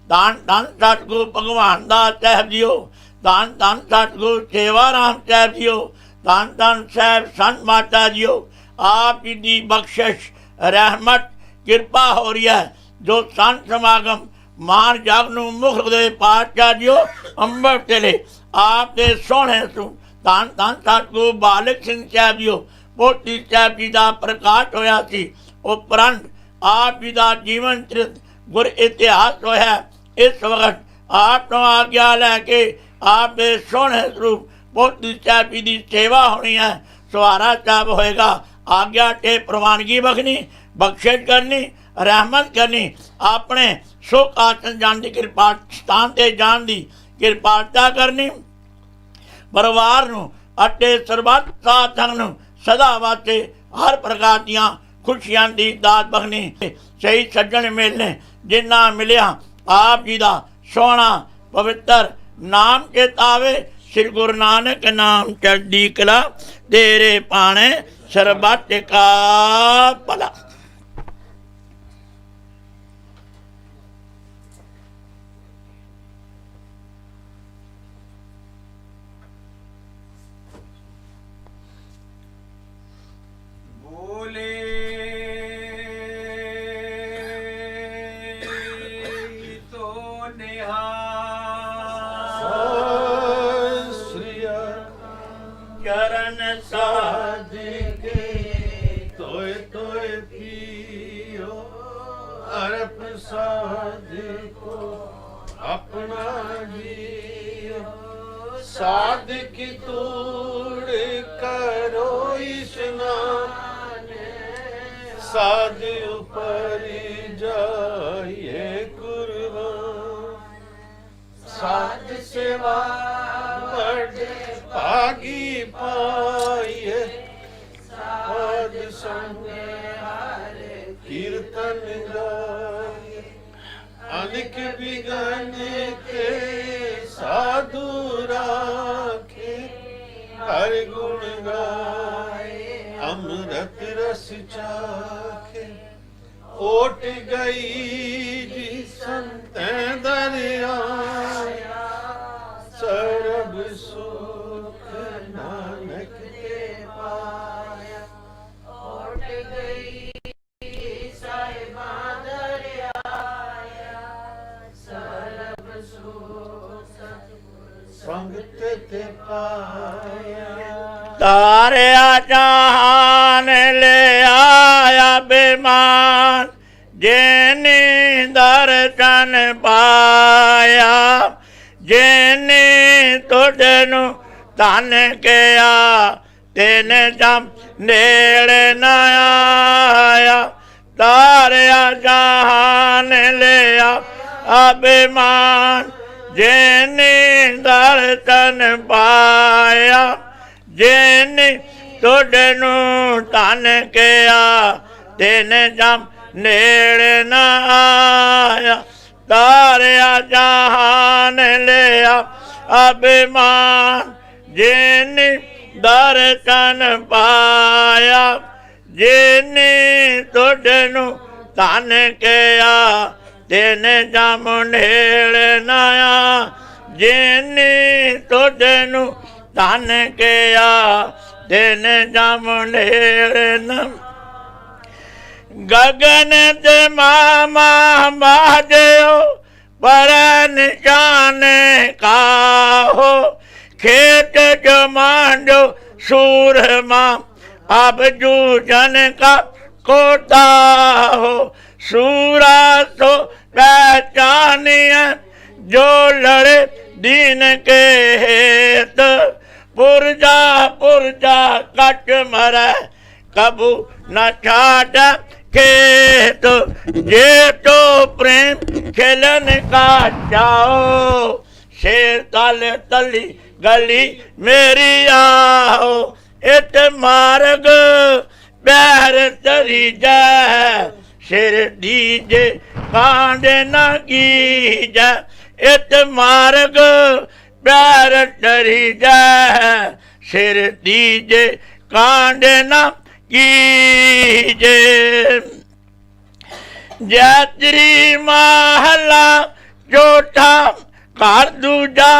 धन धन सतगुरु भगवान दास साहब जियो। धन धन सतगुरु सेवा राम साहब जियो। धन धन साहब संत माता जियो। आप जी की बख्शिश रहमत किरपा हो रही है। जो संत समागम मान जग नूं मुख दे पातशाह जियो अंबर चले आप दे सोहणे सू धन धन सतगुरु बालक सिंह साहब जियो पोती साहब जी का प्रकाश होया सी। उपरंत आप जी का जीवन चरित गुर इतिहास होया। इस वक्त आप तो आज्ञा लैके आप दे सोहणे स्वरूप पोती साहब जी की सेवा होनी है। सवारा साहब होएगा। आज्ञा ते प्रवानगी बखनी बख्शिश करनी रहमत करनी। अपने सुख आसन जान की कृपा स्थान ते जान की कृपालता करनी। परिवार नूं अते सरबत साध संग नूं सदा वास्ते हर प्रकार दियां खुशियां दी दात बखनी। सही सज्जन मिलने जिन्ना मिलिया आप जी का सोहना पवित्र नाम चेतावे। श्री गुरु नानक नाम चढ़दी कला तेरे पाने सरबत का भला। चरण साध के तोय तोय पियो अरप साध को अपना जियो। साध की तूड़ करो स्नान साध ऊपर जाइए कुर्बान। साध सेवा बड़ भागी पाइए। साध संग कीर्तन गाए। अनेक विघ्न के साधु राखे। हर गुण गाए अमृत रस चाखे। ओट गई जी संत दरिया सरब सुख नानक के पाया। ओट गई साहिबा दरिया सरब सुख संग ते पाया। तारिया जहान ले आया बेमान जेनी दर्शन पाया। जेने तुझनु धन किया तेन जम नेड़े न आया। तारिया जहान लिया अभिमान जेने दर्शन पाया। जेने तुझनु धन किया तेन जम नेड़े न आया। तारिया जहान लिया अभिमान जिने दर्शन पाया। जिने तुझनु धन किया तिन जम नेड़े न आया। जिने तुझनु धन किया तिन जम नेड़े न। गगन ते मामा बाजो पर निशान काहो। खेत जो मांडो सूरमा अब जूझन का कोता हो। सूरा तो पहचानिए जो लड़े दीन के हेत पुरजा कट मरे कबू न छाट खेत जे तो प्रेम खेलन का चाओ शेर तल तली गली मेरी आओ इत मार्ग पैर तरी जाए सिर दीजे कांड न कीजे इत मार्ग पैर तरी जाए सिर दीजे कांड न कीजे जैत्री महला चौथा घर दूजा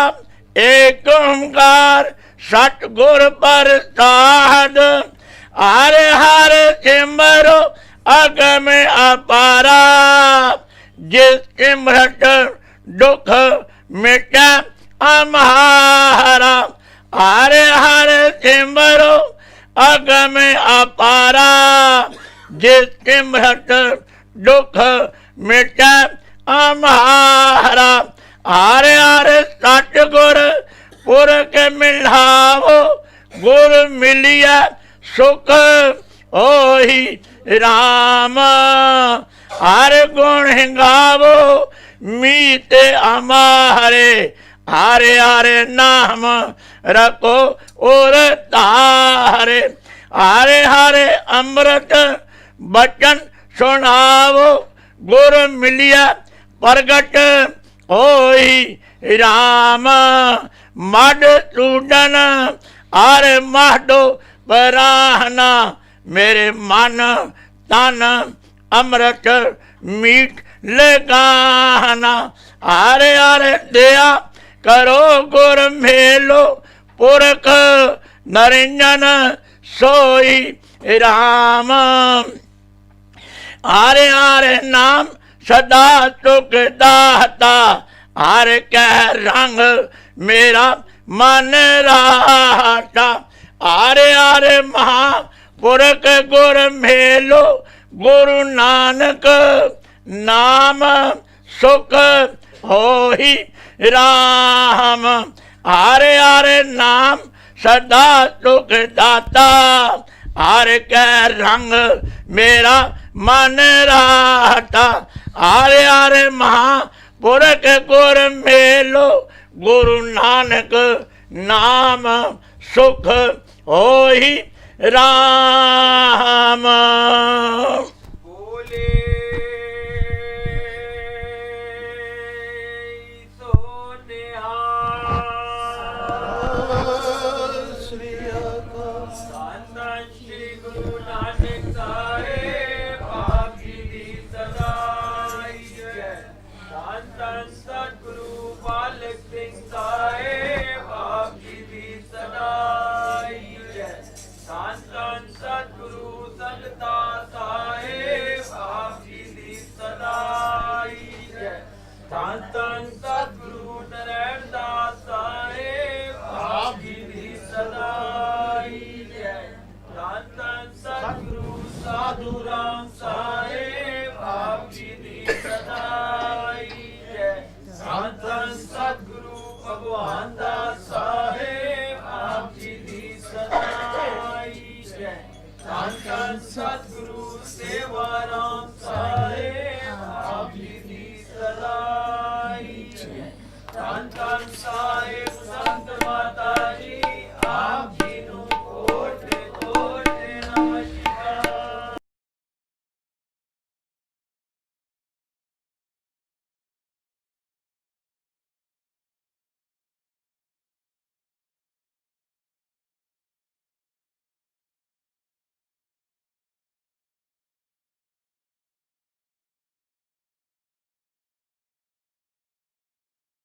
एक ओंकार सतगुर प्रसाद हर हर सिमरो अगम अपारा जिस सिमरत दुख मिटा अम्हारा हर हर सिमरो अगम अपारा जिस सिमरत दुख मिटा अम्हारा हर हर सतगुर पुरख मिलावो गुर मिलिया सुख ओही राम हर गुण गावो मीत हमारे हरे हरे नाम रखो और तारे हरे हरे अमृत बचन सुनावो गुर मिलिया प्रगट होई राम मड सूडन हर माडो पराहना मेरे मन तन अमृत मीठ लगाना हरे हरे दया करो गुर मेलो पुरख नरिंजन सोई राम हरे हरे नाम सदा सुख दाता हर कह रंग मेरा मन राता हरे हरे महापुरख गुर मेलो गुरु नानक नाम सुख होई राम हरे हरे नाम सदा सुख दाता हर कह रंग मेरा मन राता हरे हरे महापुरख गुर मेलो गुरु नानक नाम सुख होई राम बोले सो निहाल श्री गुरु नानक साहेब आप जी दी सदाई जय धन सतगुरु बालक सिंह साहेब आप जी दी सदाई जय धन सतगुरु संगता साहेब आप जी दी सदाई जय धन सतगुरु नारायण दास साहेब आप जी दी सदाई जय धन सतगुरु साधु राम साहेब आप जी दी सदाई जय धन सतगुरु भगवान दास साहेब आप जी दी सदाई जय धन सतगुरु सेवाराम साहेब आप जी दी सदाई जय धन